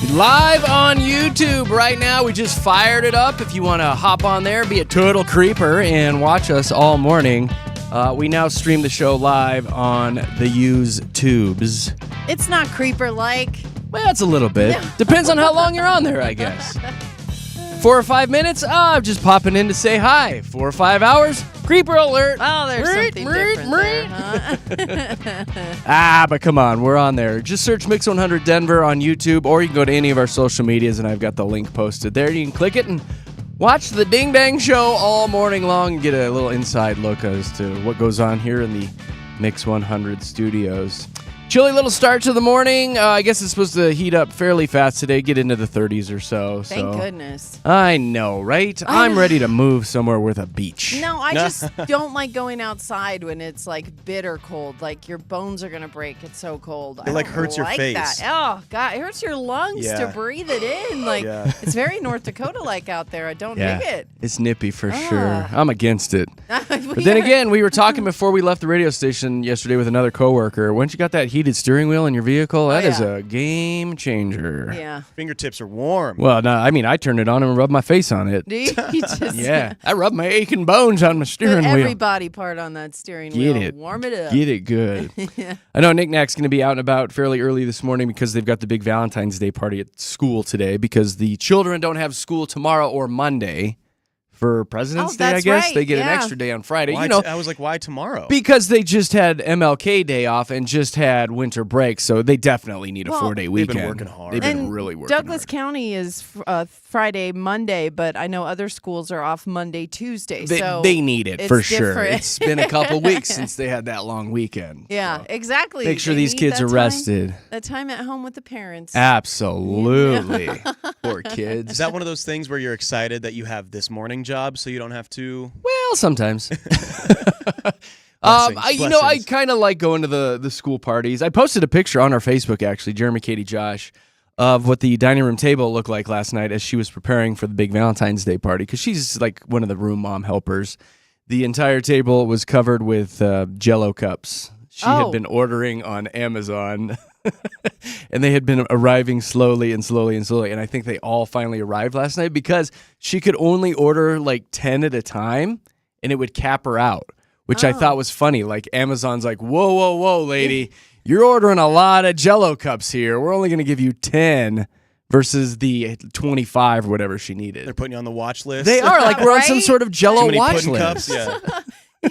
Live on YouTube right now. We just fired it up. If you want to hop on there, be a total creeper, and watch us all morning, we now stream the show live on the YouTubes. It's not creeper-like. Well, it's a little bit. Depends on how long you're on there, I guess. 4 or 5 minutes, I'm just popping in to say hi. 4 or 5 hours, creeper alert. Oh, there's something different there, huh? But come on, we're on there. Just search Mix 100 Denver on YouTube, or you can go to any of our social medias, and I've got the link posted there. You can click it and watch the Ding Dang Show all morning long and get a little inside look as to what goes on here in the Mix 100 studios. Chilly little start to the morning. I guess it's supposed to heat up fairly fast today, get into the 30s or so. Thank goodness. I know, right? I'm ready to move somewhere with a beach. No, I just don't like going outside when it's like bitter cold. Like your bones are going to break. It's so cold. It hurts your face. That. Oh, God. It hurts your lungs to breathe it in. Like it's very North Dakota-like out there. I don't dig it. It's nippy for sure. I'm against it. But then again, we were talking before we left the radio station yesterday with another coworker. Once you got that heated steering wheel in your vehicle, that is a game changer. Yeah. Fingertips are warm. Well, no, I mean, I turned it on and rubbed my face on it. Do you? Yeah. I rubbed my aching bones on my steering wheel. Every body part on that steering wheel. Warm it up. Get it good. I know Nick Nack's going to be out and about fairly early this morning because they've got the big Valentine's Day party at school today because the children don't have school tomorrow or Monday. For President's Day, I guess. Right. They get an extra day on Friday. Why I was like, why tomorrow? Because they just had MLK Day off and just had winter break, so they definitely need a 4-day weekend. They've been working hard. They've been really working Douglas hard. County is Friday, Monday, but I know other schools are off Monday, Tuesday. They need it for sure. Different. It's been a couple weeks since they had that long weekend. Yeah, so exactly. Make sure these kids are rested. That time at home with the parents. Absolutely. Poor kids. Is that one of those things where you're excited that you have this morning job so you don't have to? Well, sometimes. Blessings. I kind of like going to the school parties. I posted a picture on our Facebook, actually, Jeremy, Katy, Josh, of what the dining room table looked like last night as she was preparing for the big Valentine's Day party, because she's like one of the room mom helpers. The entire table was covered with Jell-O cups. She had been ordering on Amazon, and they had been arriving slowly. And I think they all finally arrived last night because she could only order like 10 at a time, and it would cap her out, which I thought was funny. Like Amazon's like, whoa, lady, you're ordering a lot of Jell-O cups here. We're only going to give you 10 versus the 25 or whatever she needed. They're putting you on the watch list. They are. Like we're on some sort of Jell-O watch list. Cups? Yeah.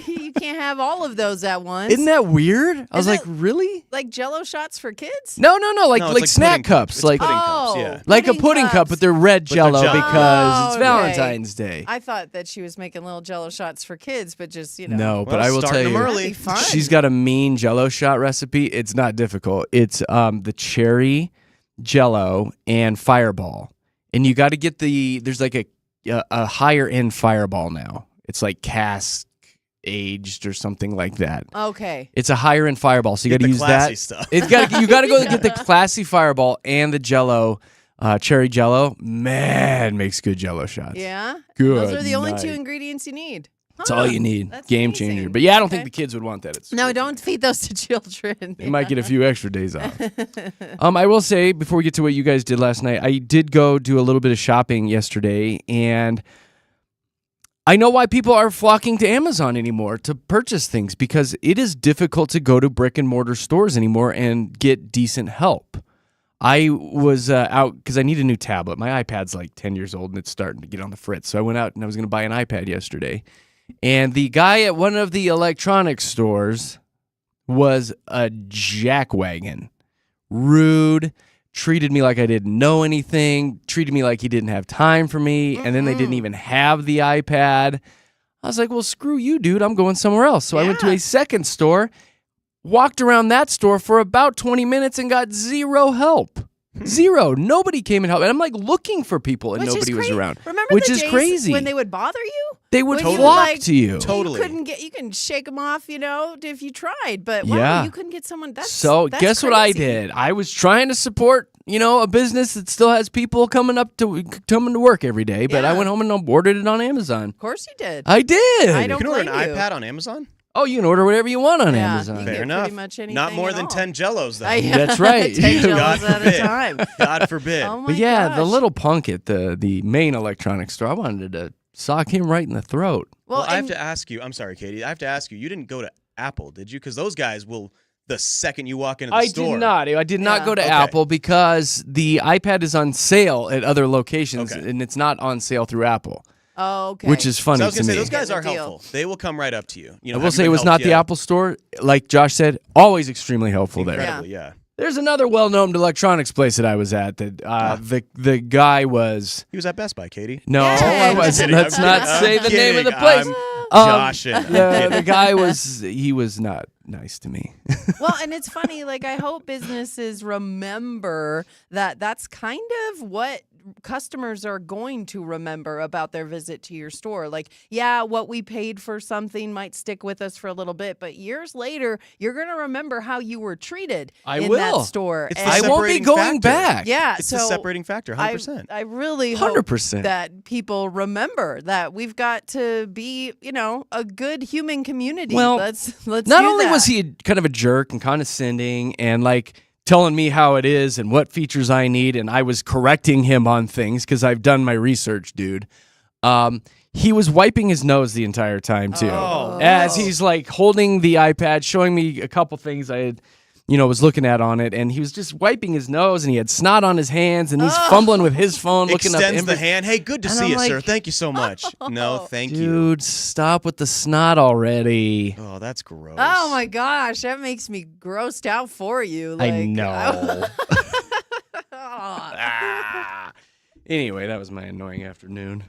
You can't have all of those at once. Isn't that weird? I was like, really? Like Jell-O shots for kids? No. Like snack cups. It's pudding cups, yeah. Like a pudding cup, but they're red Jell-O because it's Valentine's Day. I thought that she was making little Jell-O shots for kids, but just, No, but I will tell you, early. She's got a mean Jell-O shot recipe. It's not difficult. It's the cherry, Jell-O, and Fireball. And you got to get there's like a higher end Fireball now. It's like cask aged or something like that. Okay. It's a higher end Fireball, so you got to use that. Stuff. You got to go get the classy Fireball and the Jell-O, cherry Jell-O. Man, makes good Jell-O shots. Yeah. Good. Those are the only 2 ingrings you need. That's all you need. That's Game amazing. changer. But yeah, I don't think the kids would want that at school. No, don't feed those to children. They might get a few extra days off. I will say, before we get to what you guys did last night, I did go do a little bit of shopping yesterday, and I know why people are flocking to Amazon anymore to purchase things, because it is difficult to go to brick and mortar stores anymore and get decent help. I was out because I need a new tablet. My iPad's like 10 years old and it's starting to get on the fritz. So I went out and I was going to buy an iPad yesterday. And the guy at one of the electronics stores was a jackwagon. Rude. Treated me like I didn't know anything, treated me like he didn't have time for me, and then they didn't even have the iPad. I was like, well, screw you, dude. I'm going somewhere else. So I went to a second store, walked around that store for about 20 minutes and got zero help. Zero. Nobody came and helped. And I'm like looking for people and nobody was around. Remember which the is days crazy. when they would bother you? They would When flock to you. Totally. You can shake them off, if you tried. But wow, you couldn't get someone. That's guess what I did? I was trying to support, a business that still has people coming to work every day. But I went home and ordered it on Amazon. Of course you did. I did. I don't You can order an blame you. iPad on Amazon? Oh, you can order whatever you want on Yeah, Amazon. you Fair get enough. pretty much anything Not more at than all. 10 Jellos, though. That's right. 10 God Jellos at a forbid. time. God forbid. Oh my But yeah, the gosh. little punk at the main electronics store, I wanted to sock him right in the throat. Well, I have and- to ask you. I'm sorry, Katie. I have to ask you. You didn't go to Apple, did you? Because those guys will, the second you walk into the store. I did not Yeah. go to Okay. Apple because the iPad is on sale at other locations, Okay. and it's not on sale through Apple, Oh, okay. which is funny So I was to gonna say me. those guys Getting are a deal. helpful. They will come right up to you. You know, I will have you say it been was not helped the yet? Apple store. Like Josh said, always extremely helpful there. Incredibly, yeah. There's another well-known electronics place that I was at that the guy was. He was at Best Buy, Katie. No, Yay. I wasn't. Kidding, Let's I'm not kidding, say I'm the name of the kidding. place. Joshing. I'm The kidding. guy was not nice to me. Well, and it's funny. Like, I hope businesses remember that that's kind of what customers are going to remember about their visit to your store. Like, yeah, what we paid for something might stick with us for a little bit, but years later, you're going to remember how you were treated I in will. that store. It's And- the I won't be separating going factor. back. yeah, It's so the separating factor, 100%. I really hope 100%. that people remember that we've got to be, a good human community. Well, let's Not do only that. was he kind of a jerk and condescending and like telling me how it is and what features I need, and I was correcting him on things because I've done my research, dude. He was wiping his nose the entire time too, Oh. as he's like holding the iPad, showing me a couple things I had, was looking at on it, and he was just wiping his nose, and he had snot on his hands, and he's fumbling with his phone, looking up. Extends the hand. Hey, good to And see I'm you, like, sir. Thank you so much. No, thank you. Dude, stop with the snot already. Oh, that's gross. Oh my gosh, that makes me grossed out for you. Like, I know. Oh. Ah. Anyway, that was my annoying afternoon.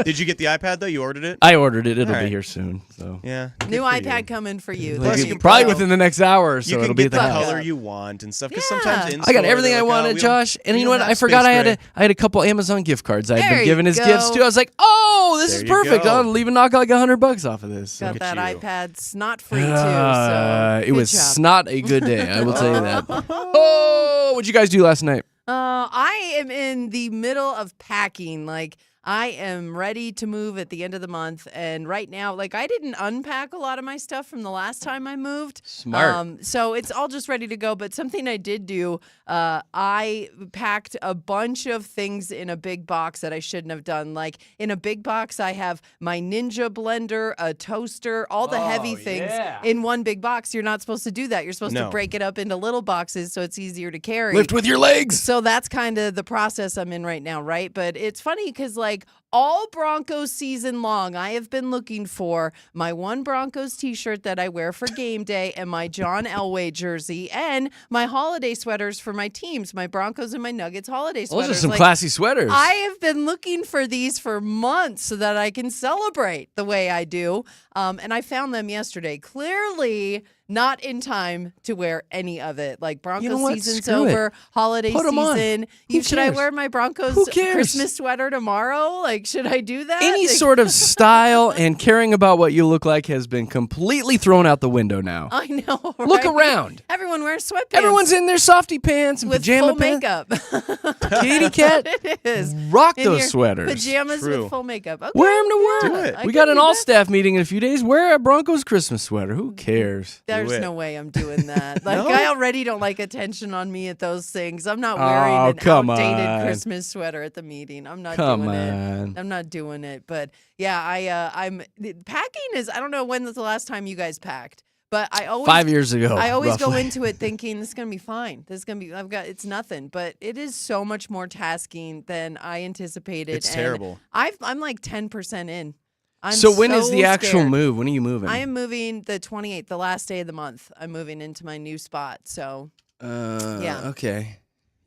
Did you get the iPad though? You ordered it? I ordered it. It'll All be right. here soon. So Yeah. good New for you. iPad coming for you. Plus, There you can probably go. within the next hour or so. You can It'll be get at the the house. color you want and stuff. Because Yeah. sometimes in I got store, everything they're I like, wanted, we don't- Josh. And we you know don't what? have I forgot space I gray. had a couple Amazon gift cards I had There been you given as go. gifts too. I was like, oh, this is There you perfect. go. I'll leave and knock like $100 off of this. Got Look that at you. iPad snot free too. So It good was job. not a good day. I will tell you that. Oh, what'd you guys do last night? I am in the middle of packing. Like, I am ready to move at the end of the month. And right now, like, I didn't unpack a lot of my stuff from the last time I moved. Smart. So it's all just ready to go. But something I did do, I packed a bunch of things in a big box that I shouldn't have done. Like, in a big box, I have my Ninja blender, a toaster, all the heavy things yeah. in one big box. You're not supposed to do that. You're supposed to No. break it up into little boxes so it's easier to carry. Lift with your legs. So that's kind of the process I'm in right now, right? But it's funny because, like, all Broncos season long, I have been looking for my one Broncos t-shirt that I wear for game day and my John Elway jersey and my holiday sweaters for my teams, my Broncos and my Nuggets holiday sweaters. Those are some Like, classy sweaters. I have been looking for these for months so that I can celebrate the way I do. And I found them yesterday. Clearly not in time to wear any of it. Like, Broncos You know what? season's Screw it. over, holiday Put 'em on. season. Who Should I cares? wear my Broncos Who cares? Christmas sweater tomorrow? Like, should I do that? Any Like, sort of style and caring about what you look like has been completely thrown out the window now. I know. Look right? around. Everyone wears sweatpants. Everyone's in their softy pants and with pajama full pants. makeup. Katie Cat, It is. rock In those your sweaters. Pajamas True. with full makeup. Okay. Wear them to work. Do it. I We can got an do that. all-staff meeting in a few days. Wear a Broncos Christmas sweater. Who cares? There's it. no way I'm doing that. Like, No? I already don't like attention on me at those things. I'm not Oh, wearing an come outdated on. Christmas sweater at the meeting. I'm not Come doing it. on. I'm not doing it. But yeah, I'm packing is. I don't know when was the last time you guys packed, but I always 5 years ago. I always go roughly. into it thinking this is gonna be fine. This is gonna be. It's nothing, but it is so much more tasking than I anticipated. It's and terrible. I'm like 10% in. I'm So when is so the actual scared. move? When are you moving? I am moving the 28th, the last day of the month. I'm moving into my new spot. So Yeah. Okay.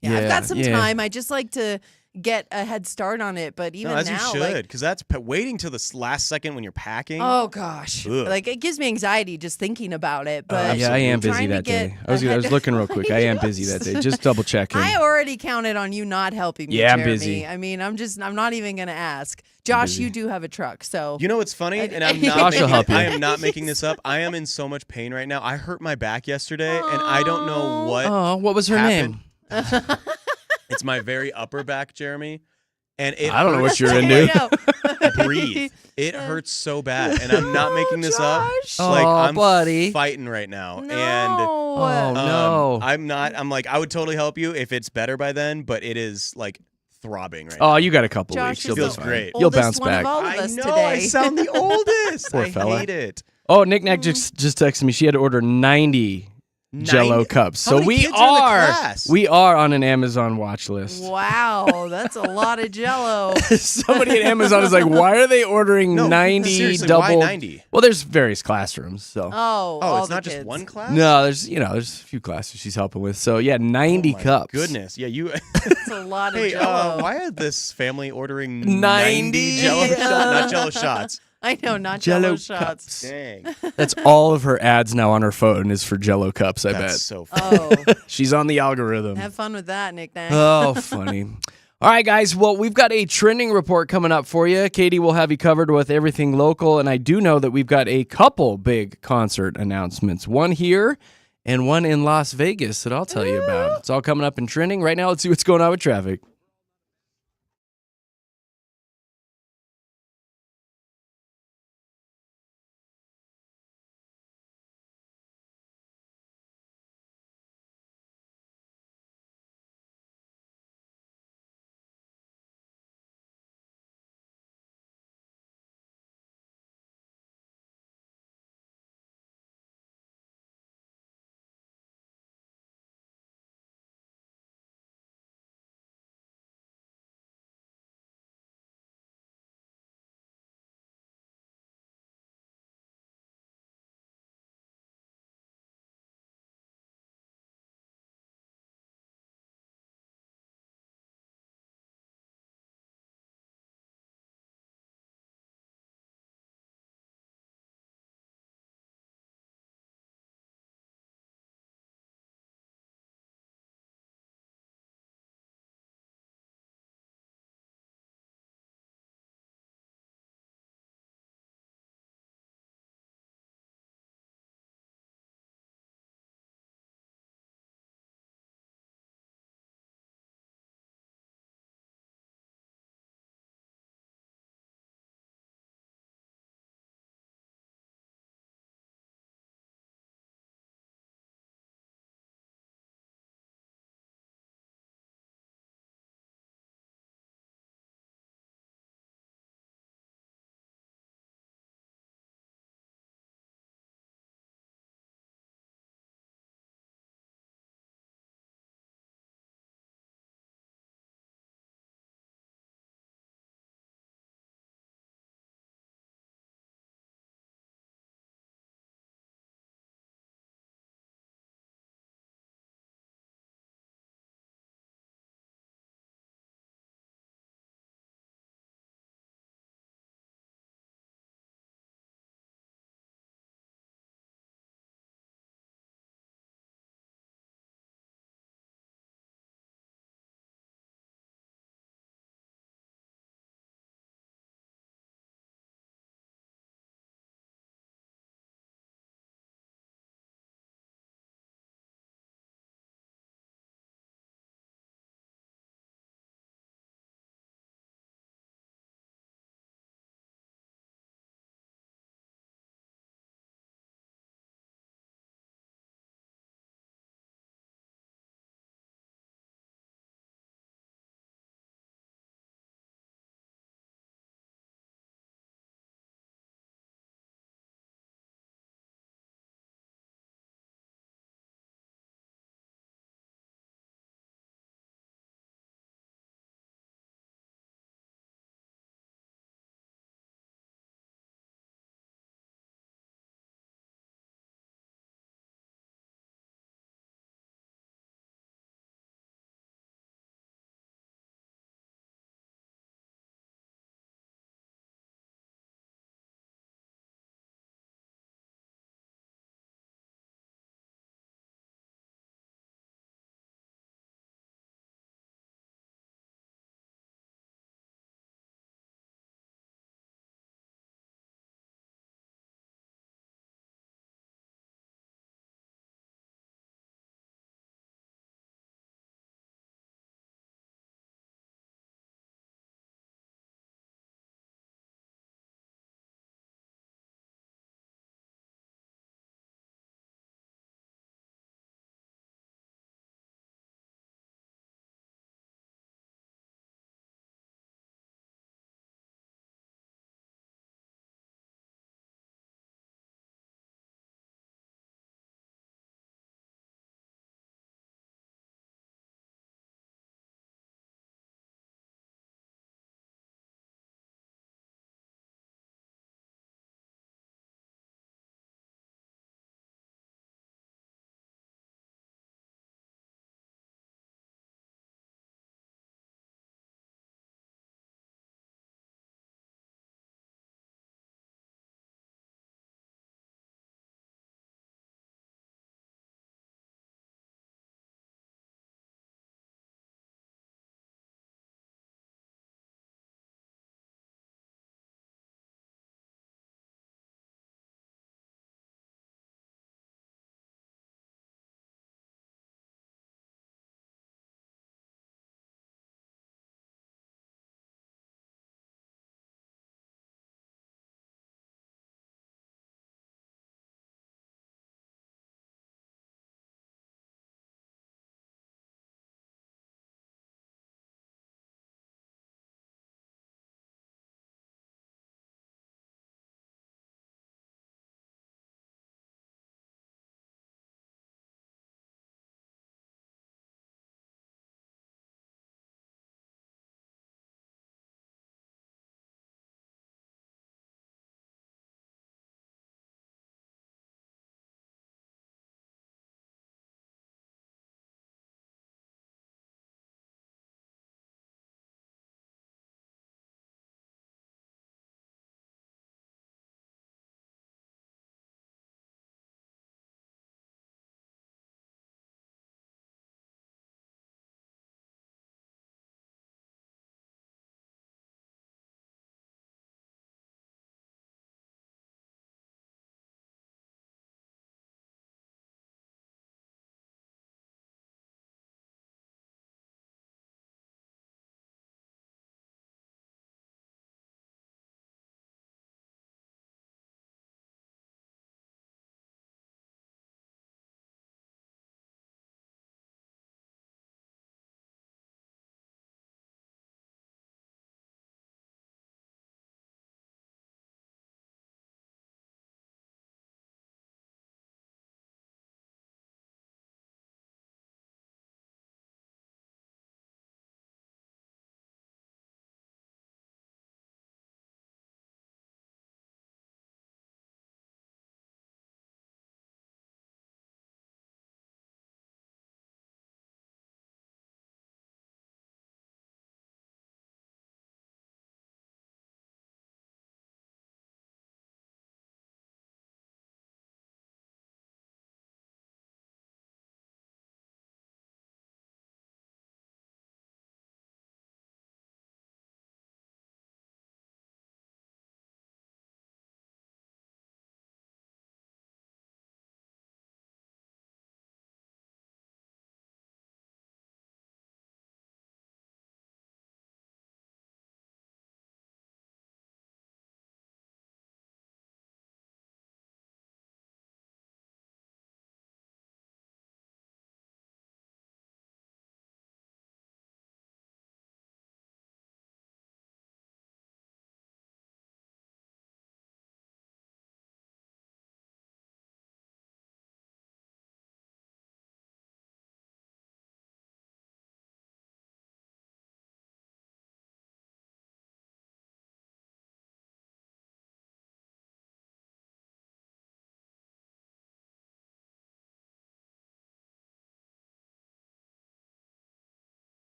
yeah, I've got some yeah. time. I just like to get a head start on it. But even No, as now, you should, like, because that's waiting till the last second when you're packing. oh gosh, Ugh. like, it gives me anxiety just thinking about it. But Yeah, I am busy trying to that get day. I was ahead- looking real quick. I am busy that day. Just double checking. I already counted on you not helping me. Yeah, I'm Jeremy. busy. I mean, I'm not even gonna ask. Josh, busy. you do have a truck, so You know what's funny? And I'm Josh not will making, help you. I am not making this up. I am in so much pain right now. I hurt my back yesterday, and I don't know what Oh, what was her happened. name? It's my very upper back, Jeremy. and it I don't know what hurts you're to, into. like, breathe. It hurts so bad, and I'm not making this up. Josh. Like Aw, I'm buddy. fighting right now, No. and Oh, no. I'm not. I'm like I would totally help you if it's better by then, but it is like throbbing right now. Oh, you got a couple Josh weeks. You'll is be feels the fine. great. You'll oldest bounce one back. of all of I us know today. I sound the oldest. Poor I fella. hate it. Oh, Nick Nack just texted me. She had to order 90 Jello 90 cups. How So many we kids are in the are class? we are on an Amazon watch list. Wow, that's a lot of Jello. Somebody at Amazon is like, why are they ordering No, 90 seriously, double? why 90? Well, there's various classrooms, so Oh, Oh, all it's the not just kids. one class. no, there's a few classes she's helping with. So yeah, 90 Oh my cups. Goodness, yeah, you. That's a lot of Hey, Jello. why is this family ordering 90? 90 Jello Yeah. shots? Not Jello shots. I know, not Jello Jello shots. cups. Dang, That's all of her ads now on her phone is for Jello cups. I that's bet so funny. Oh, she's on the algorithm. have fun with that, Nick Nack. Oh, funny. All right, guys. Well, we've got a trending report coming up for you. Katie will have you covered with everything local. And I do know that we've got a couple big concert announcements, one here and one in Las Vegas that I'll tell you about. It's all coming up in trending. Right now, let's see what's going on with traffic.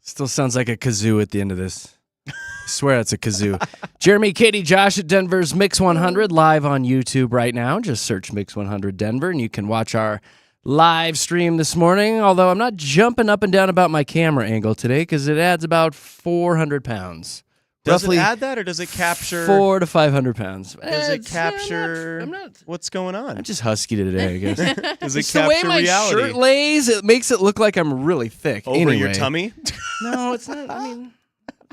Still sounds like a kazoo at the end of this. I swear it's a kazoo. Jeremy, Katy, Josh at Denver's Mix 100 live on YouTube right now. Just search Mix 100 Denver and you can watch our live stream this morning. Although I'm not jumping up and down about my camera angle today because it adds about 400 pounds. Does Roughly it add that, or does it capture 400 to 500 pounds? Does it capture I'm not what's going on? I'm just husky today, I guess. Does it It's the way capture my reality shirt lays, it makes it look like I'm really thick. over anyway. your tummy? No, it's not. I mean,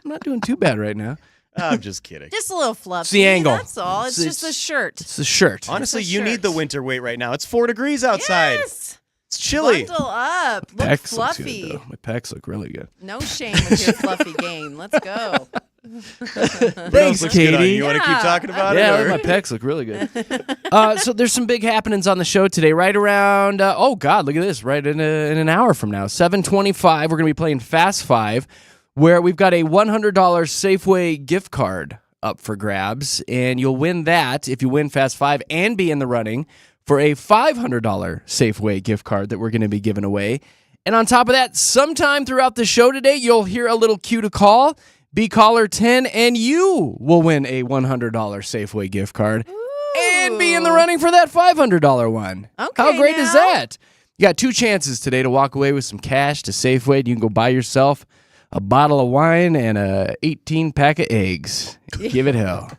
I'm not doing too bad right now. I'm just kidding. Just a little fluffy. It's the angle. That's all. It's just the shirt. It's the shirt. Honestly, It's a you need the shirt. winter weight right now. It's 4 degrees outside. Yes. It's chilly. Bundle up. Look Pecs look fluffy. good, though. My pecs look really good. No shame with your fluffy game. Let's go. Thanks, Looks good on you. Katie. You want to keep Yeah. talking about Yeah, it? my pecs look really good. So there's some big happenings on the show today. Right around, oh God, look at this. Right in an hour from now, 7:25, we're going to be playing Fast Five, where we've got a $100 Safeway gift card up for grabs, and you'll win that if you win Fast Five and be in the running for a $500 Safeway gift card that we're going to be giving away. And on top of that, sometime throughout the show today, you'll hear a little cue to call. Be caller 10, and you will win a $100 Safeway gift card and be in the running for that $500 one. Okay, How great is now. that? You got 2 chances today to walk away with some cash to Safeway. You can go buy yourself a bottle of wine and a 18-pack of eggs. Give it hell.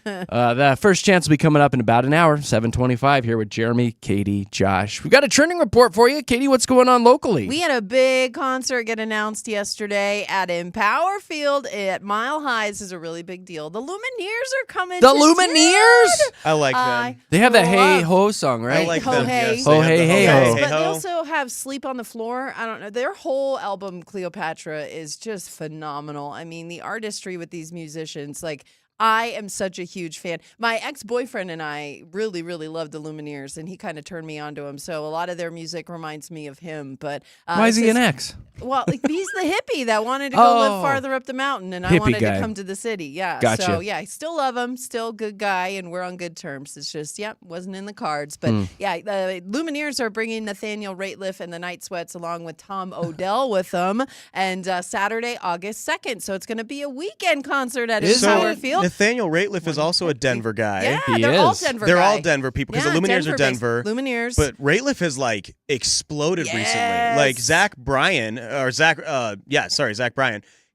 The first chance will be coming up in about an hour, 7:25, here with Jeremy, Katy, Josh. We've got a trending report for you. Katy, what's going on locally? We had a big concert get announced yesterday at Empower Field at Mile High. This is a really big deal. The Lumineers are coming. The to Lumineers? town. I like them. I They have that Hey love- Ho song, right? I like Ho them. Hey. Yes, Ho they have Hey the Hey Yes, Ho. but they Ho. also have Sleep on the Floor. I don't know. Their whole album, Cleopatra, is just phenomenal. I mean, the artistry with these musicians, like, I am such a huge fan. My ex-boyfriend and I really, really loved the Lumineers, and he kind of turned me on to them. So a lot of their music reminds me of him. But Why is it's he an just- ex? Well, like, he's the hippie that wanted to go live Oh. farther up the mountain, and I Hippie wanted guy. to come to the city. Yeah. Gotcha. So, yeah, I still love him. Still good guy, and we're on good terms. It's just, wasn't in the cards. But, yeah, the Lumineers are bringing Nathaniel Rateliff and the Night Sweats along with Tom Odell with them. And Saturday, August 2nd. So it's going to be a weekend concert at Is Empower it? Field. Nathaniel Rateliff is also a Denver guy. Yeah, He they're all is. Denver They're all guy. Denver people because Yeah, the Lumineers are Denver-based. Denver. Lumineers. But Rateliff has like exploded recently. Yes. Like Zach Bryan.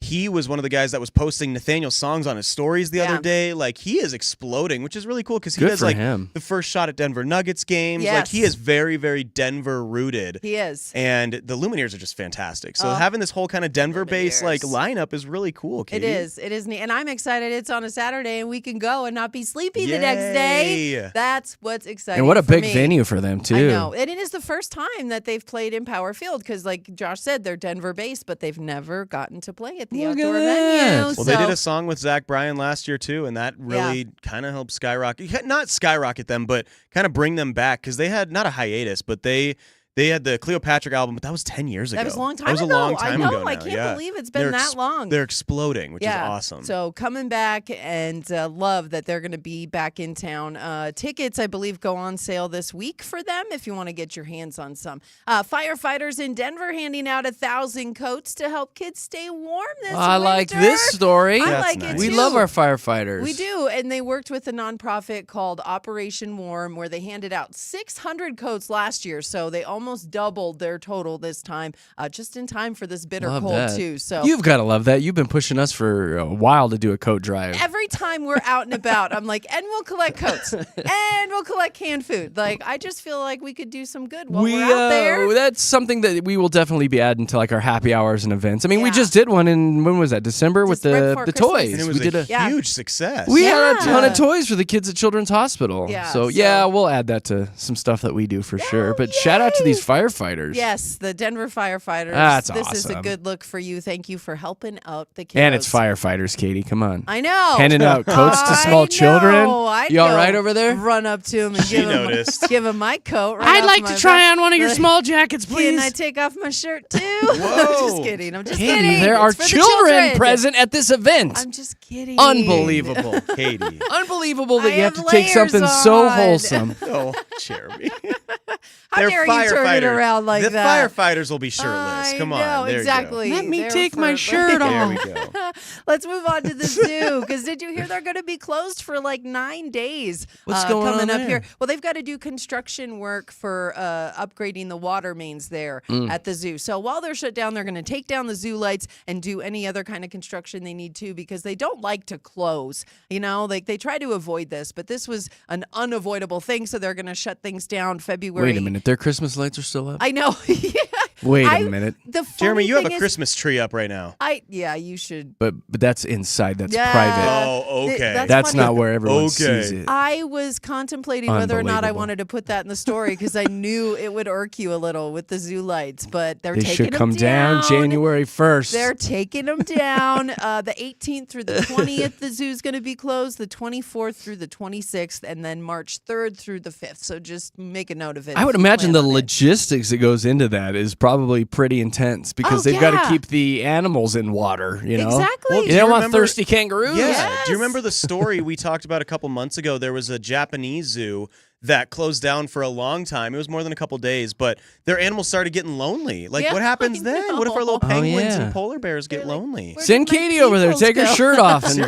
He was one of the guys that was posting Nathaniel's songs on his stories the Yeah. other day. Like he is exploding, which is really cool because he Good does for like him. the first shot at Denver Nuggets games. Like Yes. he is very, very Denver rooted. he is. And the Lumineers are just fantastic. So Oh. having this whole kind of Denver-based like Lumineers. lineup is really cool. It Katie. is. It is neat. And I'm excited it's on a Saturday and we can go and not be sleepy the next day. Yay. That's what's exciting. And what a for big me. venue for them, too. I know. And it is the first time that they've played in Power Field because, like Josh said, they're Denver based, but they've never gotten to play at the Look at outdoor that. venue. Well, so they did a song with Zach Bryan last year too, and that really kind of helped not skyrocket them, but kind of bring them back because they had not a hiatus, but they had the Cleopatra album, but that was 10 years ago. That was a long time That was ago. a long time I know. ago I now, can't yeah. believe it's been that long. They're exploding, which is awesome. So coming back and love that they're going to be back in town. Tickets, I believe, go on sale this week for them if you want to get your hands on some. Firefighters in Denver handing out 1,000 coats to help kids stay warm this I like winter. this story. I That's like nice. it We too. love our firefighters. We do, and they worked with a nonprofit called Operation Warm, where they handed out 600 coats last year, so they almost doubled their total this time, just in time for this bitter Love cold that. too. So You've got to love that. You've been pushing us for a while to do a coat drive. every time we're out and about, I'm like, and we'll collect coats, and we'll collect canned food. Like, I just feel like we could do some good while we're out there. That's something that we will definitely be adding to like our happy hours and events. I mean, we Yeah. just did one in when was that? December with Just right the before the Christmas. toys. and it We was did a Yeah. huge success. we had a ton Yeah. of toys for the kids at Children's Hospital. Yeah, So so- yeah, we'll add that to some stuff that we do for sure. But shout out to these firefighters. Yes, the Denver firefighters. That's this is a awesome. good look for you. Thank you for helping out the kids. And it's firefighters, Katy. Come on. I know. Handing out coats to small children. I'd You all go right over there? Run up to him and She give him, noticed. give him my coat. Right I'd off like my to try back. on one of your Like, small jackets, Can please. I take off my shirt too? Whoa. I'm just kidding. I'm just Katy, kidding. there It's are for the children present at this event. I'm just kidding. Unbelievable. Katie. Unbelievable that I you have have to take something layers so on. wholesome. Oh, Jeremy. How They're dare you turn turn it around like the that. firefighters will be shirtless. Come on. No, There exactly. Let me They're take my shirt There off. we go. Let's move on to the zoo, because did you hear they're going to be closed for like 9 days? What's going on coming up there? here? Well, they've got to do construction work for upgrading the water mains there at the zoo. So while they're shut down, they're going to take down the zoo lights and do any other kind of construction they need to, because they don't like to close. Like they try to avoid this, but this was an unavoidable thing. So they're going to shut things down February. Wait a minute. Their Christmas lights are still up? I know. Yeah. Wait a minute. The Jeremy, funny you have thing a is, Christmas tree up right now. yeah, you should. But that's inside. That's Yeah. private. Oh, okay. That's funny. not where everyone Okay. sees it. I was contemplating whether or not I Unbelievable. wanted to put that in the story, because I knew it would irk you a little with the zoo lights, but they're They taking should them come down January 1st. They're taking them down. The 18th through the 20th, the zoo's going to be closed. The 24th through the 26th, and then March 3rd through the 5th. So just make a note of it. I would if you imagine plan the on it. logistics that goes into that is probably pretty intense, because Oh, they've got yeah. to keep the animals in water, you know? Exactly. Well, You do you don't want remember- thirsty kangaroos. Yeah. Yes. Do you remember the story we talked about a couple months ago? There was a Japanese zoo that closed down for a long time. It was more than a couple days, but their animals started getting lonely. Like, Yeah, what happens I then? What if our little know. penguins yeah. and polar bears get They're like, lonely? Where Send did my Katie over there. peoples Take her go? shirt off and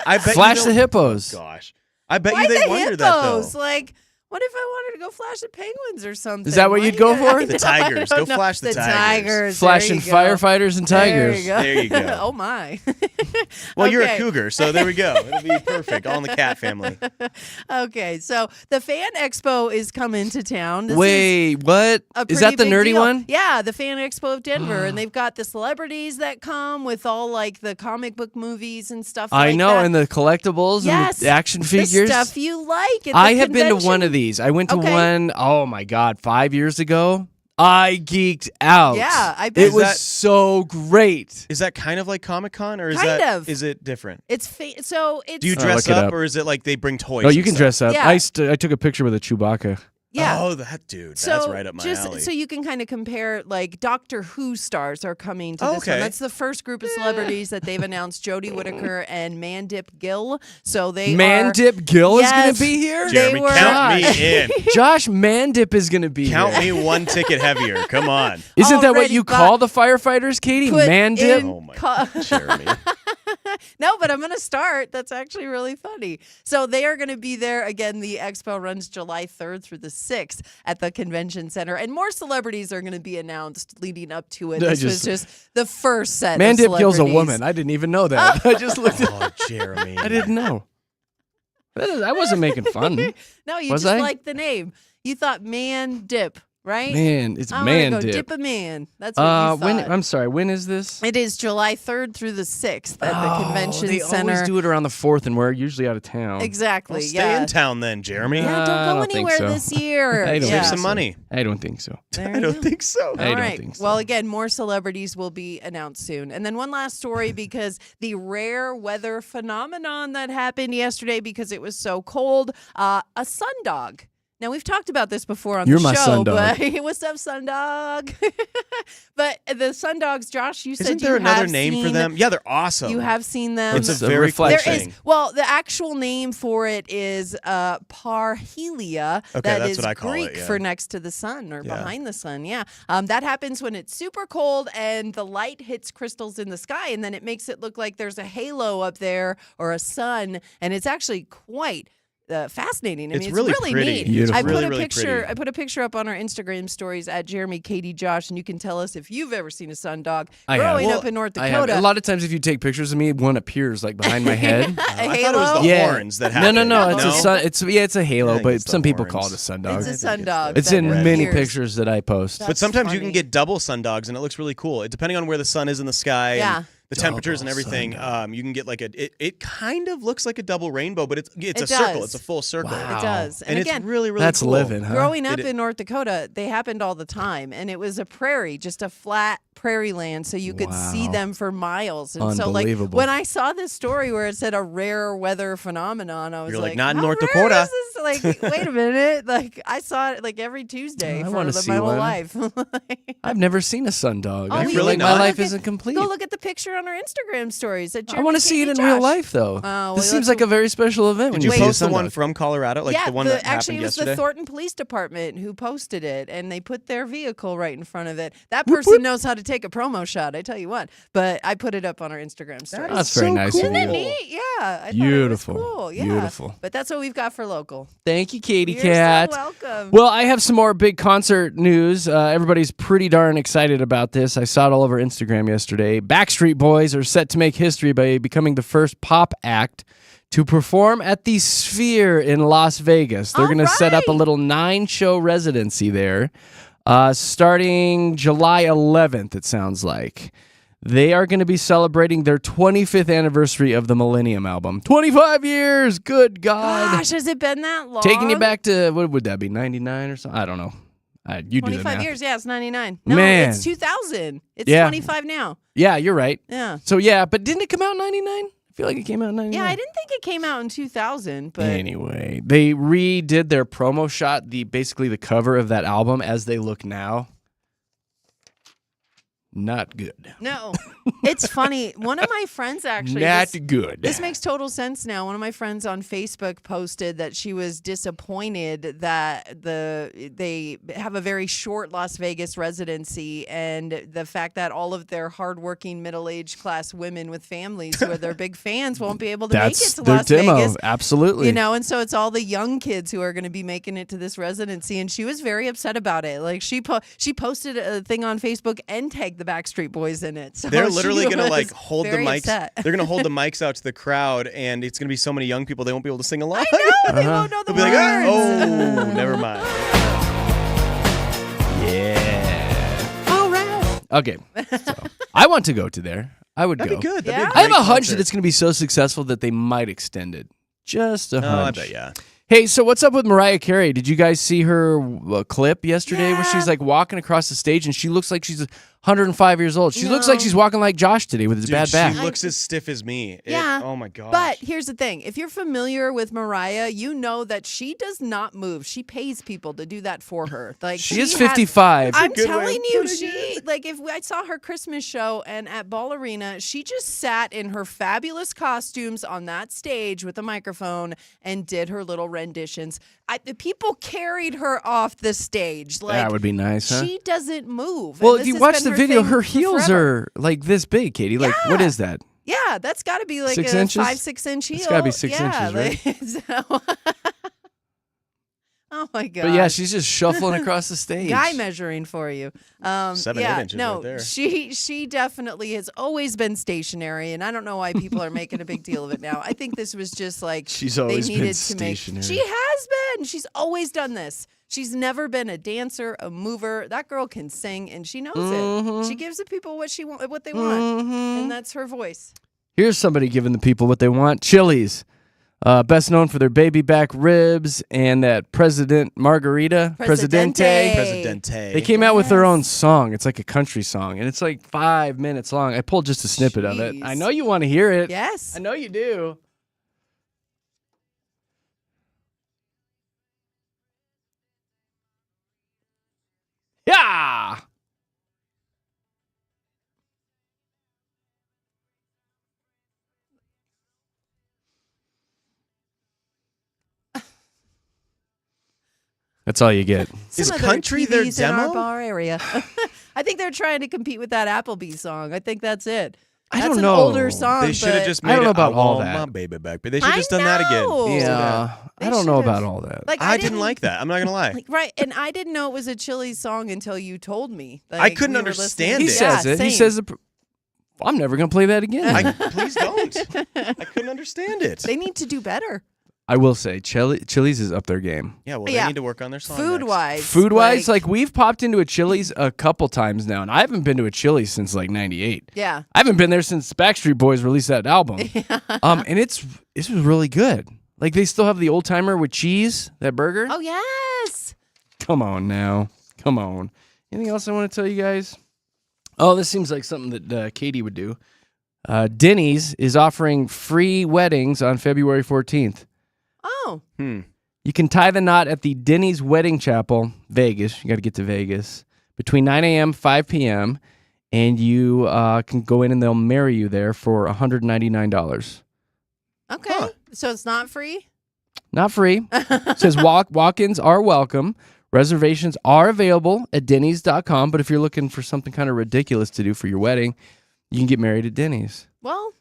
I bet flash you the they'll- hippos. Gosh. I bet Why you they the wonder hippos? that, though. Like, what if I wanted to go flash the penguins or something? Is that what Why you'd go you- I for? know, The tigers. I Go don't know. flash the tigers. Flashing There you go. firefighters and There tigers. you go. There you go. Oh, my. Well, you're a Okay. cougar, so there we go. It'll be perfect. All in the cat family. Okay, so the Fan Expo is coming to town. This is Wait, what? a Is that pretty the big nerdy deal. one? Yeah, the Fan Expo of Denver, and they've got the celebrities that come with all like the comic book movies and stuff. I like know, that. and the collectibles Yes, and the action the figures. stuff you like. At I the have been to one convention. of these. I went to Okay. one, oh my God, 5 years ago. I geeked out. Yeah, I bet. It was that- so great. Is that kind of like Comic-Con, or is Kind that of. is it different? So it's Do you Oh, dress look it up, up. or is it like they bring toys? Oh, you and can stuff? dress up. Yeah. I took a picture with a Chewbacca. yeah. Oh, that dude. So That's right up my just alley. so you can kind of compare, like Doctor Who stars are coming to this Okay. one. That's the first group of celebrities that they've announced: Jodie Whittaker and Mandip Gill. So they are. Mandip Gill is going Yes. to be here? Jeremy, were- count me in. Josh Mandip is going to be Count here. me one ticket heavier. Come on. Isn't that what Already you bought- call the firefighters, Katie? Put Mandip? in Oh my co- Jeremy. No, but I'm going to start. That's actually really funny. So they are going to be there again. The expo runs July 3rd through the 6th at the convention center, and more celebrities are going to be announced leading up to it. I This was just- just the first set. of Mandip Gill's a celebrities. woman. I didn't even know that. I just looked at Oh, Jeremy. I didn't know. I wasn't making fun. No, you Was just I? liked the name. You thought man dip, right? Man, it's I want to go Mandip. dip a man. That's what you thought. I'm sorry, when is this? It is July 3rd through the 6th at the convention they center. always do it around the 4th, and we're usually out of town. Exactly. Well, stay yeah. in town then, Jeremy. Yeah, I don't go don't think anywhere so. this year. I don't yeah. Save some money. I don't think so. There I you don't go. think so. I All don't right. think so. Well, again, more celebrities will be announced soon. And then one last story, because the rare weather phenomenon that happened yesterday because it was so cold, a sundog. Now, we've talked about this before on You're the my show, sundog. but what's up, sundog? But the sundogs, Josh, you said Isn't you there another have name for seen- them? Yeah, they're awesome. You have seen them. It's a It's a very cool reflection. There thing. is, well, the actual name for it is parhelia. Okay, that that's is what I call it, Greek yeah. for next to the sun or Yeah. behind the sun. Yeah, that happens when it's super cold and the light hits crystals in the sky, and then it makes it look like there's a halo up there or a sun, and it's actually quite. Fascinating. I It's mean, really it's really pretty. neat. Beautiful. I put Really, a really picture. pretty. I put a picture up on our Instagram stories at Jeremy, Katy, Josh, and you can tell us if you've ever seen a sundog I have. growing Well, up in North I have. Dakota. A lot of times, if you take pictures of me, one appears like behind my head. A I thought it was the halo? Yeah. horns that no, happened. no, it's No? a sun. It's a I halo, think but it's the some people horns. call it a sundog. It's a I think sundog. It's that in red. many appears. pictures that I post. That's But sometimes you funny. can get double sundogs, and it looks really cool. Depending on where the sun is in the sky Yeah. and the temperatures and Double everything, sundog. you can get like it kind of looks like a double rainbow, but it's It a circle. does. It's a full circle. Wow. It does. And again, it's really, really That's cool. living, huh? growing up It- in North Dakota, they happened all the time. And it was a prairie, just a flat prairie land. So you could see Wow. them for miles. And so, like, Unbelievable. when I saw this story where it said a rare weather phenomenon, I was You're like, like, not in how North rare Dakota. is this Like, wait a minute. Like, I saw it like every Tuesday I for wanna see my whole one. life. I've never seen a sundog. Oh, I you feel like really my not? life Look at- isn't complete. Go look at the picture on our Instagram stories. I want to see it in real life, though. well, This seems that's like a very special event when Did you see a post the one sundog. from Colorado, like yeah, the one that actually, happened it was yesterday? the Thornton Police Department who posted it, and they put their vehicle right in front of it. That person knows how to take a promo shot, I tell you what. But I put it up on our Instagram story. That's very nice of Isn't it you. neat? Yeah. I Beautiful. Thought it was cool. Yeah. Beautiful. But that's what we've got for local. Thank you, Katy You're Cat. so welcome. Well, I have some more big concert news. Everybody's pretty darn excited about this. I saw it all over Instagram yesterday. Backstreet Boys are set to make history by becoming the first pop act to perform at the Sphere in Las Vegas. They're All going to set up a right. little 9-show residency there, starting July 11th, it sounds like. They are going to be celebrating their 25th anniversary of the Millennium album. 25 years! Good God! Gosh, has it been that long? Taking you back to, what would that be, 99 or something? I don't know. You do the 25 math. years, yeah, it's 99. No, Man. it's 2000. It's Yeah. 25 now. Yeah, you're right. Yeah. So, yeah, but didn't it come out in 99? I feel like it came out in 99. Yeah, I didn't think it came out in 2000, but Anyway, they redid their promo shot, basically the cover of that album as they look now. Not good. no. It's funny. One of my friends actually Not this- good. This makes total sense now. One of my friends on Facebook posted that she was disappointed that they have a very short Las Vegas residency, and the fact that all of their hardworking middle-aged class women with families who are their big fans won't be able to make it That's to their Las demo. Vegas. Absolutely. You know, and so it's all the young kids who are going to be making it to this residency, and she was very upset about it. Like she posted a thing on Facebook and tagged the Backstreet Boys in it. So They're she literally going to was like hold the very mics. upset. They're going to hold the mics out to the crowd, and it's going to be so many young people they won't be able to sing along. I know they won't know the They'll be like, words. oh, never mind. Yeah. All right. Okay. So, I want to go to there. I would That'd go. be good. Yeah? That'd be I have a great hunch concert. that it's going to be so successful that they might extend it. Just a Oh, I hunch. bet, yeah. Hey, so what's up with Mariah Carey? Did you guys see her clip yesterday where she's like walking across the stage and she looks like she's 105 years old? She looks like No. she's walking like Josh today with his Dude, bad back. she looks as stiff as me. Yeah, Oh, my gosh. But here's the thing. If you're familiar with Mariah, you know that she does not move. She pays people to do that for her. Like She is has- 55. I'm good way of telling you, putting she like if I saw her Christmas show and at Ball Arena, she just sat in her fabulous costumes on that stage with a microphone and did her little renditions. The people carried her off the stage. Like That would be nice, huh? she doesn't move. Well, And if this you has watch been the her video, thing her for heels forever. are like this big, Katie. Like, what Yeah. is that? Yeah, that's got to be like 6 a inches? 5-6 inch heel. It's gotta be 6 yeah, inches, right? like, oh my god! But yeah, she's just shuffling across the stage. guy measuring for you. 7, 8 yeah, inches no, right there. she definitely has always been stationary, and I don't know why people are making a big deal of it now. I think this was just like She's always they been needed to make. stationary. She has been. She's always done this. She's never been a dancer, a mover. That girl can sing, and she knows Mm-hmm. it. She gives the people what they want, and that's her voice. Here's somebody giving the people what they want. Chili's. Best known for their baby back ribs and that President Margarita. Presidente. Presidente. They came out with their own song. It's like a country song, and it's like 5 minutes long. I pulled just a snippet of it. Jeez. I know you want to hear it. Yes. I know you do. Yeah. That's all you get. Is Some of their country their TVs in our demo? bar area. I think they're trying to compete with that Applebee's song. I think that's it. I That's don't an know. older song. They should have but just I made don't know it, about I all want that. my baby back. But they should have I just done that again. know. Yeah. They I don't know should've- about all that. Like I didn't like that. I'm not going to lie. Like, right, and I didn't know it was a Chili's song until you told me. I Like, couldn't we were understand He listening. it. says it. He same. says it. I'm never going to play that again. Please don't. I couldn't understand it. They need to do better. I will say, Chili's is up their game. Yeah, well, they Yeah. need to work on their song. Food next. wise. Food wise, like we've popped into a Chili's a couple times now, and I haven't been to a Chili's since like '98. Yeah. I haven't been there since Backstreet Boys released that album. And it was really good. Like they still have the old timer with cheese, that burger. Oh, yes. Come on now, come on. Anything else I want to tell you guys? Oh, this seems like something that Katie would do. Denny's is offering free weddings on February 14th. Oh. Hmm. You can tie the knot at the Denny's Wedding Chapel, Vegas. You got to get to Vegas between 9 a.m. 5 p.m. And you can go in and they'll marry you there for $199. Okay. Huh. So it's not free? Not free. It says walk-ins are welcome. Reservations are available at Denny's.com. But if you're looking for something kind of ridiculous to do for your wedding, you can get married at Denny's. Well,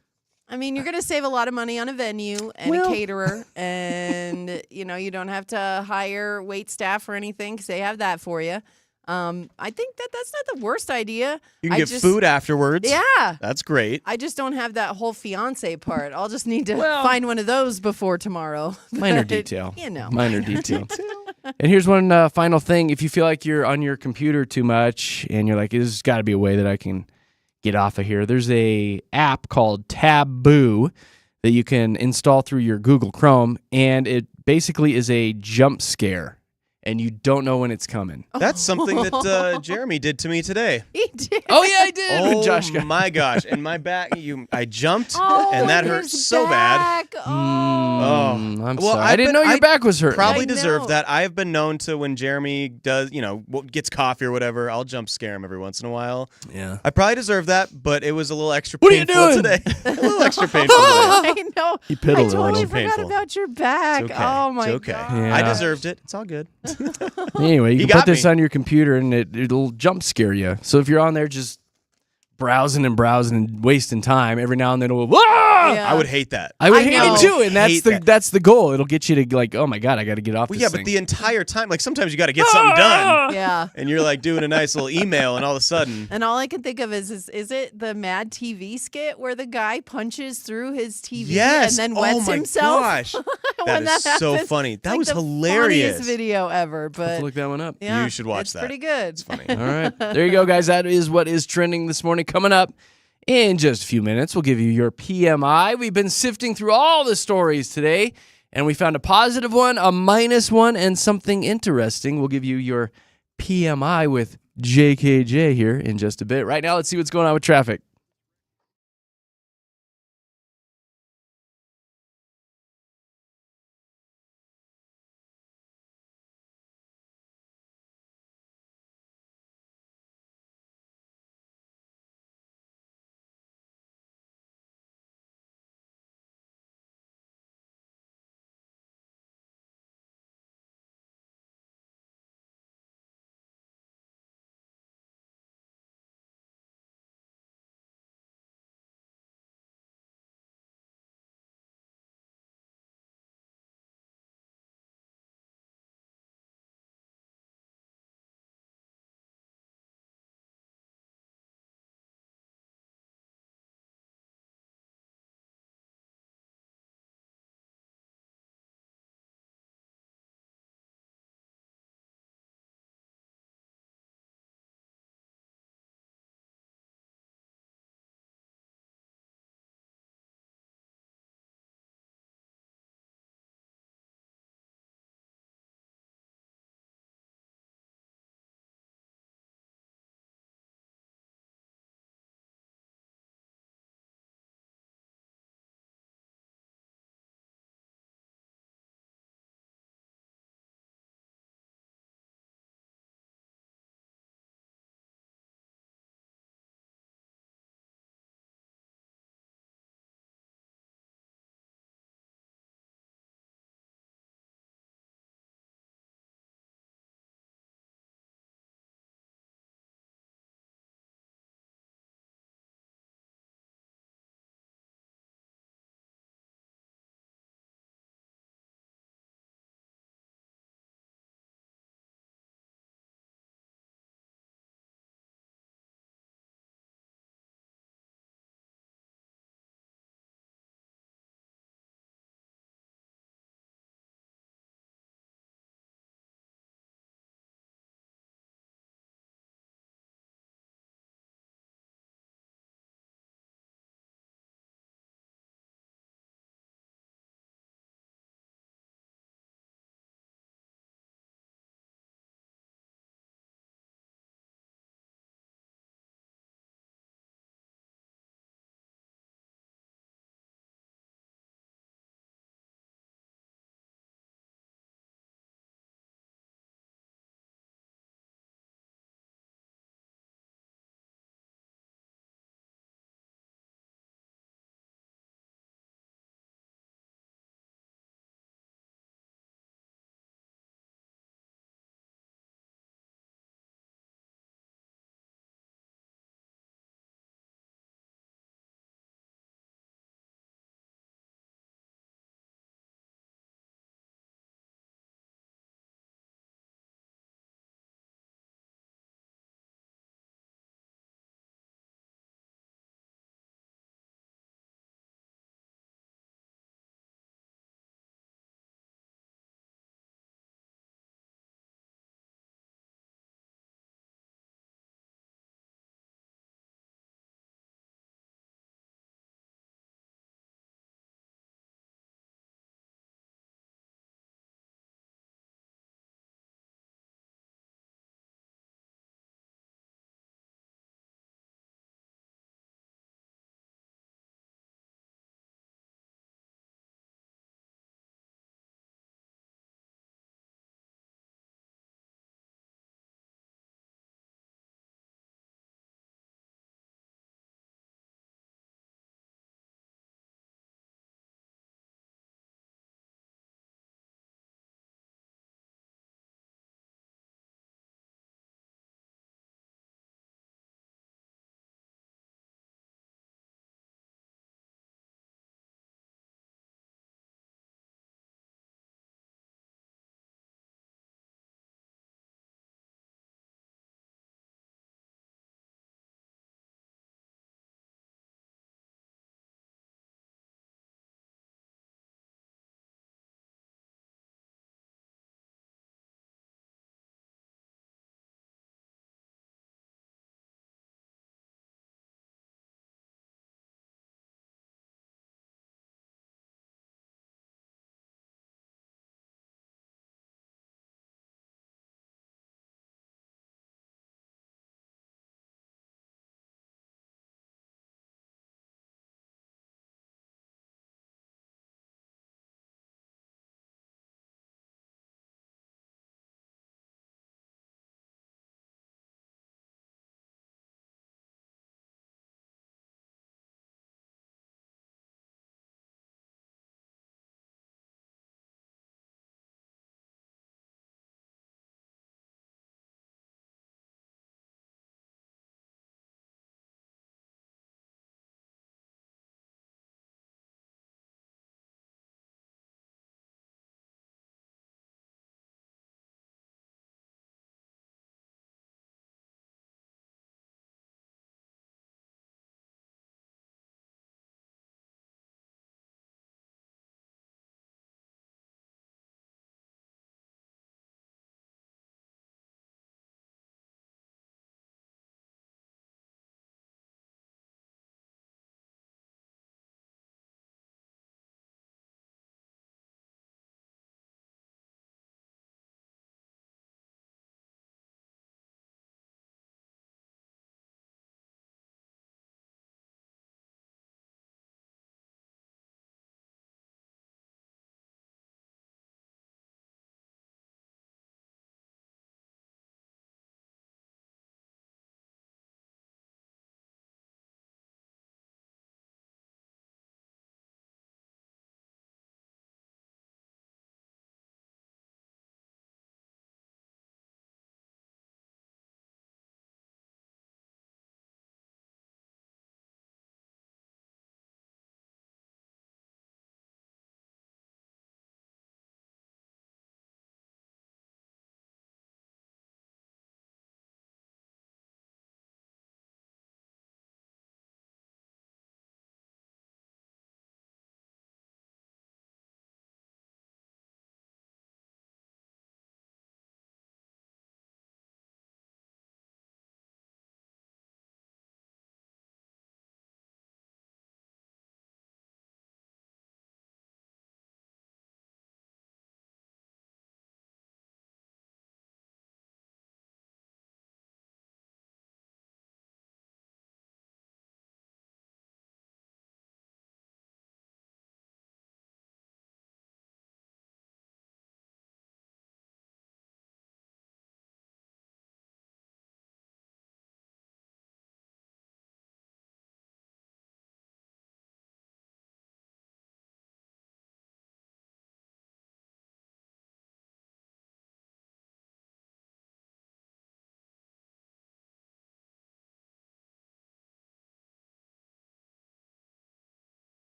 I mean, you're going to save a lot of money on a venue and a caterer. And, you don't have to hire wait staff or anything because they have that for you. I think that's not the worst idea. You can get food afterwards. Yeah. That's great. I just don't have that whole fiance part. I'll just need to find one of those before tomorrow. Minor detail. Minor detail. And here's one final thing. If you feel like you're on your computer too much and you're like, there's got to be a way that I can get off of here, there's a app called Taboo that you can install through your Google Chrome, and it basically is a jump scare. And you don't know when it's coming. That's something that Jeremy did to me today. He did. Oh, yeah, I did. Oh, Josh got... my gosh. And my back, I jumped, and that hurt so bad. Oh. I'm sorry. I didn't know your I back was hurt. Probably deserve that. I have been known to, when Jeremy does, gets coffee or whatever, I'll jump scare him every once in a while. Yeah. I probably deserve that, but it was a little extra What are you painful doing? today. A little extra painful today. I know. He piddled I a little. totally forgot Painful. about your back. It's okay. Oh, my It's okay. God. Yeah. I deserved it. It's all good. Anyway, you He can put got this me. on your computer and it'll jump scare you. So if you're on there just browsing and wasting time, every now and then it'll Yeah. I would hate that. I would I hate know. it too, and Hate that. that's the goal. It'll get you to like, oh my god, I got to get off Well, this yeah, thing. but the entire time, like sometimes you got to get something done, Yeah. and you're like doing a nice little email, and all of a sudden, And all I can think of is it the Mad TV skit where the guy punches through his TV yes, and then wets oh my himself? gosh, When that is so happens, funny. it's That like was the hilarious. Funniest video ever, Have but to look that one up. yeah, You should watch it's that. pretty good. It's funny. All right, there you go, guys. That is what is trending this morning. Coming up in just a few minutes, we'll give you your PMI. We've been sifting through all the stories today, and we found a positive one, a minus one, and something interesting. We'll give you your PMI with JKJ here in just a bit. Right now, let's see what's going on with traffic.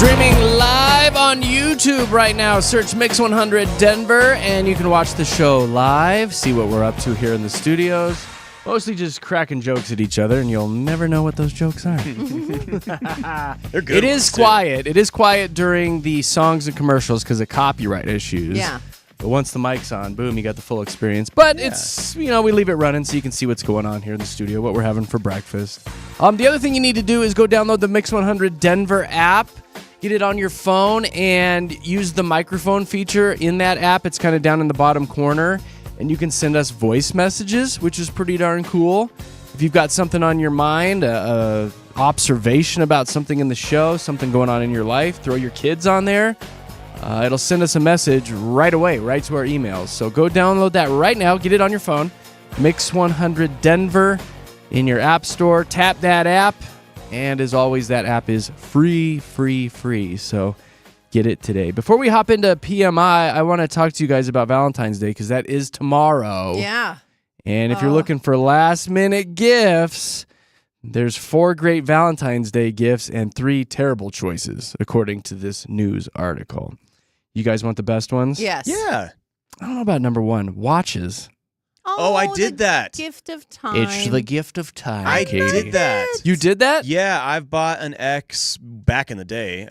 Streaming live on YouTube right now. Search Mix 100 Denver, and you can watch the show live, see what we're up to here in the studios. Mostly just cracking jokes at each other, and you'll never know what those jokes are. They're good. It is quiet. It is quiet during the songs and commercials because of copyright issues. Yeah. But once the mic's on, boom, you got the full experience. But it's, we leave it running so you can see what's going on here in the studio, what we're having for breakfast. The other thing you need to do is go download the Mix 100 Denver app. Get it on your phone and use the microphone feature in that app. It's kind of down in the bottom corner. And you can send us voice messages, which is pretty darn cool. If you've got something on your mind, a observation about something in the show, something going on in your life, throw your kids on there. It'll send us a message right away, right to our emails. So go download that right now. Get it on your phone. Mix 100 Denver in your app store. Tap that app. And as always, that app is free. So get it today. Before we hop into PMI, I want to talk to you guys about Valentine's Day because that is tomorrow. Yeah. And if you're looking for last-minute gifts, there's 4 great Valentine's Day gifts and 3 terrible choices, according to this news article. You guys want the best ones? Yes. Yeah. I don't know about number 1, watches. Oh, I did the that. Gift of time. It's the gift of time, I Katie. did that. You did that? Yeah, I've bought an X back in the day.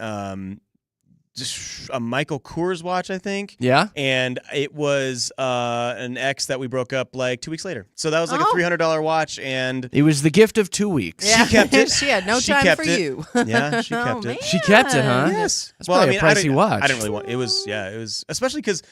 Just a Michael Kors watch, I think. Yeah? And it was an X that we broke up like 2 weeks later. So that was like a Oh. $300 watch, and It was the gift of 2 weeks. Yeah. she kept it. She had no She time kept for it. you. Yeah, she Oh, kept it. man. She kept it, huh? Yes. That's probably a pricey watch. I didn't really want it. Was especially because,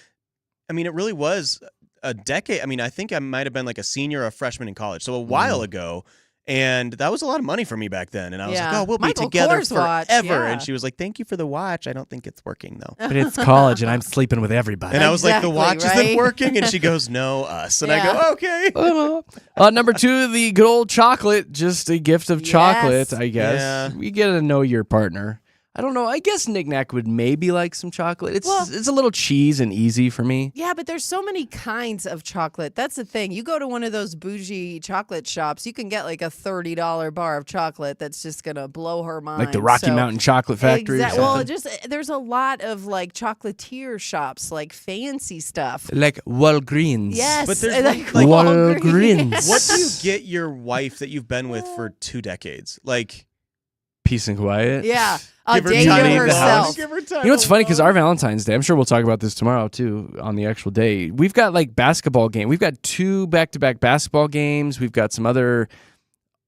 it really was a decade. I think I might have been like a senior or a freshman in college, so a while ago. And that was a lot of money for me back then. And I was like, Yeah. oh, we'll Michael be together Kors forever. watch, yeah. And she was like, thank you for the watch. I don't think it's working, though. But it's college, and I'm sleeping with everybody. And I was like, the Exactly, watch right? isn't working. And she goes, no, us. And I Yeah. go, okay. Number 2, the good old chocolate. Just a gift of chocolate, Yes. I guess. Yeah. We get to know your partner. I don't know. I guess Knick Knack would maybe like some chocolate. It's a little cheese and easy for me. Yeah, but there's so many kinds of chocolate. That's the thing. You go to one of those bougie chocolate shops, you can get like a $30 bar of chocolate that's just going to blow her mind. Like the Rocky Mountain Chocolate Factory or something. Well, there's a lot of like chocolatier shops, like fancy stuff. Like Walgreens. Yes. But there's like Walgreens. What do you get your wife that you've been with for 2 decades? Like, Peace and quiet. Yeah. A give her day time to alone. herself. Give her time You know what's funny? Because alone. our Valentine's Day, I'm sure we'll talk about this tomorrow too on the actual day. We've got like basketball game. We've got 2 back-to-back basketball games. We've got some other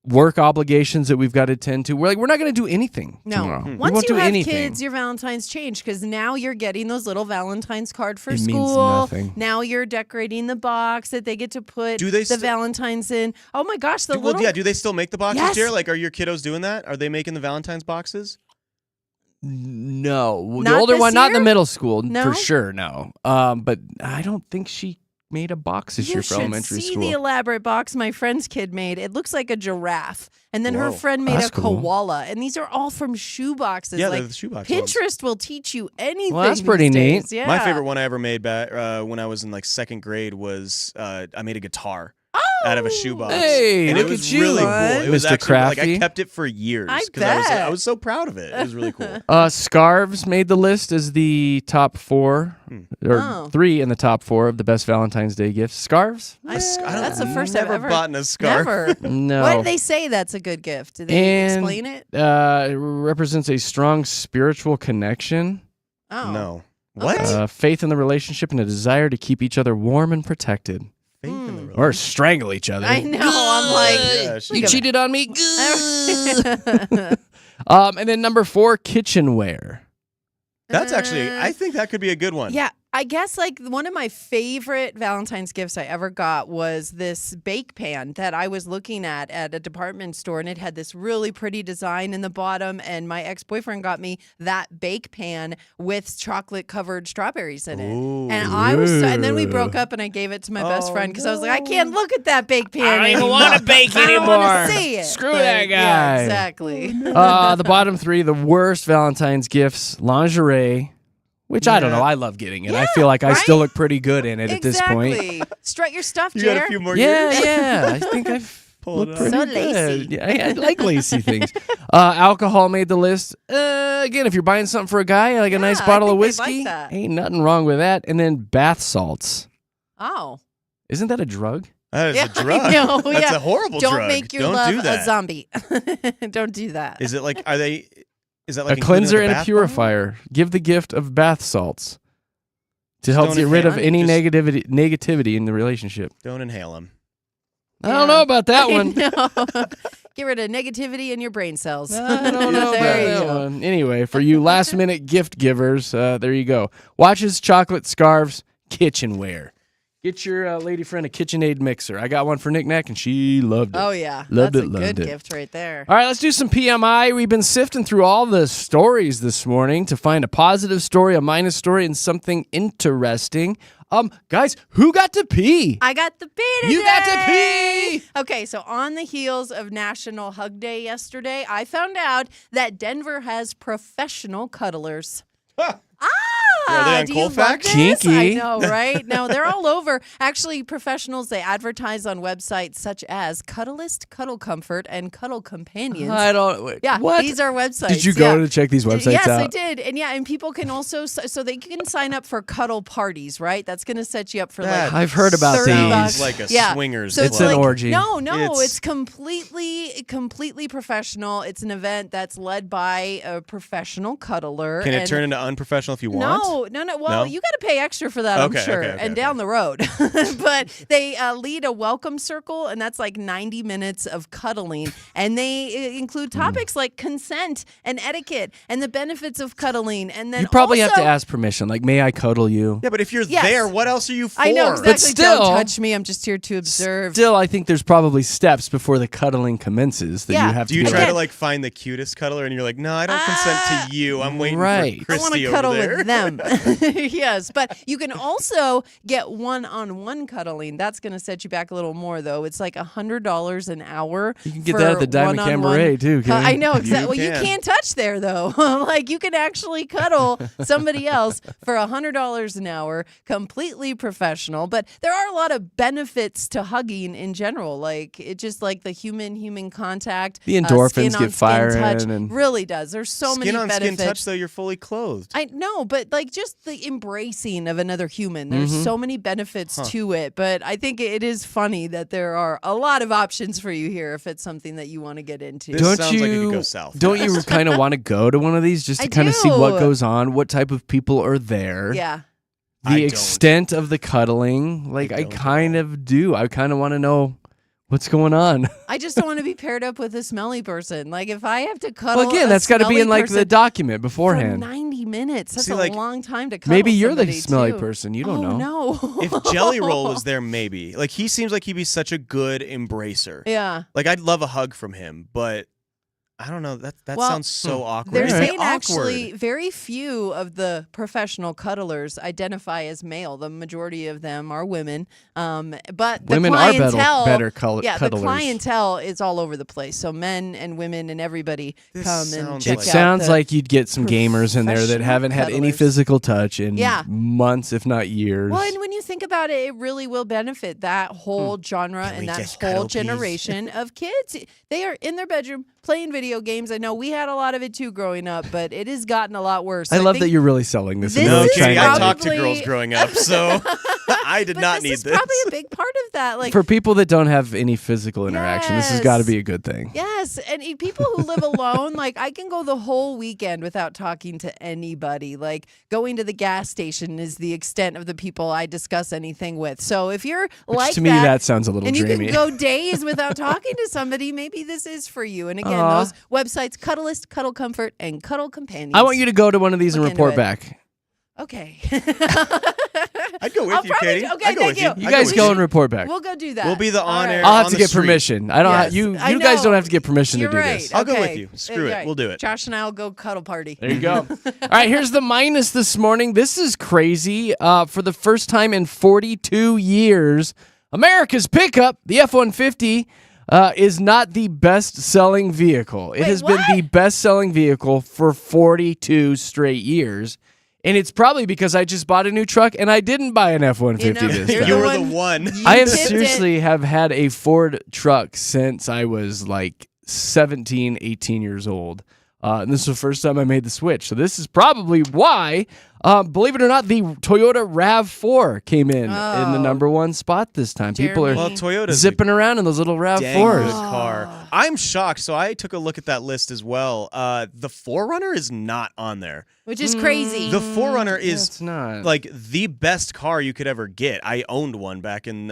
work obligations that we've got to attend to. We're not going to do anything tomorrow. We Once won't you do have anything. kids, your Valentine's change because now you're getting those little Valentine's card for It means school. nothing. Now you're decorating the box that they get to put Do they the Valentines in. Oh my gosh, the little do they still make the boxes, Yes. dear? Like, are your kiddos doing that? Are they making the Valentine's boxes? No, the Not older this one, not in the year? middle school, No? for sure. No, but I don't think she made a box this You year for should elementary see school. the elaborate box my friend's kid made. It looks like a giraffe. And then her Whoa. friend made That's a cool. koala. And these are all from shoe boxes. Yeah, like, they're the shoebox ones. Pinterest will teach you anything. Well, that's these pretty days. neat. Yeah. My favorite one I ever made back when I was in like 2nd grade was I made a guitar out of a shoebox. Hey, and look it was at you. really What? cool. It was Mr. actually like Crafty. I kept it for years I I bet. was so proud of it. It was really cool. Scarves made the list as the top 4, or Oh. 3 in the top 4 of the best Valentine's Day gifts. Scarves? That's the first I've never ever bought a scarf. Never. No. Why do they say that's a good gift? Do they And, explain it? It represents a strong spiritual connection, Oh. No. What? Okay. faith in the relationship, and a desire to keep each other warm and protected. Faith in the Or relationship. strangle each other. I know. I'm like, Yeah, she- You cheated on me? Good. And then number 4, kitchenware. That's actually, I think that could be a good one. Yeah, I guess like one of my favorite Valentine's gifts I ever got was this bake pan that I was looking at a department store, and it had this really pretty design in the bottom. And my ex-boyfriend got me that bake pan with chocolate-covered strawberries in it. Ooh. And I was, and then we Ooh. broke up, and I gave it to my best Oh, friend because I was like, I no. can't look at that bake pan. I don't even anymore. want to bake I don't anymore. want to see it. Screw But, that guy. Yeah, exactly. The bottom 3, the worst Valentine's gifts: lingerie, which I don't know. I love getting it. I Yeah, feel like I right? still look pretty good in it at this point. Exactly. Strut your stuff, You got Jer. a few more Yeah, years? yeah. I think I've Pull it up. Pretty So good. lacy. Yeah, I like lacy things. Alcohol made the list. Again, if you're buying something for a guy, like a nice Yeah, I bottle of think they'd like whiskey, that. ain't nothing wrong with that. And then bath salts. Oh. Isn't that a drug? That is Yeah, a drug. I know, That's yeah. a horrible Don't drug. make your Don't love do that. a zombie. Don't do that. Is it like, is that like A cleanser including, and like, a bath purifier. Give the gift of bath salts to Just help don't get rid of inhale any it. negativity in the relationship. bomb? Don't inhale them. I don't know about that one. No. Get rid of negativity in your brain cells. I don't know about There you that go. one. Anyway, for you last minute gift givers, there you go. Watches, chocolate, scarves, kitchenware. Get your lady friend a KitchenAid mixer. I got one for Nick Nack, and she loved it. Oh, yeah. Loved That's it, a loved good it. gift right there. All right, let's do some PMI. We've been sifting through all the stories this morning to find a positive story, a minus story, and something interesting. Guys, who got to pee? I got the pee today. You got to pee! Okay, so on the heels of National Hug Day yesterday, I found out that Denver has professional cuddlers. Are they on do you Colfax? love this? Kinky. I know, right? No, they're all over. Actually, professionals, they advertise on websites such as Cuddlist, Cuddle Comfort, and Cuddle Companions. I don't. Wait, Yeah, what? these are websites. Did you go Yeah. to check these websites yes, out? I did. And yeah, and people can also, so they can sign up for cuddle parties, right? That's going to set you up for like I've heard about 30 these. bucks. Like a Yeah. swingers So It's club. an orgy. No, It's- it's completely professional. It's an event that's led by a professional cuddler. Can it and turn into unprofessional if you want? No. Well, No? you got to pay extra for that, Okay, I'm sure, okay, and down the road. But they lead a welcome circle, and that's like 90 minutes of cuddling. And they include topics like consent and etiquette and the benefits of cuddling. And then You probably have to also- ask permission. Like, may I cuddle you? Yeah, but if you're Yes. there, what else are you for? I know exactly. But still- Don't touch me. I'm just here to observe. Still, I think there's probably steps before the cuddling commences that Yeah. you have Do to you be try like, to like find the cutest cuddler and you're like, no, I don't consent to you. I'm waiting Right. for I want Christy to over cuddle there. with them. Yes, but you can also get one-on-one cuddling. That's going to set you back a little more, though. It's like $100 an hour. You can get that at the Diamond one-on-one. Cabaret, too, Kenny. I know exactly. Well, you can. can't touch there, though. Like you can actually cuddle somebody else for $100 an hour, completely professional. But there are a lot of benefits to hugging in general. Like it just like the human contact. The endorphins skin on get skin firing touch and- really does. There's so Skin many on benefits. skin touch, though, you're fully clothed. I know, but like just the embracing of another human. There's Mm-hmm. so many benefits to it, but I think it is funny that there are a lot of options for you here if it's something that you want to get into. This don't sounds you like it could go south don't you fast. kind of want to go to one of these just to I kind of see what do. goes on, what type of people are there, Yeah. I the don't. extent of the cuddling? Like I don't at kind of do. I kind of want to know what's going on. I just don't want to be paired up with a smelly person. Like if I have to cuddle Well, again, a that's got to be smelly in like the person document for beforehand. 90 minutes. That's See, a like, long time to cuddle Maybe you're the somebody, smelly too. person. You don't Oh, know. no. If Jelly Roll was there, maybe. Like he seems like he'd be such a good embracer. Yeah. Like I'd love a hug from him, but I don't know. That Well, sounds so awkward. They're It'd be saying awkward. actually very few of the professional cuddlers identify as male. The majority of them are women. But the Women are clientele, better yeah, cuddlers. the clientele is all over the place. So men and women and everybody This come and sounds check It like- out sounds the- like you'd get some gamers in there that professional haven't had any cuddlers. physical touch in Yeah. months, if not years. Well, and when you think about it, it really will benefit that whole genre Can we and that get whole cuddle peas? generation of kids. They are in their bedroom playing video games. I know we had a lot of it too growing up, but it has gotten a lot worse. I love think that you're really selling this. and this really No, is trying Katie, to- I talked to probably- girls growing up, so I did but not this need is this. probably a big part of that. Like For people that don't have any physical interaction, this has got to Yes. be a good thing. yes, and people who live alone, like I can go the whole weekend without talking to anybody. Like going to the gas station is the extent of the people I discuss anything with. So if you're Which like to me, that sounds a little and dreamy. you can go days without talking to somebody, maybe this is for you. And again, Aw. those websites, Cuddlist, Cuddle Comfort, and Cuddle Companions. I want you to go to one of these and Look into report it. back. Okay. I'd go with I'll you, probably- Katie. okay, I'd go thank with you. you. You I'd guys with go you. and report back. We'll go do that. We'll be the All on-air- right. I'll have on to the get street. permission. I don't. Yes, you I guys know. don't have to get permission You're to do right. this. I'll go with Okay. you. Screw it. Right. We'll do it. Josh and I will go cuddle party. There you go. All right, here's the minus this morning. This is crazy. For the first time in 42 years, America's pickup, the F-150, is not the best-selling vehicle. It Wait, has what? been the best-selling vehicle for 42 straight years. And it's probably because I just bought a new truck and I didn't buy an F-150 You know, this you're time. You were the one. I have tipped it. seriously have had a Ford truck since I was like 17, 18 years old. And this is the first time I made the switch. So this is probably why, believe it or not, the Toyota RAV4 came in the number one spot this time. People are Well, Toyota's zipping around in those little dang RAV4s. good car. I'm shocked. So I took a look at that list as well. The 4Runner is not on there. Which is crazy. The 4Runner is It's not. like the best car you could ever get. I owned one back in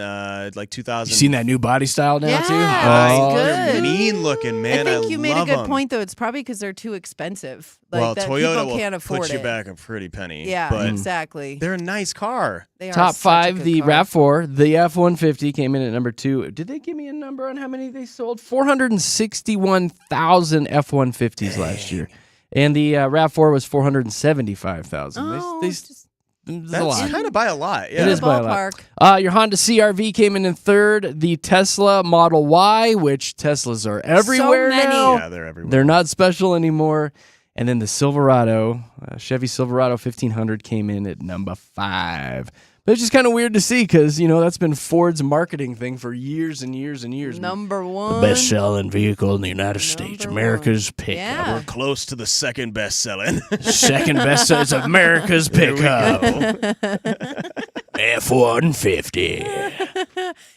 like 2000. You seen that new body style now, too? Yeah, Oh, it's They're good. mean looking, man. I think you made a love good 'em. point, though. It's probably because they're too expensive. Like Well, that Toyota people will can't afford put you it. back a pretty penny. Yeah, but exactly. they're a nice car. They are Top such a five, good the car. RAV4, the F-150 came in at number 2. Did they give me a number on how many they sold? 461,000 F-150s last year. And the RAV4 was 475,000. Oh, There's just a That's lot. kind of by a lot. Yeah. It is by a lot. ballpark. Your Honda CR-V came in third. The Tesla Model Y, which Teslas are everywhere many. now. Yeah, they're everywhere. They're not special anymore. And then the Silverado, Chevy Silverado 1500 came in at number 5. But it's just kind of weird to see because, that's been Ford's marketing thing for years and years and years. Number one. Best-selling vehicle in the United States, Number America's one. pickup. Yeah. We're close to the second best selling. Second best is America's pickup. F-150.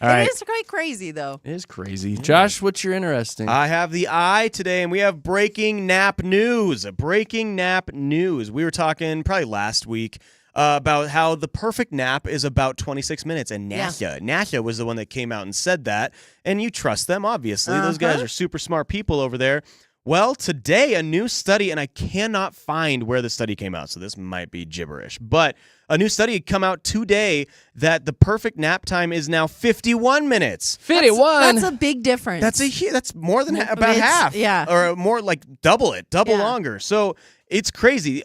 All right. It is quite crazy, though. It is crazy. Josh, what's your interesting? I have the eye today, and we have breaking nap news. Breaking nap news. We were talking probably last week about how the perfect nap is about 26 minutes. And NASA was the one that came out and said that. And you trust them, obviously. Those guys are super smart people over there. Well, today, a new study, and I cannot find where the study came out, so this might be gibberish. But a new study had come out today that the perfect nap time is now 51 minutes. 51? That's a big difference. That's more than about It's- half. yeah. Or more like double Yeah. longer. So it's crazy.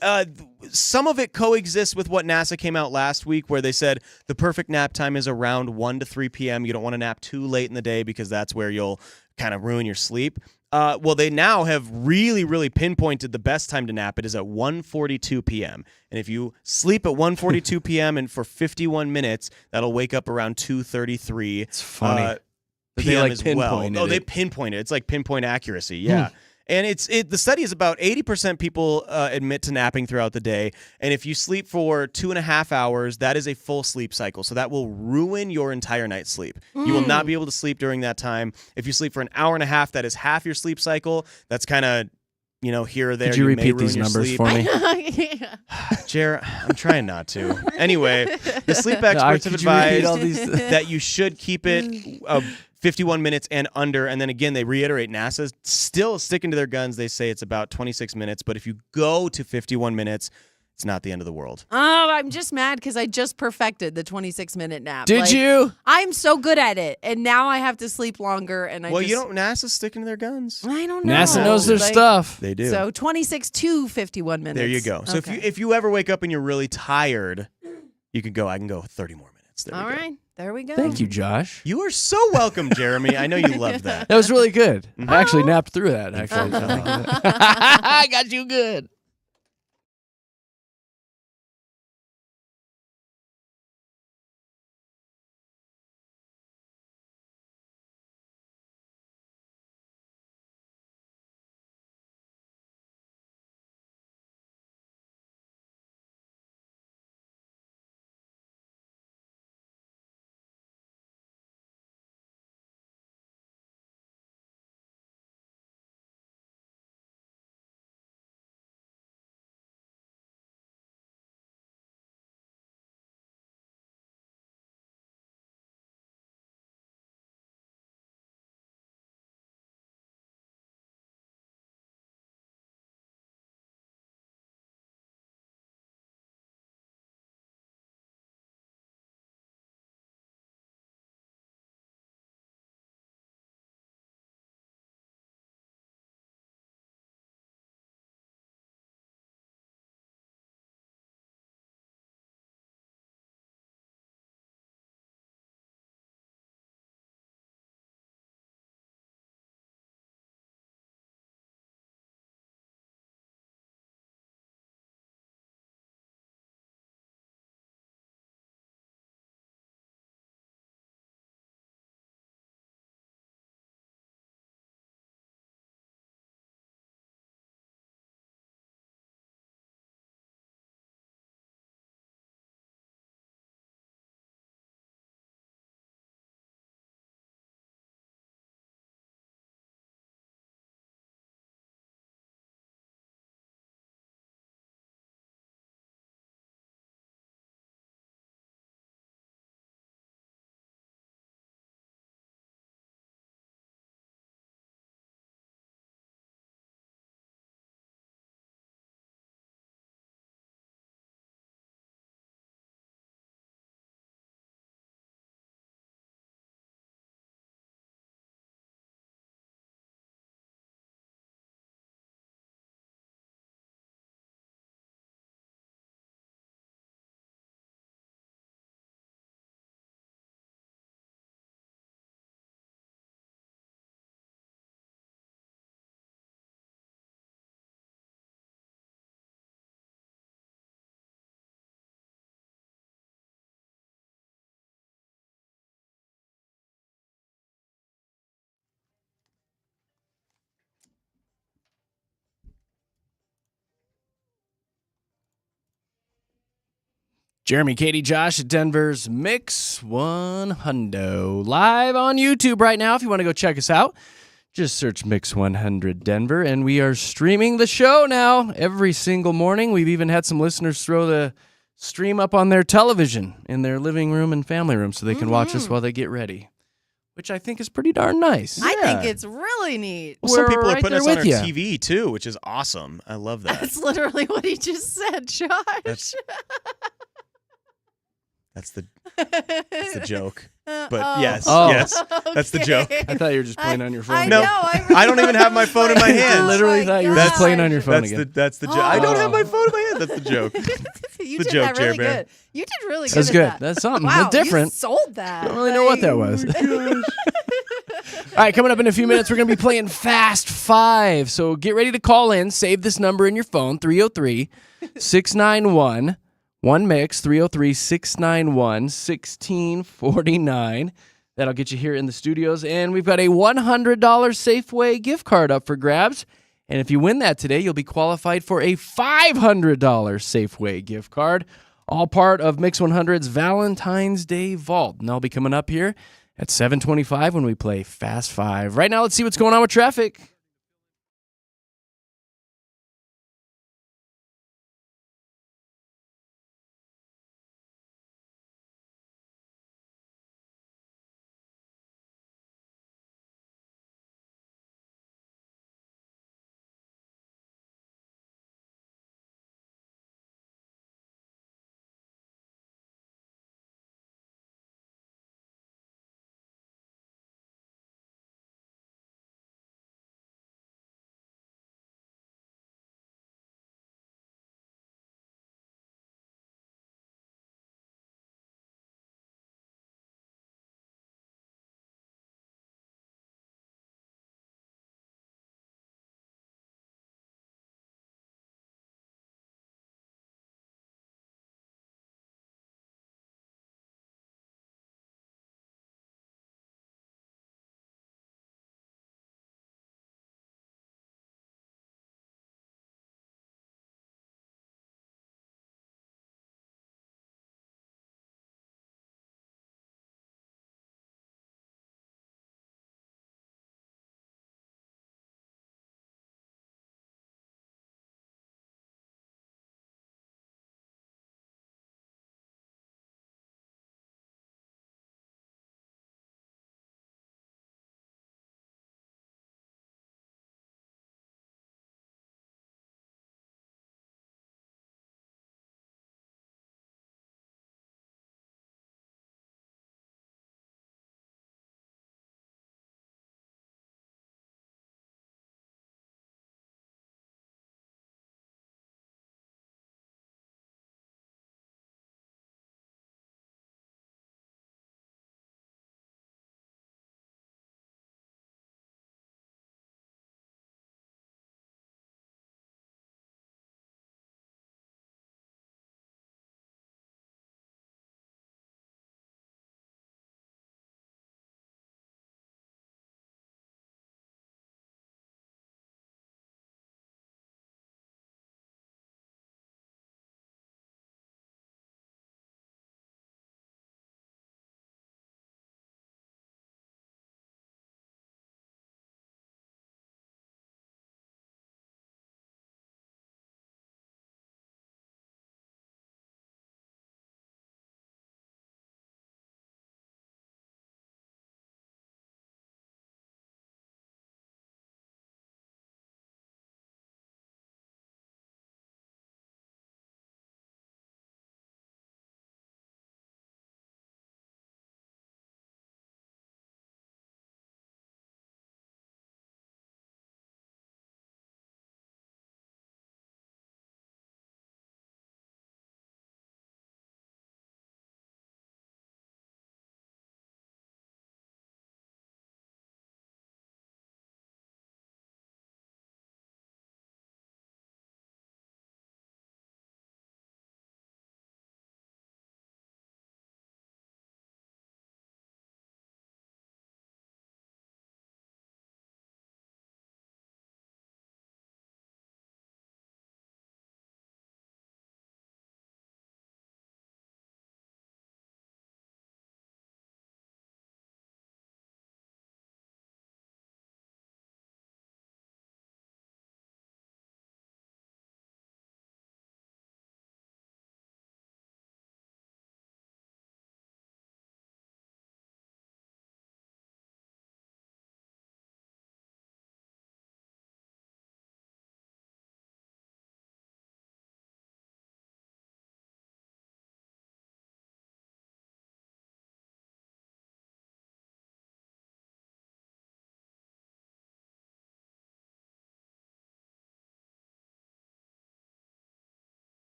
Some of it coexists with what NASA came out last week where they said the perfect nap time is around 1 to 3 p.m. You don't want to nap too late in the day because that's where you'll kind of ruin your sleep. Well, they now have really, really pinpointed the best time to nap. It is at 1:42 p.m. And if you sleep at 1:42 p.m. and for 51 minutes, that'll wake up around 2:33. It's funny. that they, PM like, as well. pinpointed Oh, they it. pinpoint it. It's like pinpoint accuracy. Yeah. And the study is about 80% people admit to napping throughout the day. And if you sleep for 2.5 hours, that is a full sleep cycle. So that will ruin your entire night's sleep. You will not be able to sleep during that time. If you sleep for an hour and a half, that is half your sleep cycle. That's kind of, here or there. Could you may repeat ruin these your numbers sleep. for me? Yeah. Jared, I'm trying not to. Anyway, the sleep experts have could you repeat advised all these? that you should keep it 51 minutes and under. And then again, they reiterate NASA's still sticking to their guns. They say it's about 26 minutes. But if you go to 51 minutes, it's not the end of the world. Oh, I'm just mad because I just perfected the 26-minute nap. Did you? I'm so good at it, and now I have to sleep longer. And NASA's sticking to their guns. I don't know. NASA knows their Like, stuff. They do. So 26 to 51 minutes. There you go. So Okay. if you ever wake up and you're really tired, I can go 30 more minutes. There All we go. right, there we go. Thank you, Josh. You are so welcome, Jeremy. I know you loved that. That was really good. I actually napped through that, actually. I got you good. Jeremy, Katy, Josh at Denver's Mix 100. Live on YouTube right now if you want to go check us out. Just search Mix 100 Denver, and we are streaming the show now every single morning. We've even had some listeners throw the stream up on their television in their living room and family room so they can watch us while they get ready, which I think is pretty darn nice. I think it's really neat. Well, some people We're are right putting us there on our with ya. TV too, which is awesome. I love that. That's literally what he just said, Josh. That's the joke. But yes, Oh. yes, that's the joke. I thought you were just playing on your phone. I No, know, I don't even have my phone in my hand. I literally thought you were just playing on your phone That's again. that's the joke. I don't have my phone in my hand. That's the joke. You the did joke, that really Jer Bear. good. You did really good. That's at good. That. That's something. Wow, That's different. You sold that. I don't really know what that was. All right, coming up in a few minutes, we're going to be playing Fast Five. So get ready to call in. Save this number in your phone, 303-691-1MIX, 303-691-1649. That'll get you here in the studios. And we've got a $100 Safeway gift card up for grabs. And if you win that today, you'll be qualified for a $500 Safeway gift card, all part of Mix 100's Valentine's Day Vault. And that'll be coming up here at 7:25 when we play Fast Five. Right now, let's see what's going on with traffic.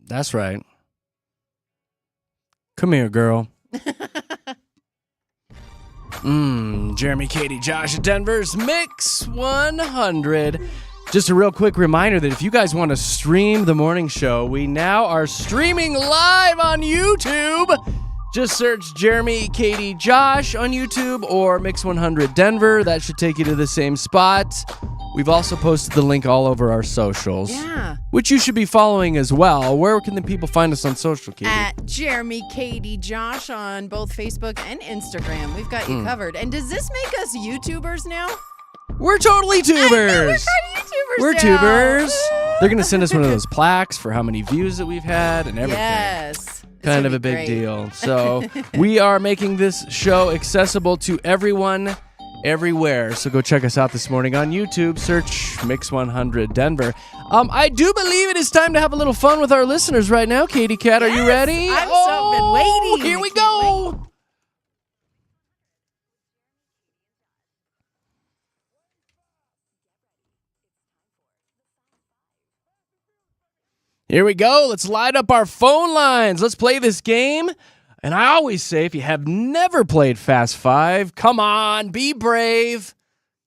That's right. Come here, girl. Jeremy, Katy, Josh at Denver's Mix 100. Just a real quick reminder that if you guys want to stream the morning show, we now are streaming live on YouTube. Just search Jeremy, Katy, Josh on YouTube or Mix 100 Denver. That should take you to the same spot. We've also posted the link all over our socials. Yeah. Which you should be following as well. Where can the people find us on social, Katy? At Jeremy, Katy, Josh on both Facebook and Instagram. We've got you covered. And does this make us YouTubers now? We're totally tubers. We're kind of YouTubers We're now. tubers. They're going to send us one of those plaques for how many views that we've had and everything. Yes. Kind of a big deal. So we are making this show accessible to everyone, everywhere. So go check us out this morning on YouTube. Search Mix 100 Denver. I do believe it is time to have a little fun with our listeners right now. Katy Cat, are you ready? I've so been waiting. Here we I go. can't wait. Here we go. Let's light up our phone lines. Let's play this game. And I always say, if you have never played Fast Five, come on, be brave.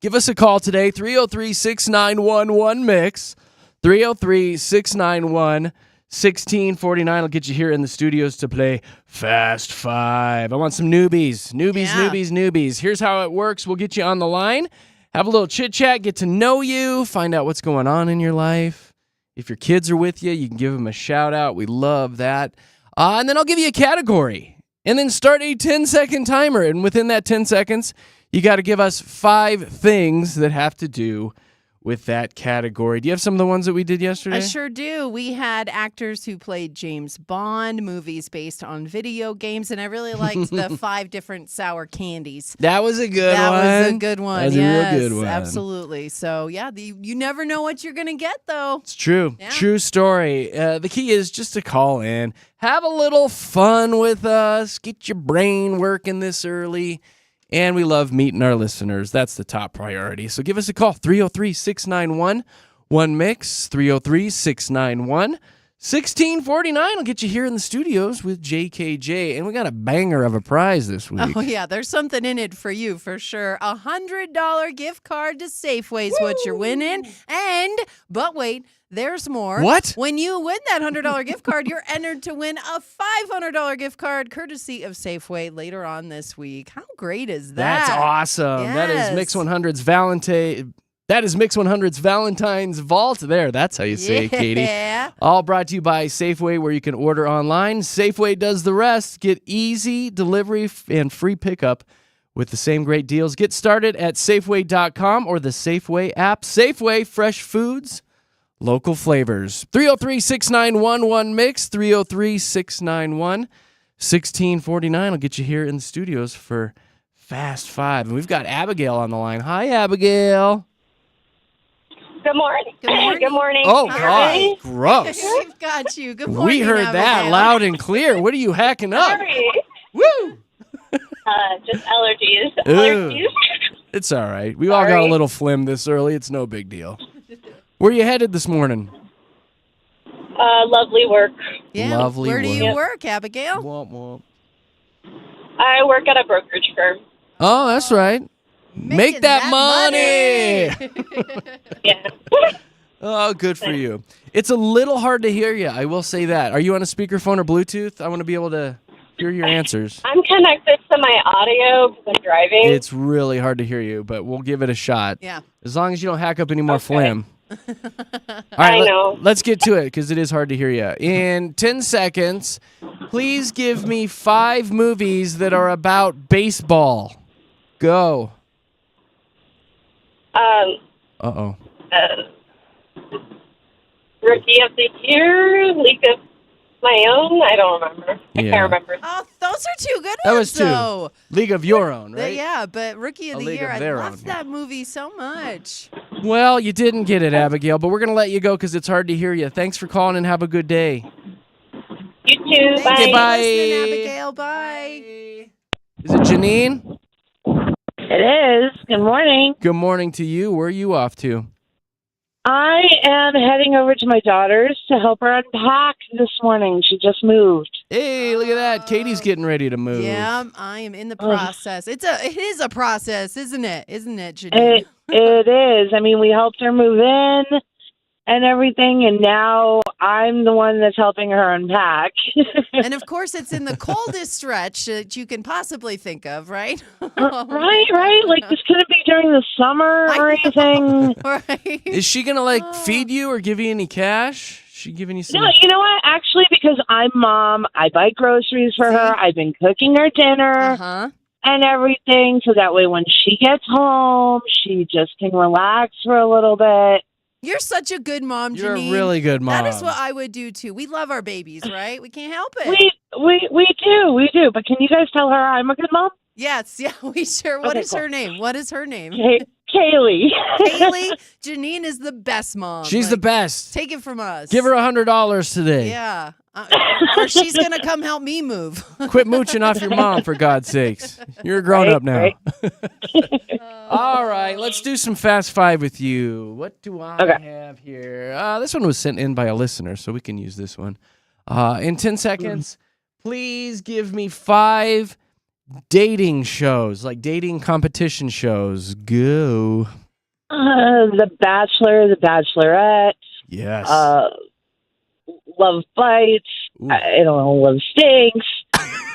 Give us a call today, 303-691-1MIX. 303-691-1649 will get you here in the studios to play Fast Five. I want some newbies. Newbies. Here's how it works. We'll get you on the line, have a little chit-chat, get to know you, find out what's going on in your life. If your kids are with you, you can give them a shout-out. We love that. And then I'll give you a category. And then start a 10-second timer. And within that 10 seconds, you got to give us 5 things that have to do with that category. Do you have some of the ones that we did yesterday? I sure do. We had actors who played James Bond, movies based on video games, and I really liked the 5 different sour candies. That was a good one. That was a good one. That was a real good one. Absolutely. So, yeah, you never know what you're going to get, though. It's true. Yeah. True story. The key is just to call in, have a little fun with us, get your brain working this early. And we love meeting our listeners. That's the top priority. So give us a call, 303-691-1MIX, 303-691-1649. I'll get you here in the studios with JKJ. And we got a banger of a prize this week. Oh, yeah, there's something in it for you, for sure. A $100 gift card to Safeway is what you're winning. But wait, there's more. What? When you win that $100 gift card, you're entered to win a $500 gift card courtesy of Safeway later on this week. How great is that? That's awesome. Yes. That is Mix 100's Valentine. That is Mix 100's Valentine's Vault there. That's how you say it, Katy. Yeah. All brought to you by Safeway, where you can order online. Safeway does the rest. Get easy delivery and free pickup with the same great deals. Get started at Safeway.com or the Safeway app. Safeway, fresh foods, local flavors. 303-691-1MIX, 303-691-1649. I'll get you here in the studios for Fast Five. And we've got Abigail on the line. Hi, Abigail. Good morning. Good morning. Good morning. Oh, Hi. God. Gross. We've got you. Good morning, We heard that Abigail. loud and clear. What are you hacking up? Sorry. Woo! Just allergies. Ooh. Allergies. It's all right. We all got a Sorry. little phlegm this early. It's no big deal. Where you headed this morning? Lovely work. Yeah. Lovely Where do you work. work, Abigail? Womp womp. I work at a brokerage firm. Oh, that's right. Make Making that money. Yeah. Oh, good for you. It's a little hard to hear you. I will say that. Are you on a speakerphone or Bluetooth? I want to be able to hear your answers. I'm connected to my audio because I'm driving. It's really hard to hear you, but we'll give it a shot. Yeah. As long as you don't hack up any more Okay. phlegm. All right, I know. let's get to it because it is hard to hear you. In 10 seconds, please give me 5 movies that are about baseball. Go. Uh-oh. Rookie of the Year, League of My Own. I don't remember. I Yeah. can't remember. Oh, those are 2 good That ones, was 2. though. League of Your Own, right? Yeah, but Rookie of A the League Year, of I Their loved Own. that movie so much. Well, you didn't get it, Abigail, but we're going to let you go because it's hard to hear you. Thanks for calling and have a good day. You too. Thanks Bye. for Bye. listening, Abigail. Bye. Is it Janine? It is. Good morning. Good morning to you. Where are you off to? I am heading over to my daughter's to help her unpack this morning. She just moved. Hey, look at that. Katie's getting ready to move. Yeah, I am in the process. It is a process, isn't it? Isn't it, Janine? It is. I mean, we helped her move in and everything, and now I'm the one that's helping her unpack. And of course, it's in the coldest stretch that you can possibly think of, right? Right. Like, this couldn't be during the summer or anything. Right. Is she going to, feed you or give you any cash? She giving you some? No, you know what? Actually, because I'm mom, I buy groceries for her. I've been cooking her dinner and everything, so that way when she gets home, she just can relax for a little bit. You're such a good mom, Janine. You're a really good mom. That is what I would do, too. We love our babies, right? We can't help it. We do. But can you guys tell her I'm a good mom? Yes, yeah, we sure. What is cool. her name? What is her name? Kaylee. Kaylee. Janine is the best mom. She's the best. Take it from us. Give her $100 today. Yeah. Or she's going to come help me move. Quit mooching off your mom, for God's sakes. You're a grown-up now. Right. All right, let's do some Fast Five with you. What do I have here? This one was sent in by a listener, so we can use this one. In 10 seconds, please give me 5 dating shows, like dating competition shows. Go. The Bachelor, The Bachelorette. Yes. Love Bites. I don't know, Love Stinks.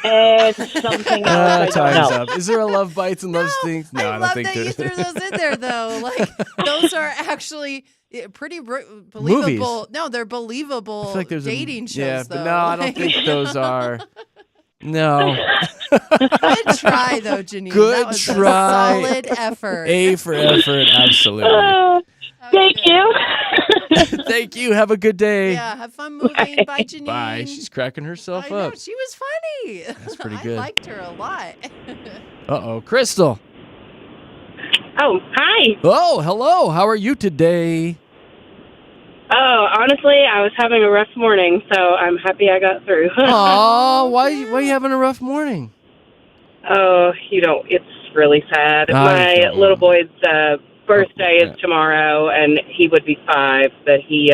And something else. I don't Time's know. up. Is there a Love Bites and Love Stinks? No, I don't love think that there you is. threw those in there, though. Like, those are actually pretty believable. Movies. No, they're believable I feel like there's dating shows, yeah, though. but no, I don't think those are. No. Good try, though, Janine. Good that was try. A solid effort. A for effort, absolutely. Thank you. Thank you. Have a good day. Yeah, have fun moving. Bye, Janine. Bye. She's cracking herself I know, up. she was funny. That's pretty good. I liked her a lot. Uh-oh. Crystal. Oh, hi. Oh, hello. How are you today? Oh, honestly, I was having a rough morning, so I'm happy I got through. Oh, why are you having a rough morning? Oh, it's really sad. My don't. little boy's birthday is tomorrow, and he would be 5, but he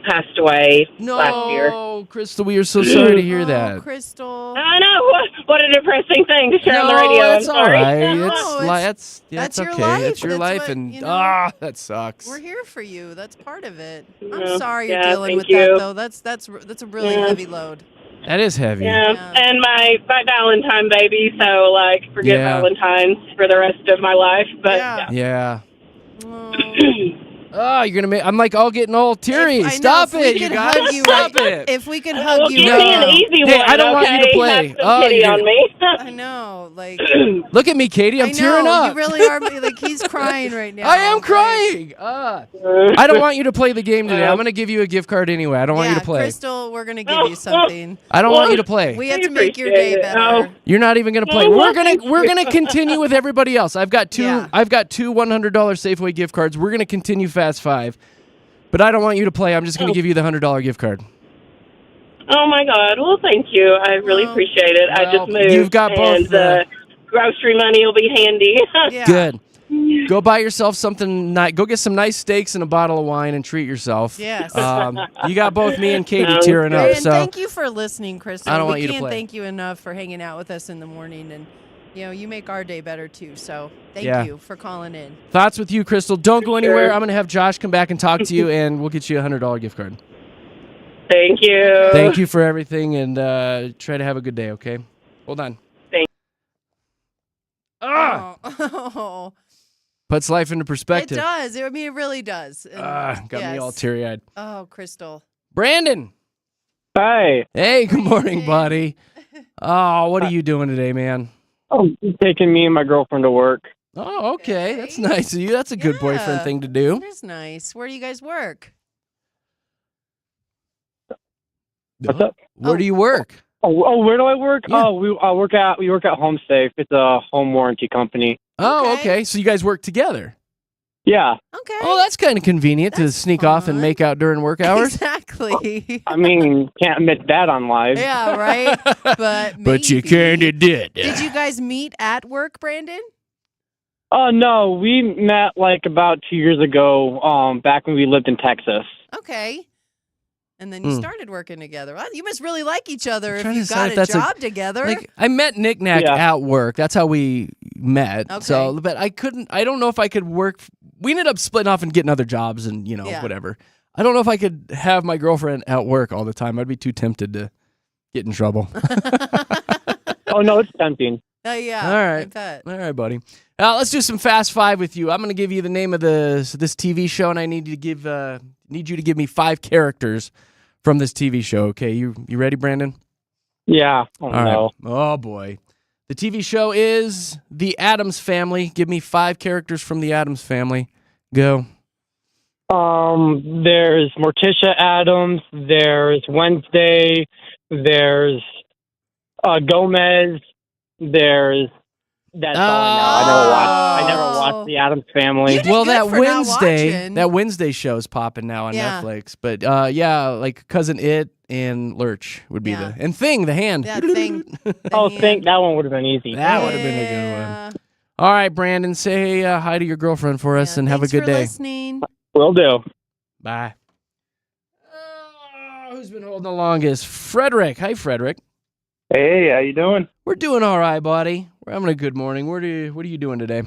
passed away last year. No, Crystal, we are so sorry to hear that. Oh, Crystal. I know. What a depressing thing to share on the radio. That's I'm all sorry. right. No, That's that's your okay. life. That's your That's life, what, and you know. that sucks. We're here for you. That's part of it. Yeah. I'm sorry you're Yeah, dealing with thank you. that, though. That's a really heavy load. That is heavy. Yeah, and my Valentine baby, so forget Yeah. Valentine's for the rest of my life. But Yeah. Yeah. Oh. Oh, you're gonna make. I'm all getting all teary. I know, Stop if we it, you could guys. hug you Stop right- it. If we could well, hug you, give No. me an easy Hey, one. I don't want you to okay? play. Have some Oh, pity you're- on me. I know, like Look at me, Katie. I'm I know, tearing up. you really are. Like he's crying right now. I am Like, crying. I don't want you to play the game today. I'm going to give you a gift card anyway. I don't want you to play. Crystal, we're gonna give you something. I don't want you to play. We have I to make your day appreciate it. better. You're not even going to play. Oh, We're gonna continue with everybody else. I've got two Yeah. $100 Safeway gift cards. We're going to continue Fast Five. But I don't want you to play. I'm just going to give you the $100 gift card. Oh my God! Well, thank you. I really appreciate it. I just moved. you've got both and the- grocery money will be handy. Yeah. Good. Go buy yourself something nice. Go get some nice steaks and a bottle of wine and treat yourself. Yes. You got both me and Katie Sounds tearing up. And So thank you for listening, Crystal. I don't want we you to can't play. thank you enough for hanging out with us in the morning, and you make our day better too. So thank Yeah. you for calling in. thoughts with you, Crystal. Don't go anywhere. Sure. I'm going to have Josh come back and talk to you, and we'll get you a $100 gift card. Thank you. Thank you for everything, and try to have a good day, okay? Hold on. Thank- Oh. Puts life into It perspective. does. I mean, it really does. And Got me yes. all teary-eyed. Oh, Crystal. Brandon. Hi. Hey, good morning, Hey. buddy. Oh, what are you doing today, man? Oh, taking me and my girlfriend to work. Oh, okay. Okay. That's nice of you. That's a good boyfriend Yeah. thing to do. That is nice. Where do you guys work? What's up? Where do you work? Where do I work? Yeah. Oh, we work at Home Safe. It's a home warranty company. Oh, Okay. okay. So you guys work together. Yeah. Okay. Oh, that's kind of convenient to That's sneak off and fun. make out during work hours. Exactly. I mean, can't admit that on live. Yeah, right. But But you maybe. kind of did. Did you guys meet at work, Brandon? Oh, no, we met like about 2 years ago, back when we lived in Texas. Okay. And then you started working together. Well, you must really like each other if trying to you got decide if a that's job together. Like, I met Nick Nack at work. That's how we met. Okay. So, but I don't know if I could work. We ended up splitting off and getting other jobs and, whatever. I don't know if I could have my girlfriend at work all the time. I'd be too tempted to get in trouble. Oh, no, it's tempting. Yeah. All right. I bet. All right, buddy. Let's do some Fast Five with you. I'm going to give you the name of this TV show, and I need you to give me 5 characters from this TV show. Okay, you ready, Brandon? Yeah. Oh, All no. right. Oh, boy. The TV show is The Addams Family. Give me 5 characters from The Addams Family. Go. There's Morticia Addams. There's Wednesday. There's Gomez. That's all I know. I never watched The Addams Family. You did good that for not watching. Wednesday show's popping now on Yeah. Netflix. But like Cousin It and Lurch would be and Thing, the hand. That thing. Think that one would have been easy. That would have been a good one. All right, Brandon, say hi to your girlfriend for us and have a good day. Thanks for listening. Will do. Bye. Who's been holding the longest? Frederick. Hi, Frederick. Hey, how you doing? We're doing all right, buddy. We're having a good morning. What are you doing today?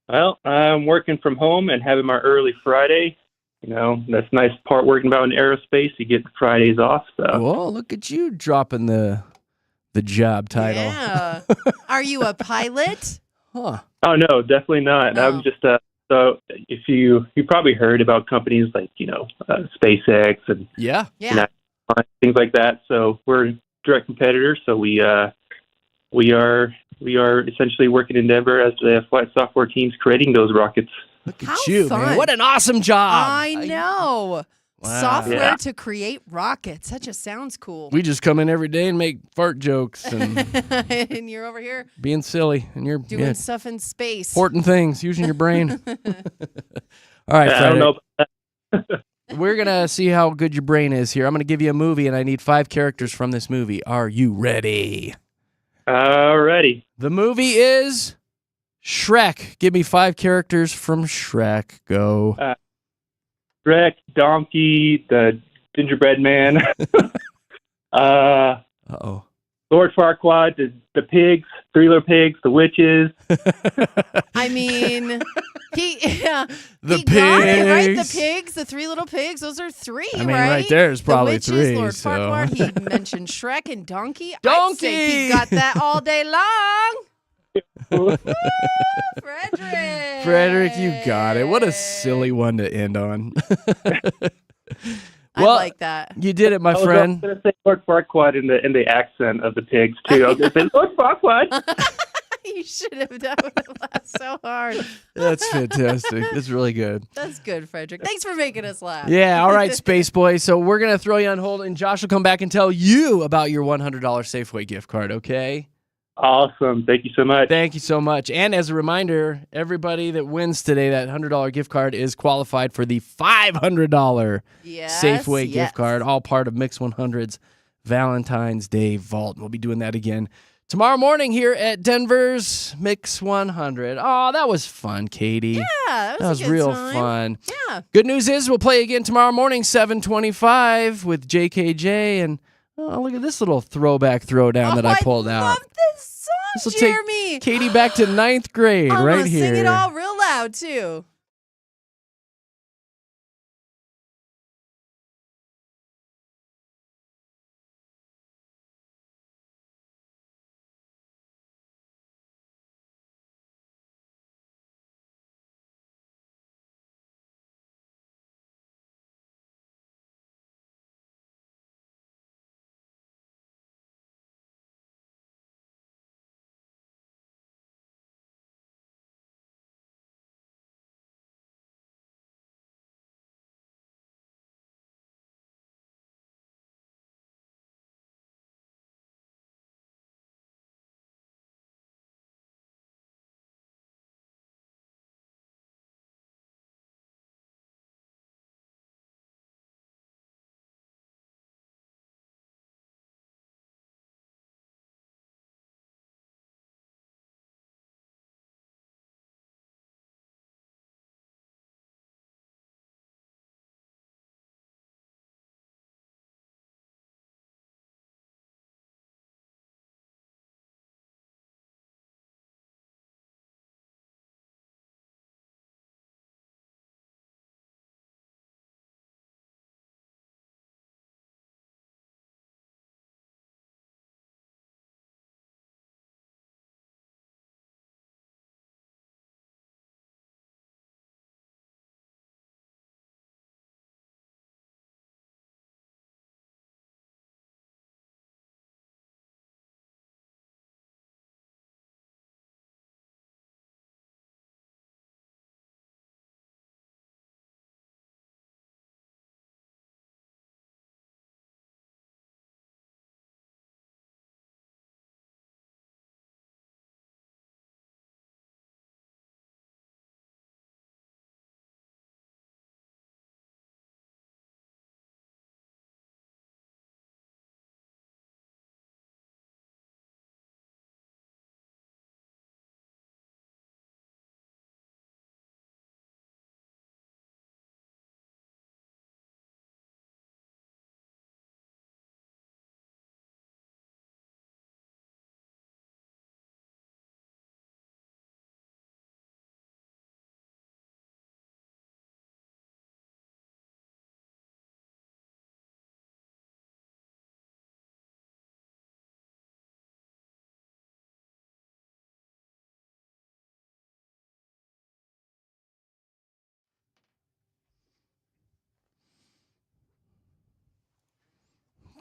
Well, I'm working from home and having my early Friday. You know, that's the nice part working about in aerospace. You get Fridays off. So. Whoa, look at you dropping the job title. Yeah. Are you a pilot? Huh. Oh, no, definitely not. Oh. I'm just, so if you probably heard about companies like, SpaceX and Yeah. things like that. So we're direct competitors. So we are essentially working in Denver as the flight software teams creating those rockets. Look at How you, fun. man. What an awesome job. I know. Wow. Software to create rockets. That just sounds cool. We just come in every day and make fart jokes and And you're over here being silly. And you're doing stuff in space. important things, using your brain. All right, I don't know. We're going to see how good your brain is here. I'm going to give you a movie, and I need 5 characters from this movie. Are you ready? Alrighty. The movie is Shrek. Give me 5 characters from Shrek. Go. Shrek, Donkey, the Gingerbread Man, Uh-oh. Lord Farquaad, the pigs, 3 little pigs, the witches. I mean, he got pigs. it, right? The pigs, the 3 little pigs, those are 3, I mean, right? right there is probably the witches, 3. Lord so. Farquaad, he mentioned Shrek and Donkey. Donkey! I'd say he got that all day long. Woo, Frederick! Frederick, you got it. What a silly one to end on. I like that. You did it, my I was friend. going to say Lord Farquaad in the accent of the pigs, too. I was going to say Lord Farquaad. You should have done it. Laugh so hard. That's fantastic. That's really good. That's good, Frederick. Thanks for making us laugh. Yeah, all right, Space Boy. So we're going to throw you on hold, and Josh will come back and tell you about your $100 Safeway gift card, okay? Awesome. Thank you so much. Thank you so much. And as a reminder, everybody that wins today, that $100 gift card is qualified for the $500 Safeway gift card, all part of Mix 100's Valentine's Day Vault. We'll be doing that again tomorrow morning here at Denver's Mix 100. Oh, that was fun, Katie. Yeah, that was That was a good real time. fun. Yeah. Good news is we'll play again tomorrow morning, 7:25 with JKJ. And oh, look at this little throwback throwdown that I pulled out. I love this song, This will Jeremy. take Katie back to 9th grade I'm right gonna here. sing it all real loud, too.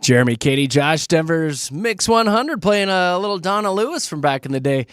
Jeremy, Katy, Josh, Denver's Mix 100, playing a little Donna Lewis from back in the day.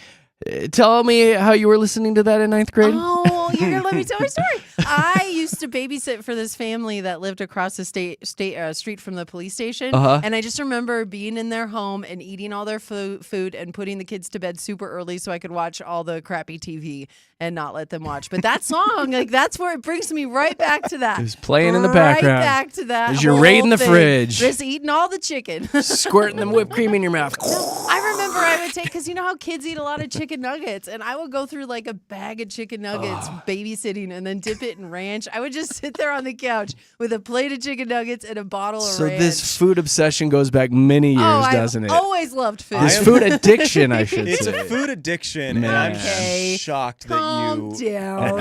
Tell me how you were listening to that in ninth grade. Oh, you're going to let me tell my story. I used to babysit for this family that lived across the street from the police station. And I just remember being in their home and eating all their food and putting the kids to bed super early so I could watch all the crappy TV and not let them watch. But that song, like, that's where it brings me right back to that. It was playing in the background. Right back to that. As you're raiding the fridge. Just eating all the chicken. Squirting the whipped cream in your mouth. I remember I would take, because you know how kids eat a lot of chicken nuggets, and I would go through like a bag of chicken nuggets babysitting and then dip it in ranch. I would just sit there on the couch with a plate of chicken nuggets and a bottle of ranch. So this food obsession goes back many years, doesn't it? I've always loved food. This food addiction, I should It's say. a food addiction, and I'm shocked that Calm you... down.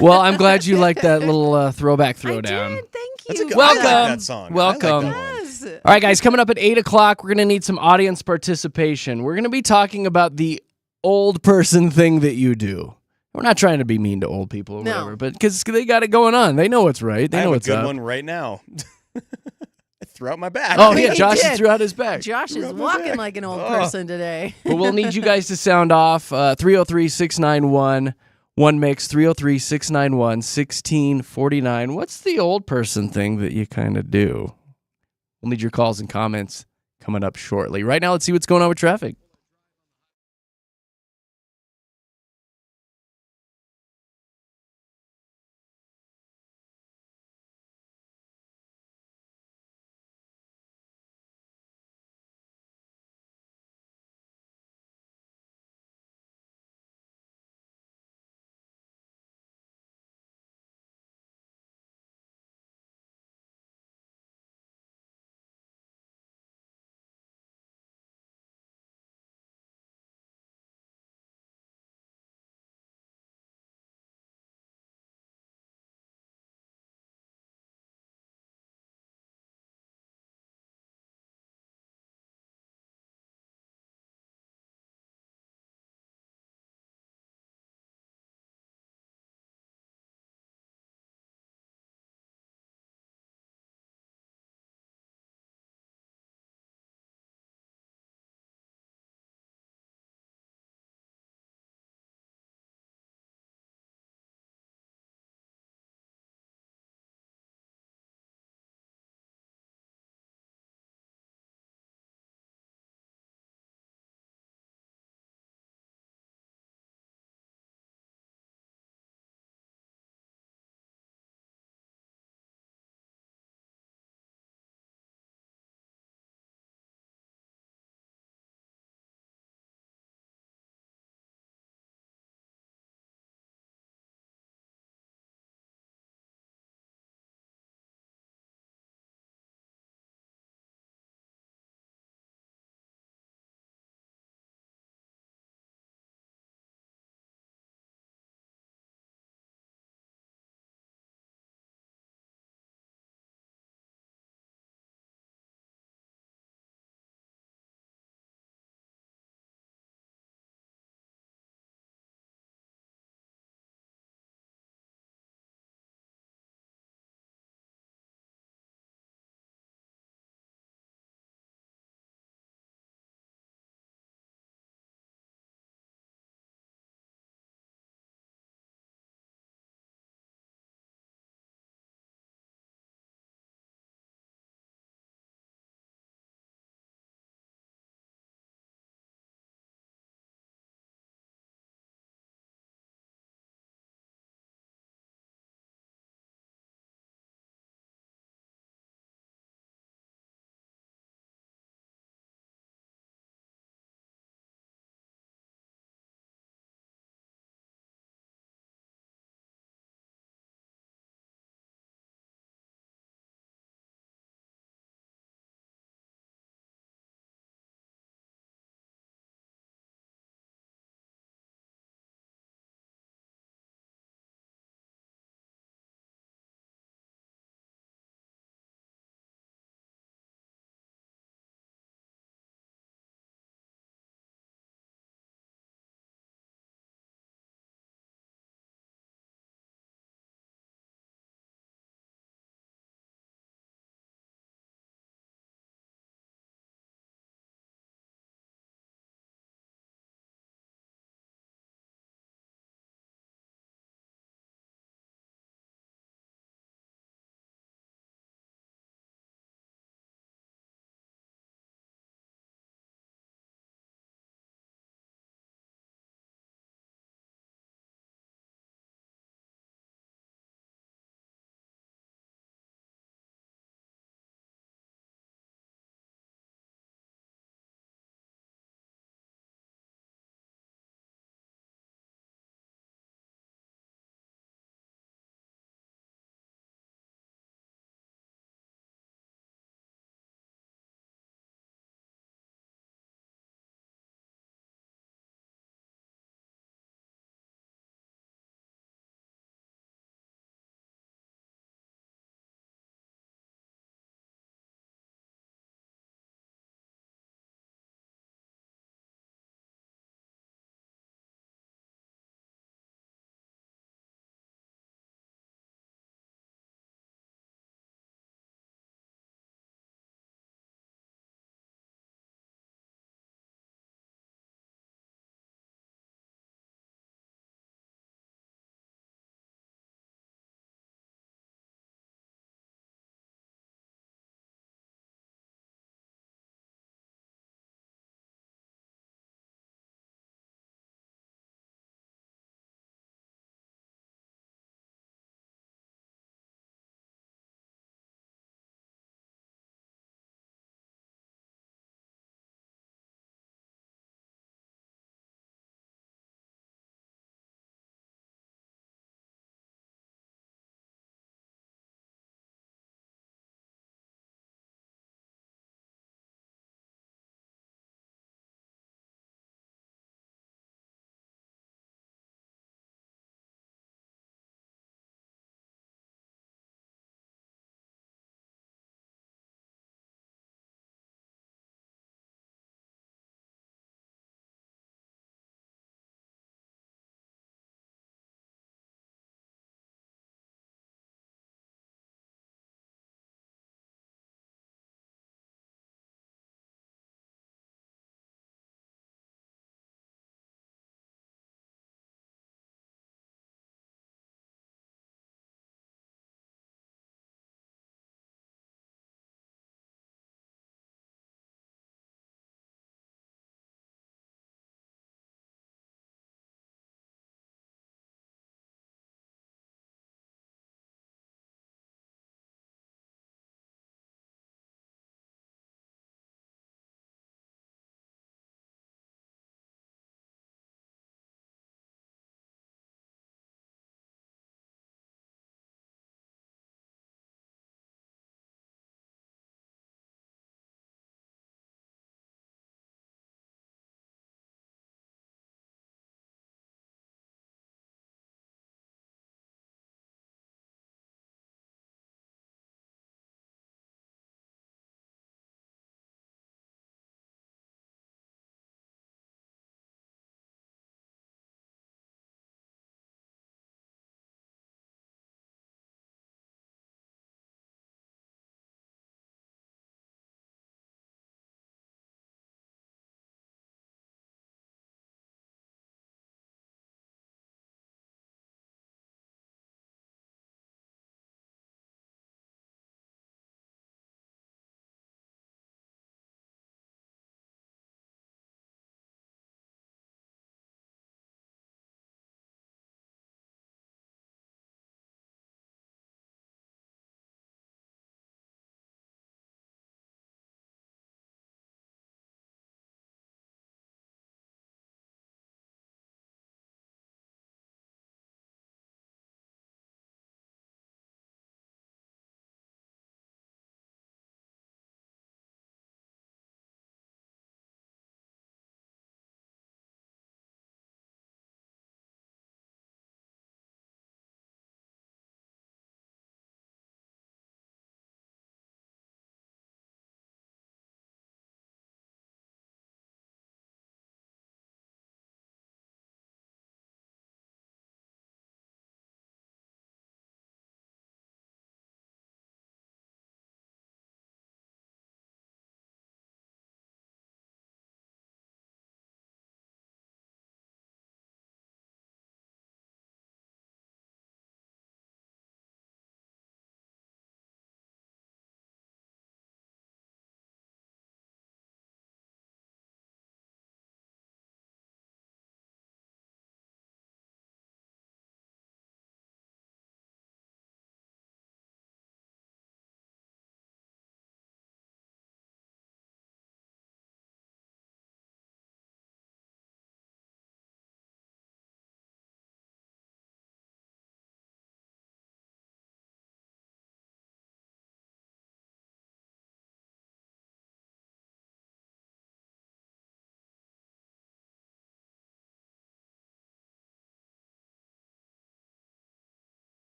Well, I'm glad you liked that little throwback throwdown. I did. Thank That's a you. good, I like Welcome. that song. Welcome. I like that one. Yes. All right, guys, coming up at 8 o'clock, we're going to need some audience participation. We're going to be talking about the old person thing that you do. We're not trying to be mean to old people or whatever, but because they got it going on. They know what's right. They I know have what's a good up. one right now. I threw out my back. Oh, yeah, He Josh did. threw out his back. Josh is walking like an old person today. But we'll need you guys to sound off. 303-691. One mix, 303-691-1649. What's the old person thing that you kind of do? We'll need your calls and comments coming up shortly. Right now, let's see what's going on with traffic.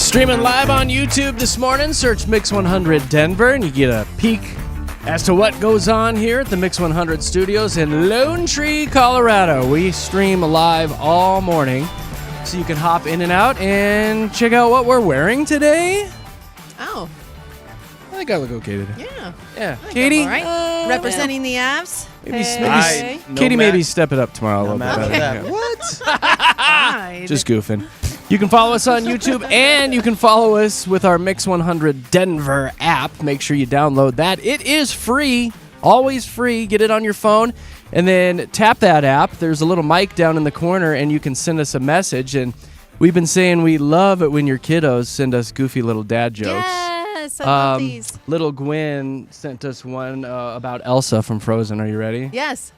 Streaming live on YouTube this morning. Search Mix 100 Denver, and you get a peek as to what goes on here at the Mix 100 studios in Lone Tree, Colorado. We stream live all morning, so you can hop in and out and check out what we're wearing today. Oh. I think I look okay today. Yeah. Yeah. Katie? All right. Representing the abs. Katie, maybe step it up tomorrow a little bit better. That. Yeah. What? Just goofing. You can follow us on YouTube, and you can follow us with our Mix 100 Denver app. Make sure you download that. It is free, always free. Get it on your phone, and then tap that app. There's a little mic down in the corner, and you can send us a message. And we've been saying we love it when your kiddos send us goofy little dad jokes. Yes, I love these. Little Gwen sent us one about Elsa from Frozen. Are you ready? Yes.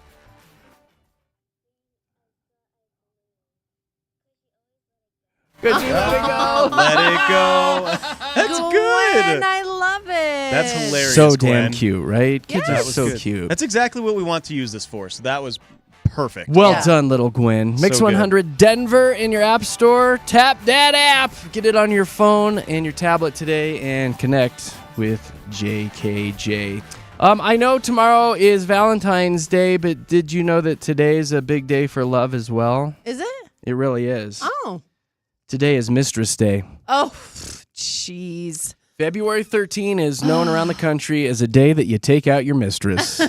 Good. Let it go. Let it go. That's Gwen, good. I love it. That's hilarious. So Gwen. damn cute, right? Kids Yes. are That was so good. cute. That's exactly what we want to use this for. So that was perfect. Well Yeah. done, little Gwen. Mix So good. 100 Denver in your app store. Tap that app. Get it on your phone and your tablet today and connect with JKJ. I know tomorrow is Valentine's Day, but did you know that today is a big day for love as well? Is it? It really is. Oh. Today is Mistress Day. Oh, jeez. February 13 is known around the country as a day that you take out your mistress.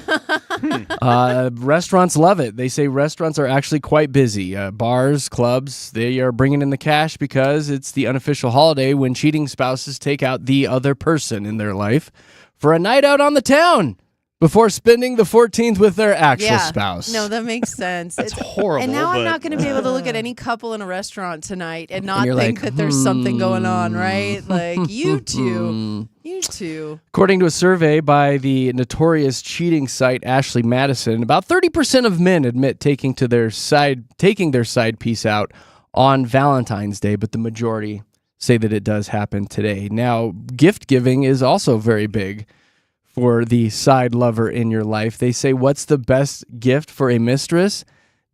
Restaurants love it. They say restaurants are actually quite busy. Bars, clubs, they are bringing in the cash because it's the unofficial holiday when cheating spouses take out the other person in their life for a night out on the town before spending the 14th with their actual spouse. No, that makes sense. That's horrible. And now I'm but- not going to be able to look at any couple in a restaurant tonight and not you're think like, that there's something going on, right? Like, you two. You two. According to a survey by the notorious cheating site Ashley Madison, about 30% of men admit taking their side piece out on Valentine's Day, but the majority say that it does happen today. Now, gift giving is also very big for the side lover in your life. They say, what's the best gift for a mistress?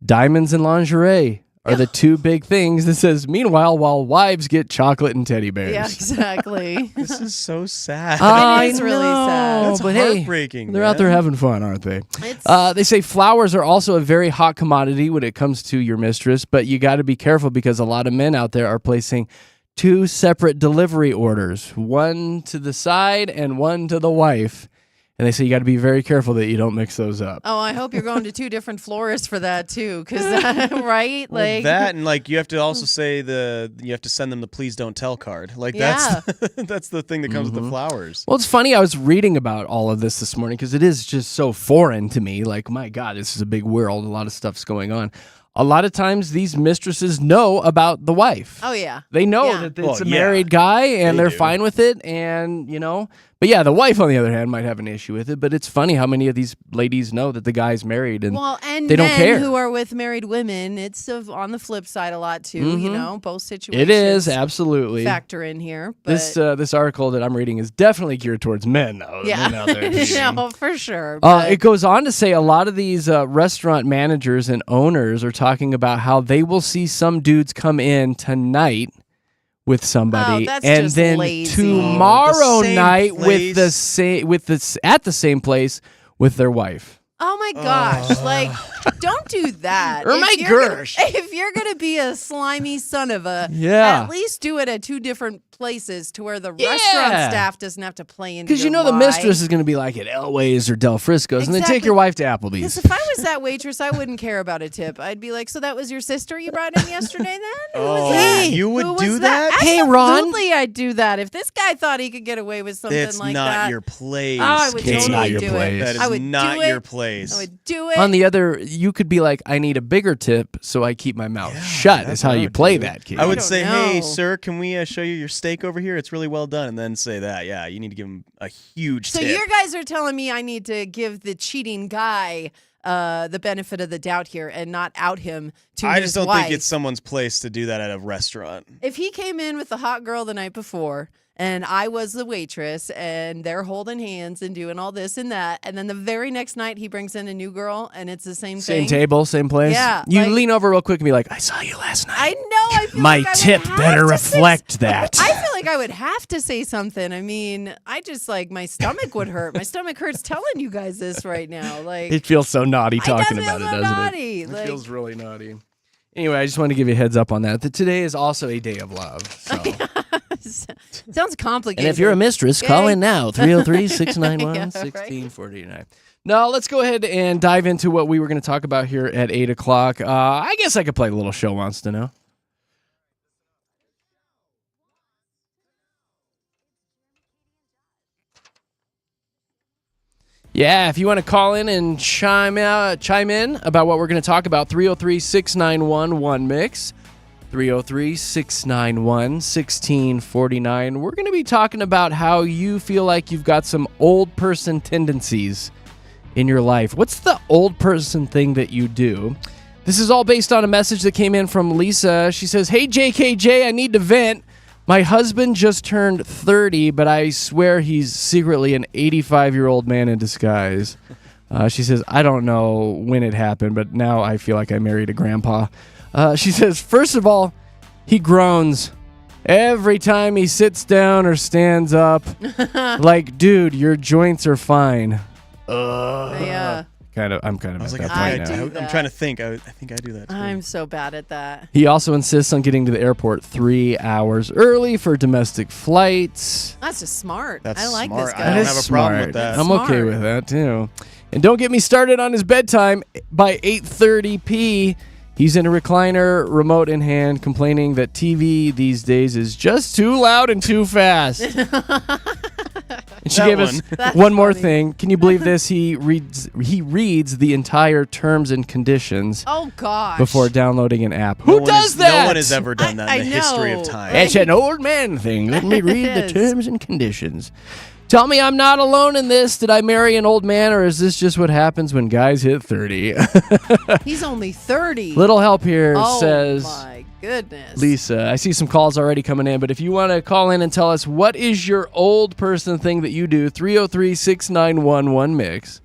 Diamonds and lingerie are the two big things. That says, meanwhile, while wives get chocolate and teddy bears. Yeah, exactly. This is so sad. It is really sad. That's but hey, heartbreaking. they're out there having fun, aren't they? It's- They say flowers are also a very hot commodity when it comes to your mistress, but you got to be careful because a lot of men out there are placing two separate delivery orders, one to the side and one to the wife. And they say you got to be very careful that you don't mix those up. Oh, I hope you're going to two different florists for that too, because right, Well, like that and like you have to also say you have to send them the please don't tell card. Like that's that's the thing that comes with the flowers. Well, it's funny. I was reading about all of this morning because it is just so foreign to me. Like, my God, this is a big world. A lot of stuff's going on. A lot of times these mistresses know about the wife. Oh yeah, They know Yeah. that it's a Well, yeah, married guy and they they're do. fine with it. And, but yeah, the wife, on the other hand, might have an issue with it. But it's funny how many of these ladies know that the guy's married and well, and they don't men care. who are with married women, it's on the flip side a lot too. Both situations. It is, absolutely. factor in here. But This article that I'm reading is definitely geared towards men, though. yeah, Men out there cheating. no, for sure. But It goes on to say a lot of these restaurant managers and owners are talking about how they will see some dudes come in tonight with somebody, that's and just then lazy. tomorrow The same night place. at the same place with their wife. oh my gosh, like don't do that. Oh my gosh. If you're gonna be a slimy son of a, Yeah. at least do it at two different places to where the Yeah. restaurant staff doesn't have to play into. Because the mistress is going to be like at Elway's or Del Frisco's, and then take Exactly. your wife to Because Applebee's. if I was that waitress, I wouldn't care about a tip. I'd be like, so that was your sister you brought in yesterday then? Who was that? You would Who do was that? Hey, Ron. Absolutely, I'd do that. If this guy thought he could get away with something It's like not that. your place. Oh, I would It's totally not your do place. it. That is I would not do it. your place. I would do it. On the other, you could be like, I need a bigger tip, so I keep my mouth shut. that's Is how what I you would play do. that, kid. I would don't say, hey, know. sir, can we show you your steak over here? It's really well done. And then say that. Yeah, you need to give him a huge So tip. you guys are telling me I need to give the cheating guy the benefit of the doubt here and not out him to I his just don't wife. think it's someone's place to do that at a restaurant. If he came in with the hot girl the night before and I was the waitress, and they're holding hands and doing all this and that. And then the very next night, he brings in a new girl, and it's the same Same thing. table, same place. Yeah, You like- lean over real quick and be like, I saw you last night. I know. I feel My like I would tip have better to say reflect that. I feel like I would have to say something. I mean, I just like my stomach would hurt. My stomach hurts telling you guys this right now. Like It feels so naughty talking does about feel it, so doesn't naughty. it? Like- It feels really naughty. Anyway, I just wanted to give you a heads up on that today is also a day of love. So. Sounds complicated. And if you're a mistress, call in now, 303-691-1649. Now, let's go ahead and dive into what we were going to talk about here at 8 o'clock. I guess I could play the little show wants to know. Yeah, if you want to call in and chime in about what we're going to talk about, 303-691-1MIX, 303-691-1649. We're going to be talking about how you feel like you've got some old person tendencies in your life. What's the old person thing that you do? This is all based on a message that came in from Lisa. She says, hey, JKJ, I need to vent. My husband just turned 30, but I swear he's secretly an 85-year-old man in disguise. She says, I don't know when it happened, but now I feel like I married a grandpa. She says, first of all, he groans every time he sits down or stands up. Like, dude, your joints are fine. Yeah. I'm kind of I was at like, that I point do now. that. I'm trying to think. I think I do that too. I'm so bad at that. He also insists on getting to the airport 3 hours early for domestic flights. That's just smart. That's I like smart. this I guy. don't That have is a problem smart. with that. I'm Smart. okay with that too. And don't get me started on his bedtime. By 8:30 he's in a recliner, remote in hand, complaining that TV these days is just too loud and too fast. And she That gave us one. That's one more funny. thing. Can you believe this? He reads the entire terms and conditions Oh gosh. before downloading an app. No Who one does is- that? No one has ever done that I in the history of know. time. It's an old man thing. Let me read the It is. terms and conditions. Tell me I'm not alone in this. Did I marry an old man, or is this just what happens when guys hit 30? He's only 30. Little help here, oh says my goodness. Lisa. I see some calls already coming in, but if you want to call in and tell us what is your old person thing that you do, 303-691-1MIX,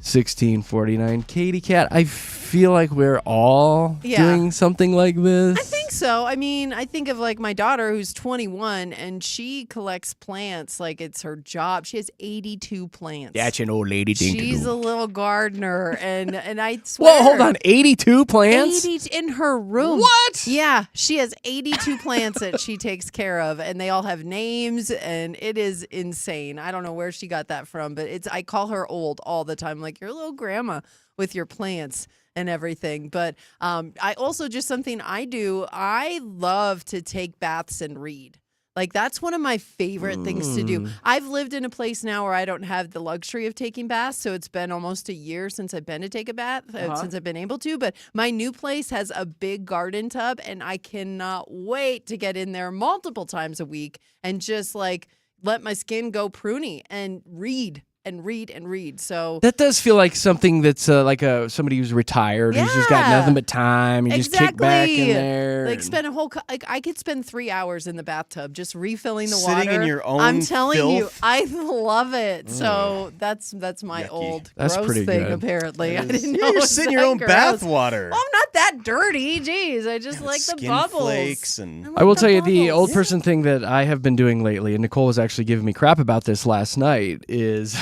303-691-1649. Katie Cat, I feel like we're all Yeah. doing something like this. I think so. I mean, I think of like my daughter who's 21 and she collects plants like it's her job. She has 82 plants. That's an old lady thing She's to do. a little gardener and I swear. Whoa, hold on. 82 plants? 80 in her room. What? Yeah, she has 82 plants that she takes care of, and they all have names, and it is insane. I don't know where she got that from, but I call her old all the time. Like, you're a little grandma with your plants and everything. But I also, just something I do, I love to take baths and read. Like, that's one of my favorite things to do. I've lived in a place now where I don't have the luxury of taking baths, so it's been almost a year since I've been to take a bath, since I've been able to. But my new place has a big garden tub, and I cannot wait to get in there multiple times a week and just, like, let my skin go pruny and read. And read and read. So That does feel like something that's like somebody who's retired, who's just got Yeah. nothing but time, and just kick back in Exactly. there. like and- spend a whole like I could spend 3 hours in the bathtub just refilling the Sitting water. in your own I'm telling you, filth? I love it. So that's my Yucky. old That's gross pretty thing. good. Apparently, That I is- didn't Yeah, know. you're it was sitting in your that own gross. bath water. Oh, I'm not that dirty. Jeez, I just like the Skin bubbles. flakes and I will the tell you the bubbles. old person thing that I have been doing lately, and Nicole was actually giving me crap about this last night, is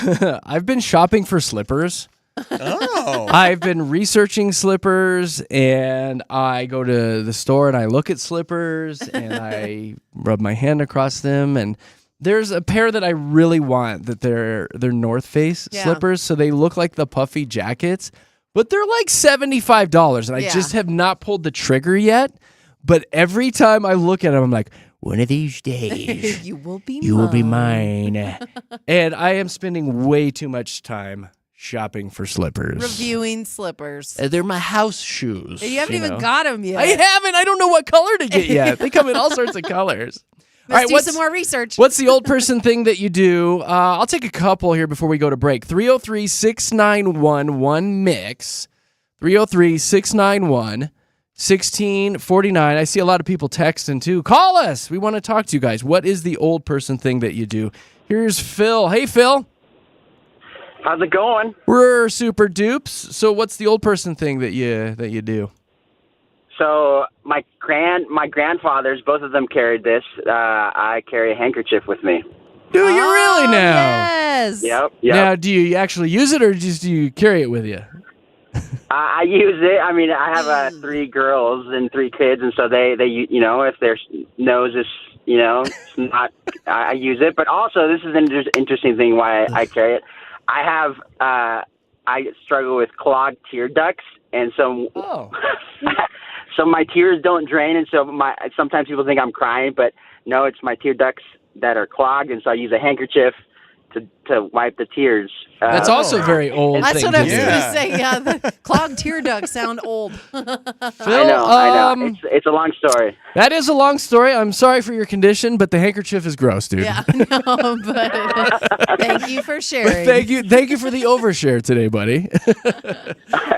I've been shopping for slippers. oh, I've been researching slippers, and I go to the store and I look at slippers and I rub my hand across them, and there's a pair that I really want that they're North Face Yeah. slippers, so they look like the puffy jackets, but they're like $75, and I Yeah. just have not pulled the trigger yet. But every time I look at them, I'm like, one of these days, you will be. you will be mine. mine. And I am spending way too much time shopping for slippers. Reviewing slippers. They're my house shoes. You haven't even know. got them yet. I haven't. I don't know what color to get yet. They come in all sorts of colors. Let's do some more research. What's the old person thing that you do? I'll take a couple here before we go to break. 303-691-1MIX. 303-691 1649. I see a lot of people texting too. Call us. We want to talk to you guys. What is the old person thing that you do? Here's Phil. Hey, Phil. How's it going? We're super dupes. So what's the old person thing that you do? So my grandfathers, both of them carried this. I carry a handkerchief with me. Do you really now? Yes. Yep. Now, do you actually use it or just do you carry it with you? I use it. I mean, I have 3 girls and 3 kids, and so they if their nose is it's not, I use it. But also, this is an interesting thing why I carry it. I struggle with clogged tear ducts, and so so my tears don't drain, and so sometimes people think I'm crying, but no, it's my tear ducts that are clogged, and so I use a handkerchief to wipe the tears. That's also very old. That's thing what I was to do. going to say. Yeah, the clogged tear ducts sound old. Phil, I know. It's a long story. That is a long story. I'm sorry for your condition, but the handkerchief is gross, dude. Yeah, no, but thank you for sharing. Thank you for the overshare today, buddy.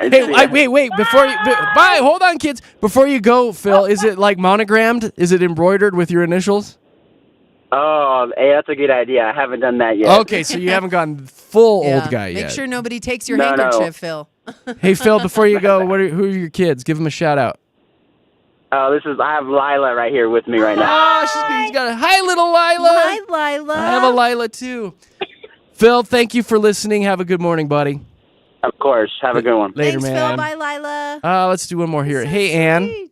Hey, wait. Bye. Hold on, kids. Before you go, Phil, is it like monogrammed? Is it embroidered with your initials? Oh, hey, that's a good idea. I haven't done that yet. Okay, so you haven't gone full old guy yet. Make sure nobody takes your handkerchief, Phil. Hey, Phil, before you go, who are your kids? Give them a shout out. Oh, I have Lila right here with me right now. Oh, she's got hi, little Lila. Hi, Lila. I have a Lila too. Phil, thank you for listening. Have a good morning, buddy. Of course. Have a good one. Later, Thanks, man. Phil. Bye, Lila. Let's do one more here. Hey, Ann.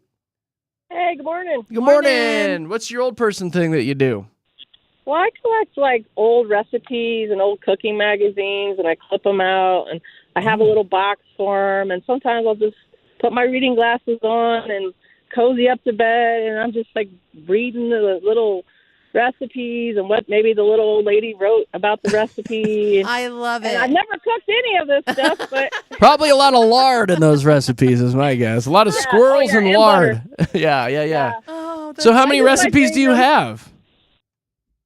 Hey, good morning. Good morning. What's your old person thing that you do? Well, I collect like old recipes and old cooking magazines, and I clip them out, and I have a little box for them. And sometimes I'll just put my reading glasses on and cozy up to bed, and I'm just like reading the little recipes and what maybe the little old lady wrote about the recipe. I love it. And I've never cooked any of this stuff, but Probably a lot of lard in those recipes, is my guess. A lot of squirrels and lard. yeah. Oh, So how many I just like recipes do you reading them. have?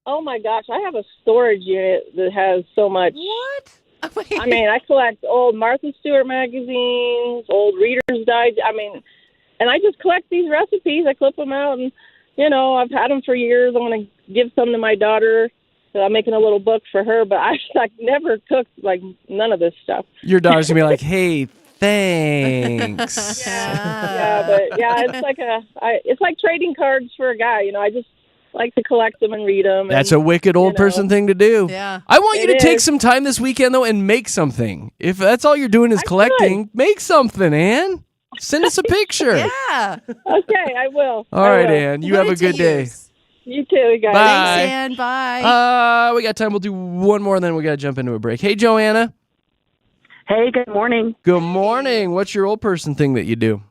Oh my gosh, I have a storage unit that has so much. What? I mean, I collect old Martha Stewart magazines, old Reader's Digest. I mean, and I just collect these recipes. I clip them out, and I've had them for years. I'm going to give some to my daughter. So I'm making a little book for her, but I've never cooked like none of this stuff. Your daughter's gonna be like, "Hey, thanks." It's like trading cards for a guy. I just like to collect them and read them. That's a wicked old person thing to do. Yeah. I want you to It take is. some time this weekend, though, and make something. If that's all you're doing is collecting, make something, Ann. Send us a picture. Yeah. Okay, I will. All right, Ann. You Put have it a good to day. use. You too, guys. Bye. Thanks, Ann. Bye. We got time. We'll do one more, and then we got to jump into a break. Hey, Joanna. Hey, good morning. Good morning. What's your old person thing that you do?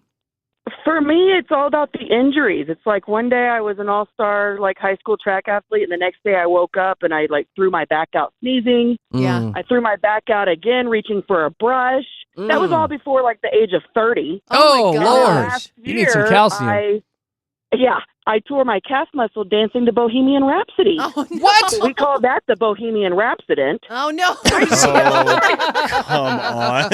For me, it's all about the injuries. It's like one day I was an all-star high school track athlete, and the next day I woke up and I threw my back out sneezing. Yeah. I threw my back out again reaching for a brush. That was all before the age of 30. Oh, my Lord. Last You need some year, calcium. I tore my calf muscle dancing to Bohemian Rhapsody. Oh, no. What? So we call that the Bohemian Rhapsodent. Oh, no. Come on.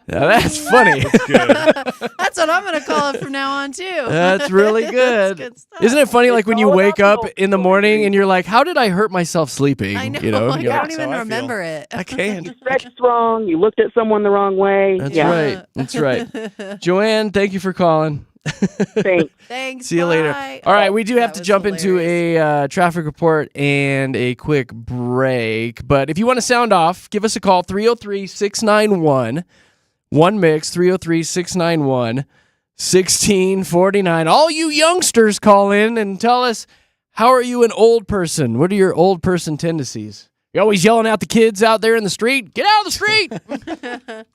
Now, that's funny. That's what I'm going to call it from now on, too. That's really good. good stuff. Isn't it funny, It's when you all wake about up the in the morning and you're like, how did I hurt myself sleeping? I know. And I you're don't like, even how I remember it. I can't. You stretched wrong. You looked at someone the wrong way. That's Yeah. right. That's right. Joanne, thank you for calling. Thanks. Thanks. See you later. bye. All right, we do have That to was jump into hilarious. a traffic report and a quick break. But if you want to sound off, give us a call, 303-691. One mix, 303-691-1649. All you youngsters call in and tell us, how are you an old person? What are your old person tendencies? You're always yelling at the kids out there in the street. Get out of the street.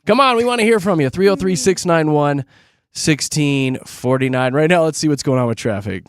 Come on, we want to hear from you. 303-691-1649. Right now, let's see what's going on with traffic.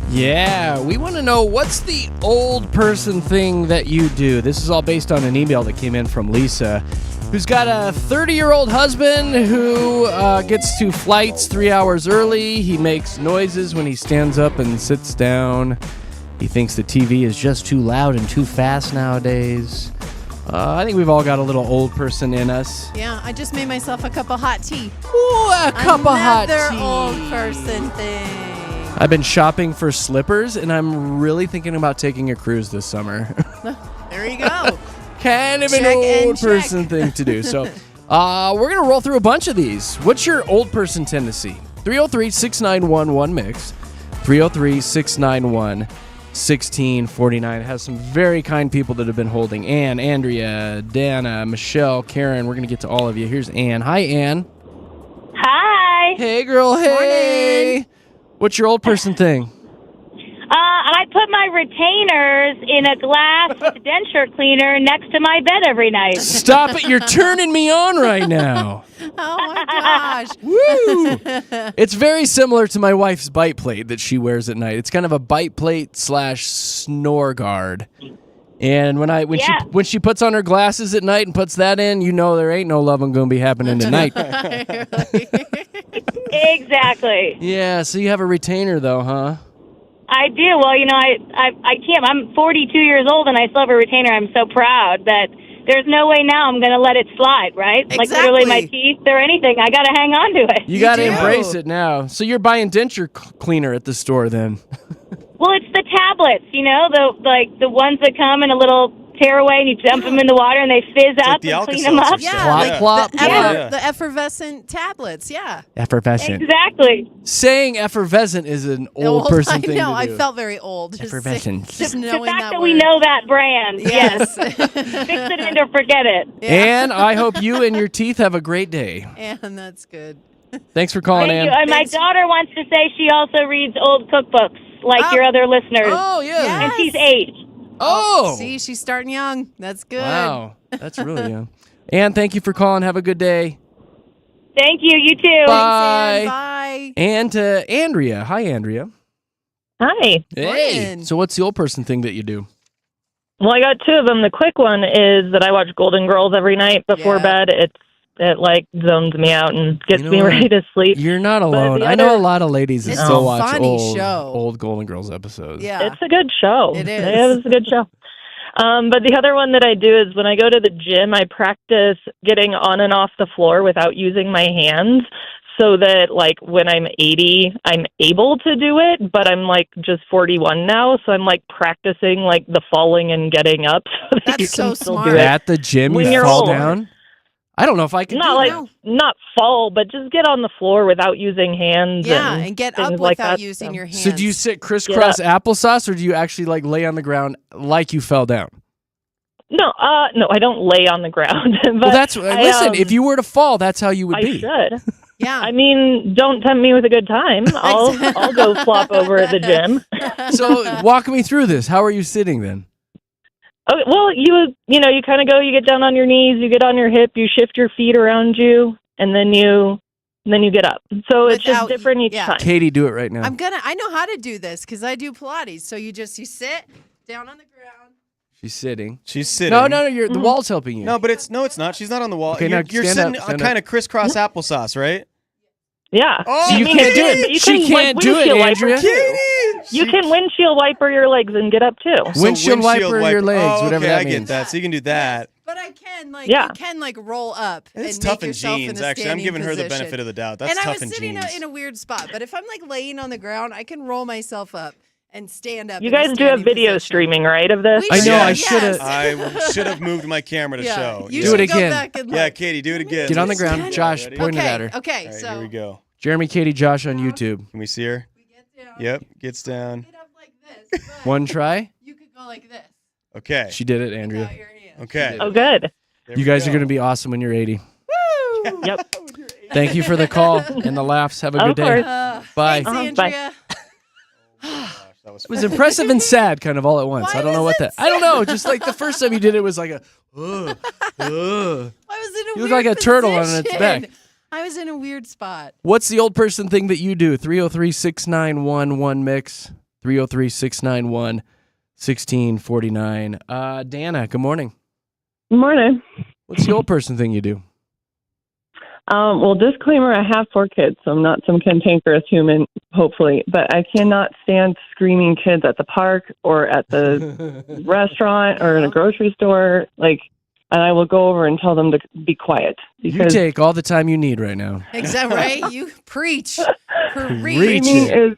Yeah, we want to know what's the old person thing that you do. This is all based on an email that came in from Lisa, who's got a 30-year-old husband who gets to flights 3 hours early. He makes noises when he stands up and sits down. He thinks the TV is just too loud and too fast nowadays. I think we've all got a little old person in us. Yeah, I just made myself a cup of hot tea. Ooh, a cup of hot tea. Another old person thing. I've been shopping for slippers, and I'm really thinking about taking a cruise this summer. There you go. Kind of an old person thing to do. So we're going to roll through a bunch of these. What's your old person tendency? 303-691-1MIX. 303-691-1649. Has some very kind people that have been holding. Ann, Andrea, Dana, Michelle, Karen. We're going to get to all of you. Here's Ann. Hi, Ann. Hi. Hey, girl. Hey. Morning. What's your old person thing? I put my retainers in a glass with denture cleaner next to my bed every night. Stop it. You're turning me on right now. Oh, my gosh. Woo! It's very similar to my wife's bite plate that she wears at night. It's kind of a bite plate / snore guard. And when she puts on her glasses at night and puts that in, you know there ain't no loving gonna be happening tonight. Exactly. Yeah, so you have a retainer though, huh? I do. Well, I can't. I'm 42 years old and I still have a retainer. I'm so proud that there's no way now I'm going to let it slide, right? Exactly. Like literally my teeth or anything. I got to hang on to it. You got to embrace it now. So you're buying denture cleaner at the store then? Well, it's the tablets, the ones that come in a little tearaway and you dump them in the water and they fizz up and clean them up. Yeah, plop. The effervescent tablets, yeah. Effervescent. Exactly. Saying effervescent is an old person thing to do. I felt very old. Effervescent. Just The knowing fact that that word. we know that brand, Yes. yes. Fix it and or forget it. And I hope you and your teeth have a great day. And that's good. Thanks for calling, Thank Ann. you. And my daughter wants to say she also reads old cookbooks like your other listeners. Oh, yeah. And she's 8. Oh. See, she's starting young. That's good. Wow. That's really young. Ann, thank you for calling. Have a good day. Thank you. You too. Bye. Bye. And to Andrea. Hi, Andrea. Hi. Hey. Morning. So what's the old person thing that you do? Well, I got two of them. The quick one is that I watch Golden Girls every night before bed. It like zones me out and gets me ready to sleep. You're not alone. I know a lot of ladies that still watch old Golden Girls episodes. Yeah. It's a good show. It is. It was a good show. But the other one that I do is when I go to the gym, I practice getting on and off the floor without using my hands so that, like, when I'm 80, I'm able to do it, but I'm, like, just 41 now, so I'm, like, practicing, like, the falling and getting up so that you can still do it. At the gym, when you you're fall old. down? I don't know if I can Not do like that. not fall, but just get on the floor without using hands. Yeah, and get up things like without that, using so. your hands. So do you sit crisscross applesauce, or do you actually, like, lay on the ground like you fell down? No, I don't lay on the ground. But Well, that's listen. If you were to fall, that's how you would I be. should. Yeah. I mean, don't tempt me with a good time. I'll go flop over at the gym. So walk me through this. How are you sitting then? Okay, well, you kind of go. You get down on your knees. You get on your hip. You shift your feet around you, and then you get up. So it's just different each time. Katie, do it right now. I know how to do this because I do Pilates. So you sit down on the ground. She's sitting. She's sitting. No, the wall's helping you. No, but it's not. She's not on the wall. Okay, you're now sitting stand kind up. of crisscross applesauce, right? Yeah. Oh, So you can't do it. She can't do it, Andrea. You can windshield wiper your legs and get up too. Windshield wiper your legs, oh, whatever okay, that I means. get that. So you can do that. But I can Yeah. you can roll up It's and tough make in yourself jeans. in a Actually, I'm standing giving her the position. benefit of the doubt. That's and I tough was in sitting jeans. in a weird spot. But if I'm laying on the ground, I can roll myself up and stand up. You in a guys do have standing video position. streaming, right, of this? We I know. I should, should have. I should have moved my camera to show. You Do it should go again. back and Yeah, look. Katie, do it again. Get on the ground. Ready? Josh, Ready? point it at her. Okay, All right, so here we go. Jeremy, Katie, Josh on YouTube. Can we see her? Yep, gets down. get up like this. but One try. You could go like this. Okay. She did it, Andrea. without your hands. Okay. Oh, good. There You we guys go. are going to be awesome when you're 80. Woo! Yep. Thank you for the call and the laughs. Have a Of good day. course. Bye. Thanks, Bye. Andrea. That was It was impressive and sad, kind of all at once. I don't know what that. I don't know. Just like the first time you did it was like a. I was in a You look weird like a turtle on its position. back. I was in a weird spot. What's the old person thing that you do? 303-691-1MIX. 303-691-1649. Dana, good morning. Good morning. What's the old person thing you do? Well, disclaimer, I have 4 kids, so I'm not some cantankerous human, hopefully, but I cannot stand screaming kids at the park or at the restaurant or in a grocery store, and I will go over and tell them to be quiet. You take all the time you need right now. Exactly right. You preach. Screaming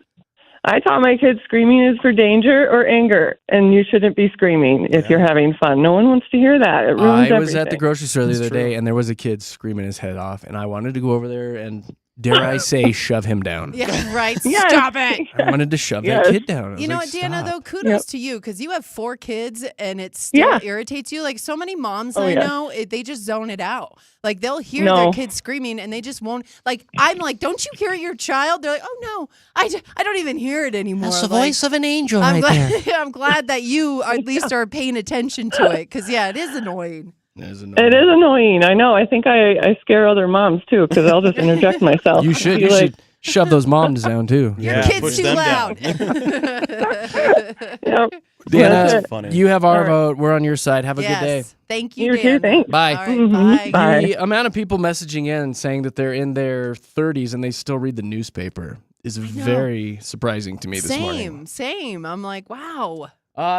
I taught my kids screaming is for danger or anger, and you shouldn't be screaming if you're having fun. No one wants to hear that. It ruins I was at the everything. grocery store the other day, and there was a kid screaming his head off, and I wanted to go over there and, dare I say, shove him down. Yeah, right. Yes. Stop it. I wanted to shove that kid down. I was You know like, what, Dana, "Stop." though, kudos to you because you have 4 kids and it still irritates you. Like so many moms I know, they just zone it out. Like they'll hear their kids screaming and they just won't. Like I'm like, don't you hear your child? They're like, oh no, I don't even hear it anymore. That's the Like, voice of an angel I'm right glad, there. I'm glad that you at least are paying attention to it because it is annoying. It is annoying. I know. I think I scare other moms, too, because I'll just interject myself. You should. Be You like, should shove those moms down, too. Your kid's too loud. Dana, That's funny. you have our All right. vote. We're on your side. Have a good day. Yes. Thank you, You Dana. too, thanks. Bye. All right, bye. The amount of people messaging in saying that they're in their 30s and they still read the newspaper is very surprising to me this morning. Same. I'm like, wow.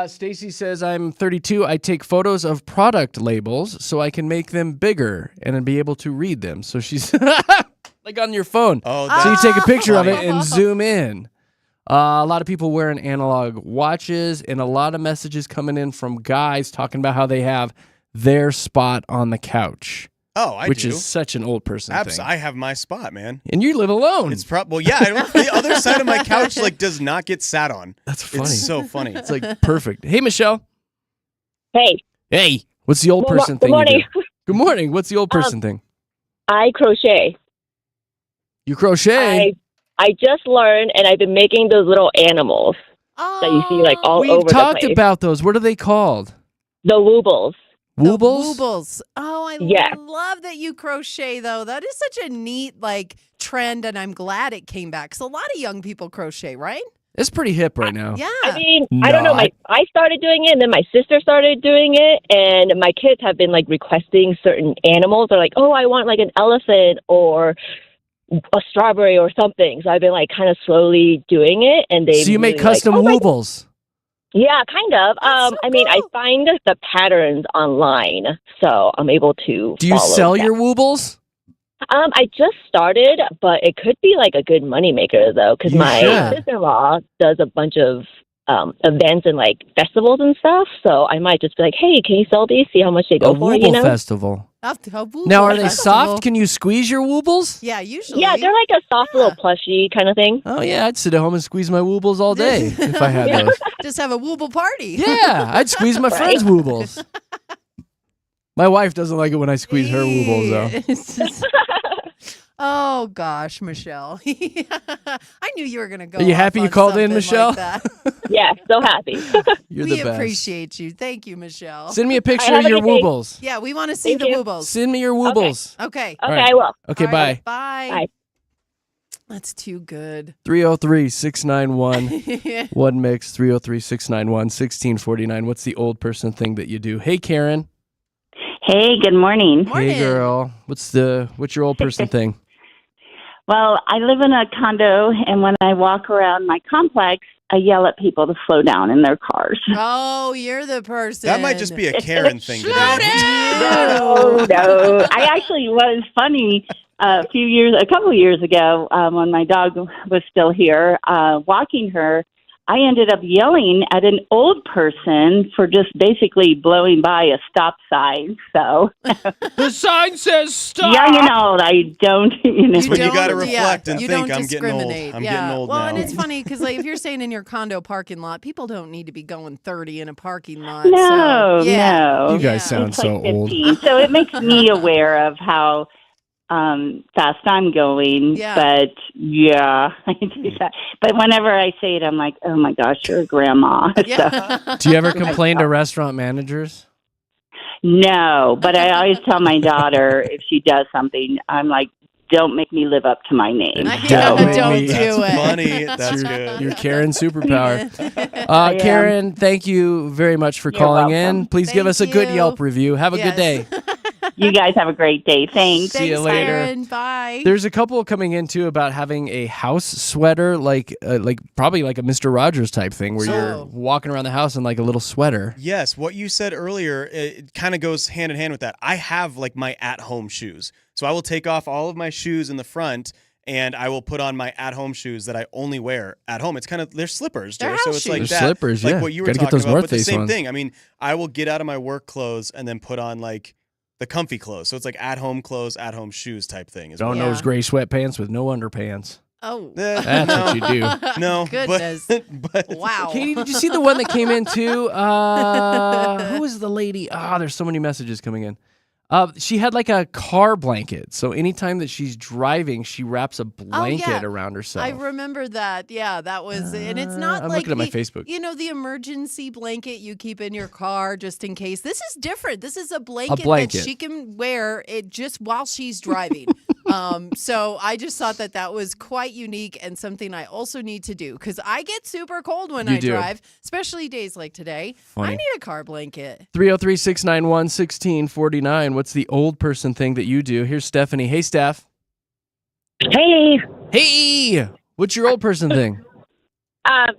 Stacy says, I'm 32. I take photos of product labels so I can make them bigger and then be able to read them. So she's like on your phone. Oh, so you take a picture of it funny. and zoom in. A lot of people wearing analog watches and a lot of messages coming in from guys talking about how they have their spot on the couch. Oh, I which do. is such an old person thing. I have my spot, man. And you live alone. It's the other side of my couch does not get sat on. That's funny. It's so funny. It's like perfect. Hey, Michelle. Hey. Hey. What's the old person thing Good morning. you do? Good morning. What's the old person thing? I crochet. You crochet? I just learned, and I've been making those little animals that you see all We've over the talked place. about those. What are they called? The woobles. Woobles? Woobles. Oh, I Yeah. love that you crochet, though. That is such a neat, trend, and I'm glad it came back. Because a lot of young people crochet, right? It's pretty hip right now. Yeah. I mean, I don't know. No, I started doing it, and then my sister started doing it, and my kids have been requesting certain animals. They're like, "Oh, I want an elephant or a strawberry or something." So I've been kind of slowly doing it, and they. So you make really custom like, woobles? Yeah, kind of. I mean, I find the patterns online, so I'm able to. Do you follow sell that. your woobles? I just started, but it could be a good moneymaker though, because You my should. sister-in-law does a bunch of events and festivals and stuff. So I might just be like, "Hey, can you sell these? See how much they go A for?" wooble festival. Now, are they soft? Can you squeeze your woobles? Yeah, usually. Yeah, they're like a soft little plushie kind of thing. Oh, yeah. I'd sit at home and squeeze my woobles all day if I had those. Just have a wooble party. Yeah, I'd squeeze my friends' woobles. My wife doesn't like it when I squeeze her woobles, though. Oh gosh, Michelle. I knew you were gonna go. Are you off happy you on called in, something Michelle? Like that. Yeah, so happy. You're we the best. appreciate you. Thank you, Michelle. Send me a picture All of right, your have a good day. woobles. Yeah, we want to see Thank the you. woobles. Send me your woobles. Okay. All Okay, right. I will. Okay, All bye. right, bye. Bye. That's too good. 303-691 1 mix 303-691-1649. What's the old person thing that you do? Hey, Karen. Hey, good morning. Hey, girl. What's your old person thing? Well, I live in a condo, and when I walk around my complex, I yell at people to slow down in their cars. Oh, you're the person. That might just be a Karen thing to do. No. I actually was funny a couple years ago when my dog was still here, walking her. I ended up yelling at an old person for just basically blowing by a stop sign. So the sign says stop. Young and old, I don't. That's when you got to reflect and you think, don't I'm getting old. discriminate. I'm Yeah. getting old well, now. and it's funny because if you're saying in your condo parking lot, people don't need to be going 30 in a parking lot. No, so, yeah. no. You guys sound It's so old. 15. So it makes me aware of how fast I'm going. Yeah. But yeah, I do that. But whenever I say it, I'm like, oh my gosh, you're a grandma. So, Do you ever complain to restaurant managers? no, but I always tell my daughter if she does something, I'm like, don't make me live up to my name. Don't do That's it. funny. That's your, good. your Karen superpower. I am. Karen, thank you very much for You're calling in. welcome. Please give us a good Yelp review. Have a good day. You guys have a great day. Thanks. See you later. Karen. Bye. There's a couple coming in too about having a house sweater, like probably like a Mr. Rogers type thing, where you're walking around the house in like a little sweater. Yes, what you said earlier, it kind of goes hand in hand with that. I have like my at-home shoes. So I will take off all of my shoes in the front and I will put on my at-home shoes that I only wear at home. It's kind of, they're slippers, Joe. So it's like They're that. slippers, like yeah. what you were Gotta get talking those about, North but the Face same ones. thing. I mean, I will get out of my work clothes and then put on like the comfy clothes. So it's like at-home clothes, at-home shoes type thing. Is Don't what nose gray sweatpants with no underpants. Oh. That's what you do. No. Goodness. But Wow. Katie, did you see the one that came in too? Who was the lady? There's so many messages coming in. She had like a car blanket. So anytime that she's driving, she wraps a blanket around herself. I remember that. Yeah, that was, and it's not I'm like looking at my Facebook. You know, the emergency blanket you keep in your car just in case. This is different. This is a blanket that she can wear it just while she's driving. So I just thought that was quite unique and something I also need to do because I get super cold when I drive, especially days like today. Funny. I need a car blanket. 303-691-1649. What's the old person thing that you do? Here's Stephanie. Hey, Steph. Hey. Hey. What's your old person thing?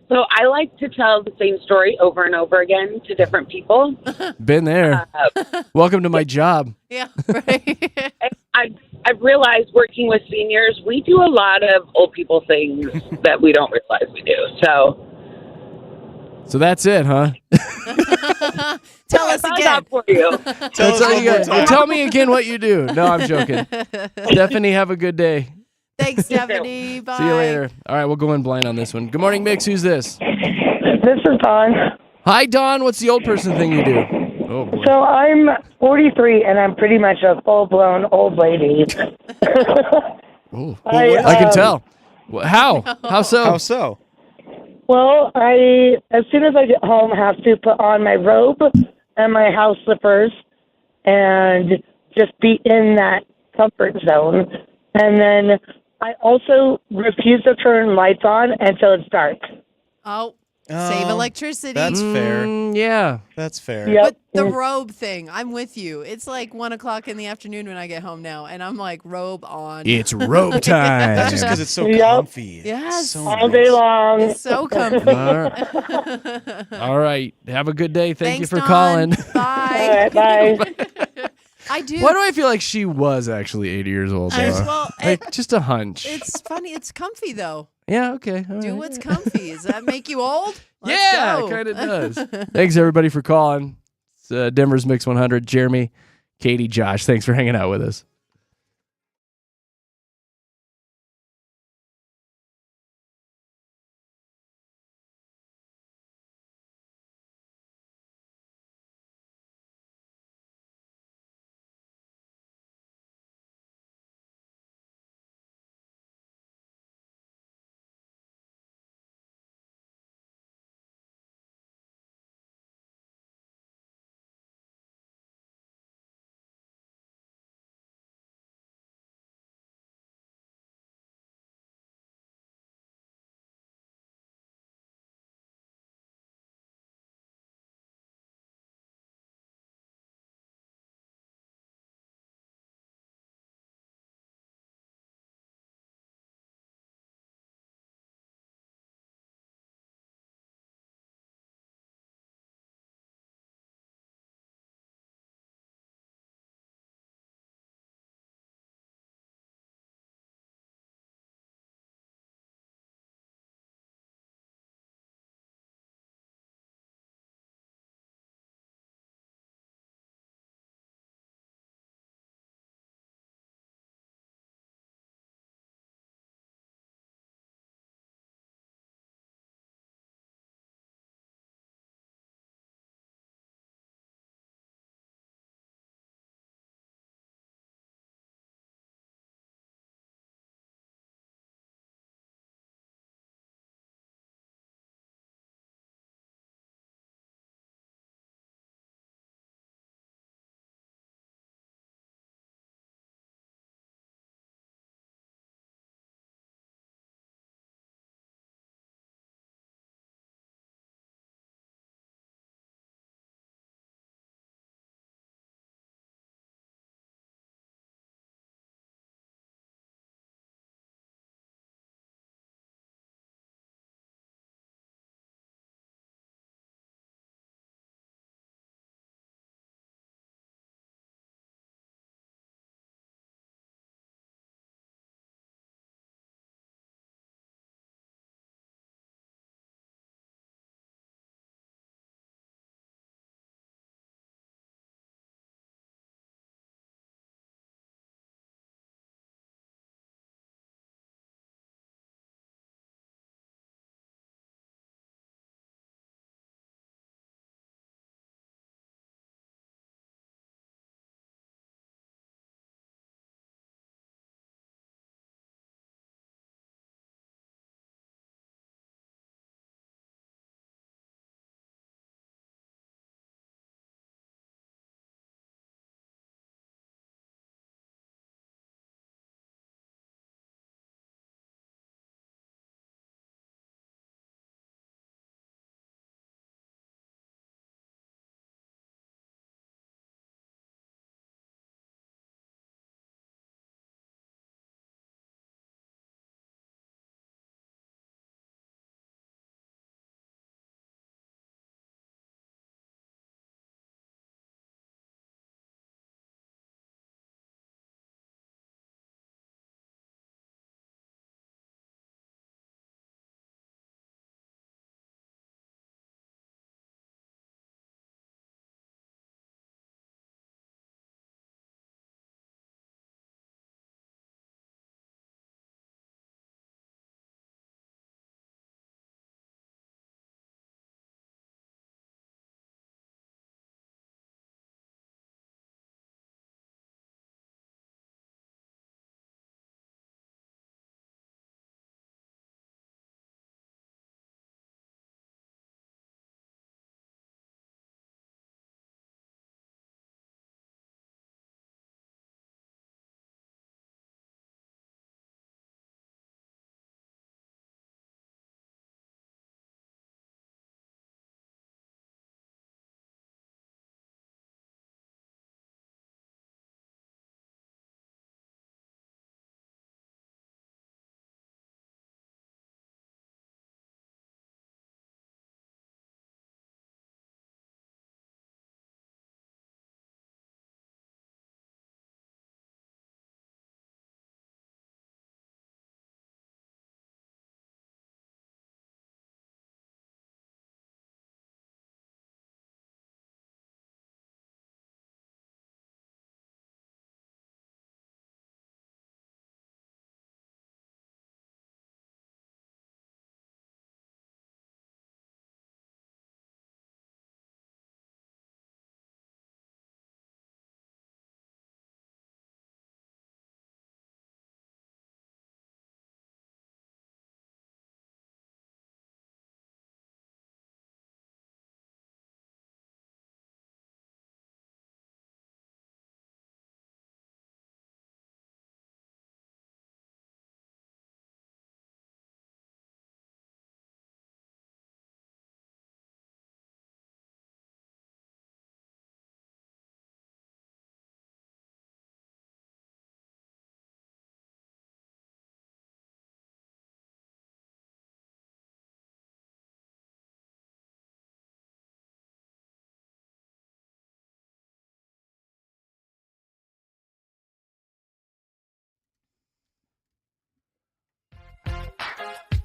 So I like to tell the same story over and over again to different people. Been there. Welcome to my job. Yeah, right. I've realized working with seniors, we do a lot of old people things that we don't realize we do. So that's it, huh? Tell us again. For you. That's all you got. Tell me again what you do. No, I'm joking. Stephanie, have a good day. Thanks, Stephanie. Bye. See you later. All right, we'll go in blind on this one. Good morning, Mix. Who's this? This is Dawn. Hi, Dawn. What's the old person thing you do? Oh, boy. So I'm 43 and I'm pretty much a full-blown old lady. Ooh. I can tell. How? How so? How so? Well, I, as soon as I get home, have to put on my robe and my house slippers and just be in that comfort zone. And then I also refuse to turn lights on until it's dark. Oh, save electricity. That's fair. Yeah. That's fair. But the robe thing, I'm with you. It's like 1:00 in the afternoon when I get home now, and I'm like robe on. It's robe time. That's just because it's so comfy. Yes. So all day long. It's so comfy. All right. Have a good day. Thank you Thanks, for Dawn. calling. Bye. Bye. I do. Why do I feel like she was actually 80 years old? Though? Just a hunch. It's funny. It's comfy though. Yeah, okay. All Do right. what's comfy. Does that make you old? Let's Yeah, go. it kind of does. Thanks, everybody, for calling. It's Denver's Mix 100. Jeremy, Katy, Josh, thanks for hanging out with us.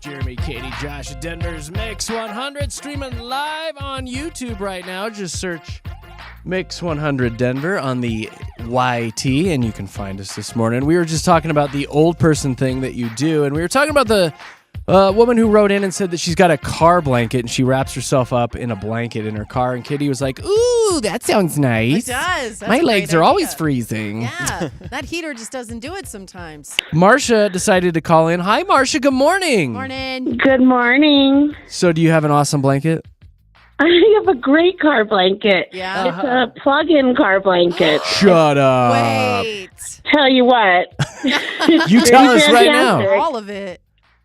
Jeremy, Katy, Josh, Denver's Mix 100, streaming live on YouTube right now. Just search Mix 100 Denver on the YT, and you can find us this morning. We were just talking about the old person thing that you do, and we were talking about the woman who wrote in and said that she's got a car blanket, and she wraps herself up in a blanket in her car, and Katy was like, ooh, that sounds nice. It does. That's My a legs great are always idea. freezing. Yeah, that heater just doesn't do it sometimes. Marcia decided to call in. Hi, Marcia. Good morning. Morning. Good morning. So do you have an awesome blanket? I have a great car blanket. Yeah. It's a plug-in car blanket. Shut up. Wait. Tell you what. You tell us right now. All of it.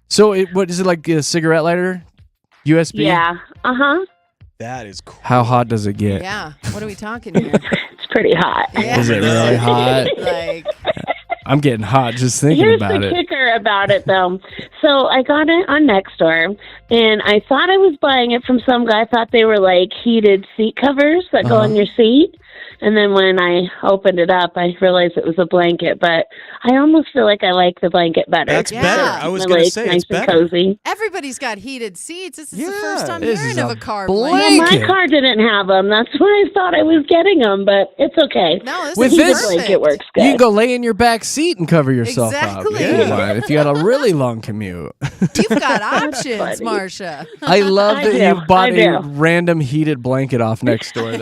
So what is it, like a cigarette lighter? USB? Yeah. Uh-huh. That is cool. How hot does it get? Yeah. What are we talking here? It's pretty hot. Yeah. Is it really hot? Like, I'm getting hot just thinking Here's about the it. kicker about it, though. So I got it on Nextdoor, and I thought I was buying it from some guy. I thought they were like heated seat covers that go on your seat. And then when I opened it up, I realized it was a blanket. But I almost feel like I like the blanket better. That's better. I was My going to legs say nice it's and better. cozy. everybody's got heated seats. This is the Yeah, first time this hearing is of a a car Well, blanket. my car didn't have them. That's why I thought I was getting them, but it's okay. No, this With is this perfect. blanket works You good. can go lay in your back seat and cover yourself Exactly. up. If you want, if you got a really long commute. You've got options, funny. Marcia. I love I that do. you bought I a do. random heated blanket off next door. It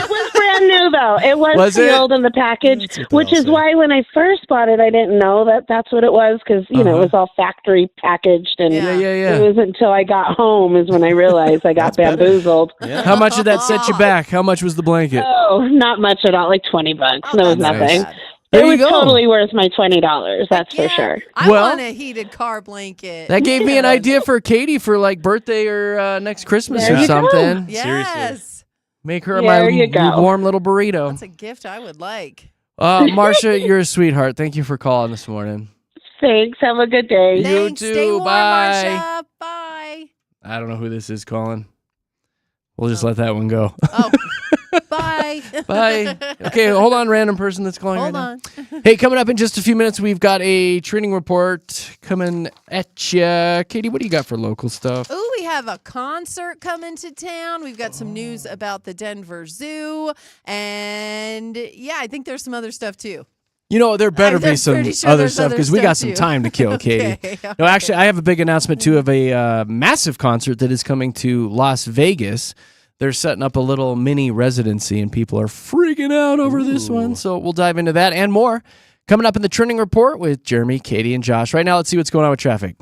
was brand new, though. It was Was it? sealed in the package, That's what they which all is say. why when I first bought it, I didn't know that that's what it was because, you know, it was all factory packaged. And Yeah, yeah. it was until I got home is when I realized I got That's better. bamboozled. Yeah. How much did that set you back? How much was the blanket? Oh, not much at all, like $20. Oh, That was that's nothing. bad. There It you was go. totally worth my $20, that's for sure. I Well- want a heated car blanket. That gave me an idea for Katy for like birthday or next Christmas There or you go. something. Yes. Make her There you my go. warm little burrito. That's a gift I would like. Marcia, you're a sweetheart. Thank you for calling this morning. Thanks. Have a good day. Thanks. too. Stay warm, Bye. Marcia. Bye. I don't know who this is calling. We'll just let that one go. Oh, bye. Bye. Okay, hold on, random person that's calling Hold right now. on. Hey, coming up in just a few minutes, we've got a training report coming at you. Katy, what do you got for local stuff? Ooh, we have a concert coming to town. We've got some news about the Denver Zoo. And yeah, I think there's some other stuff too. You know, there better be I'm some pretty sure other there's stuff other because we got stuff some too. time to kill, Katy. Okay, all No, actually, I have a big announcement too of a massive concert that is coming to Las Vegas. They're setting up a little mini residency, and people are freaking out over this one. So we'll dive into that and more coming up in the trending report with Jeremy, Katy, and Josh. Right now, let's see what's going on with traffic.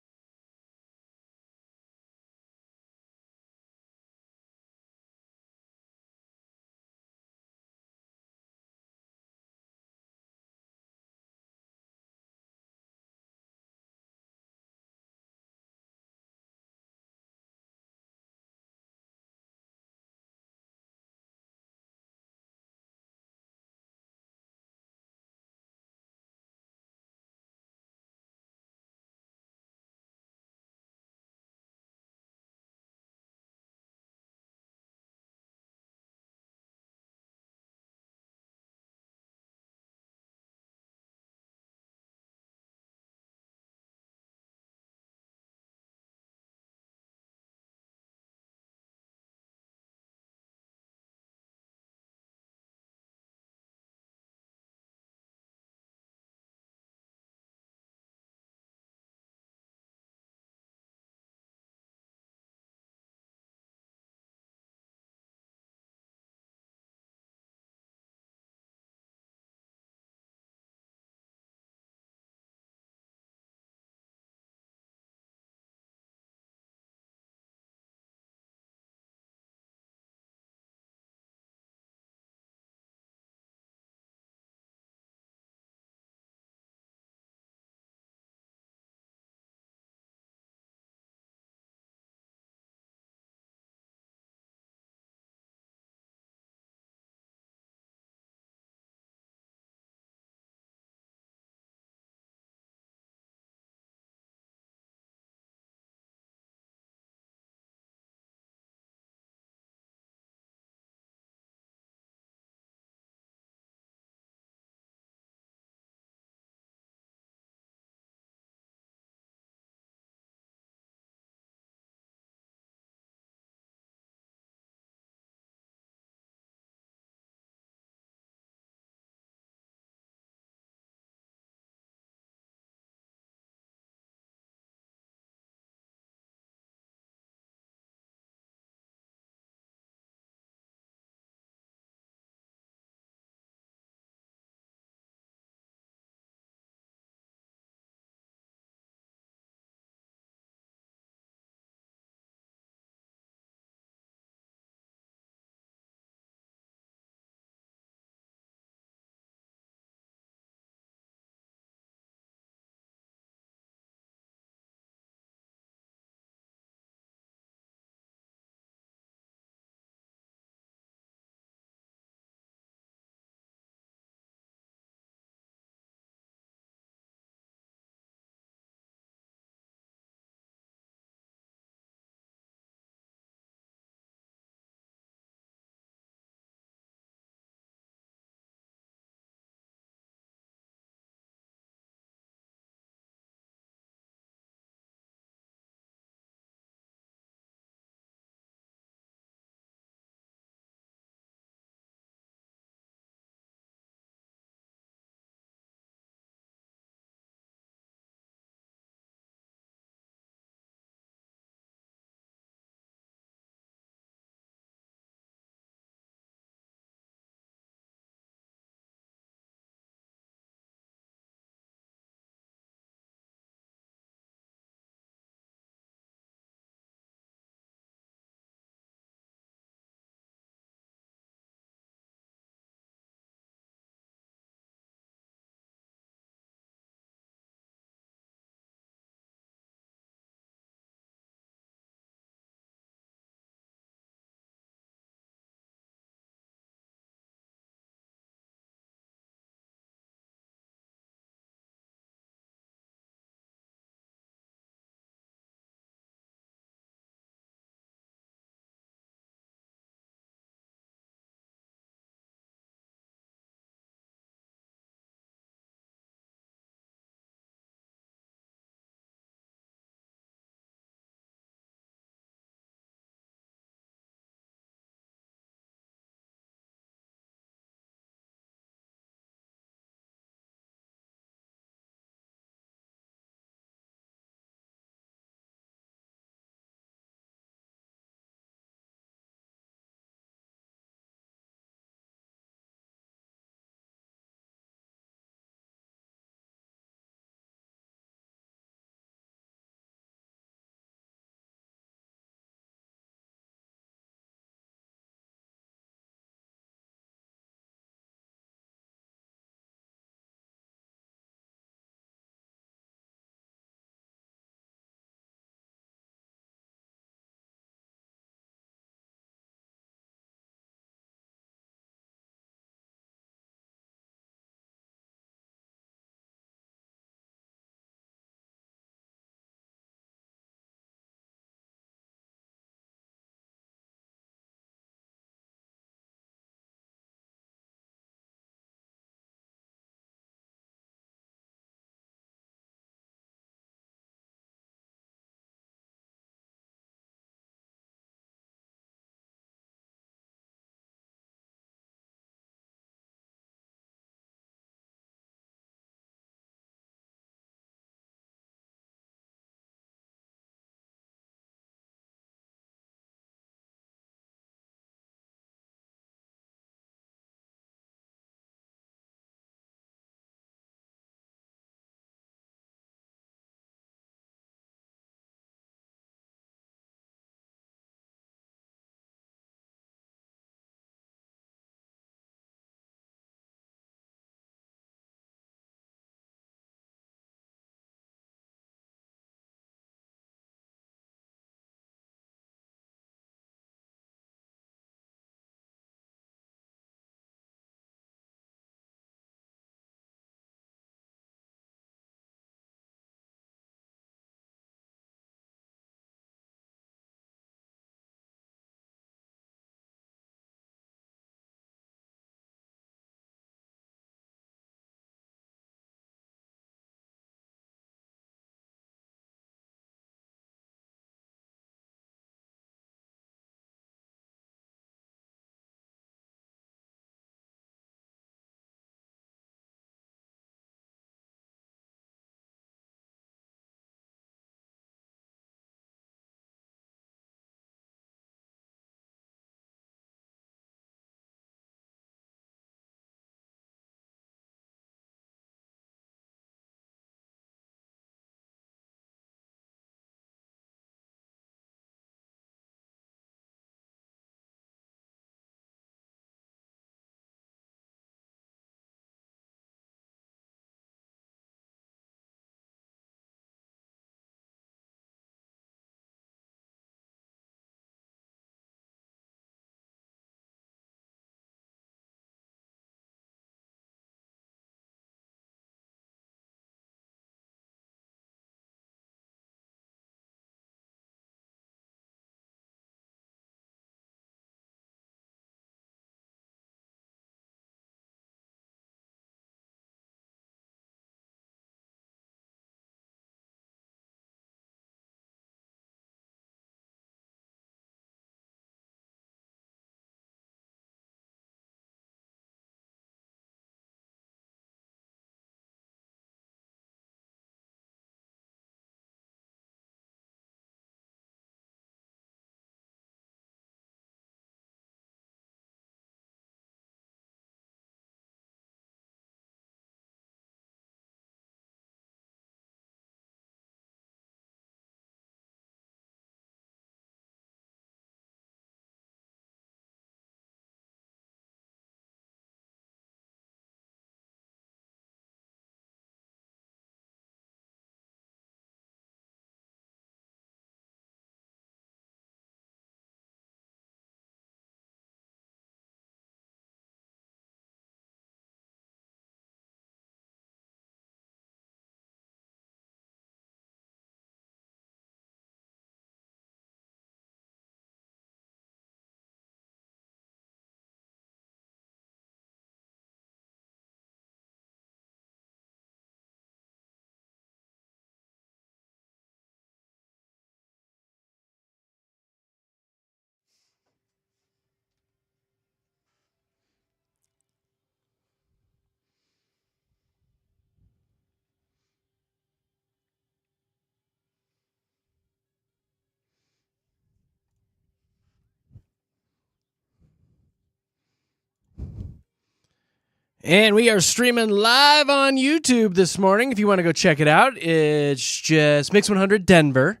And we are streaming live on YouTube this morning. If you want to go check it out, it's just Mix 100 Denver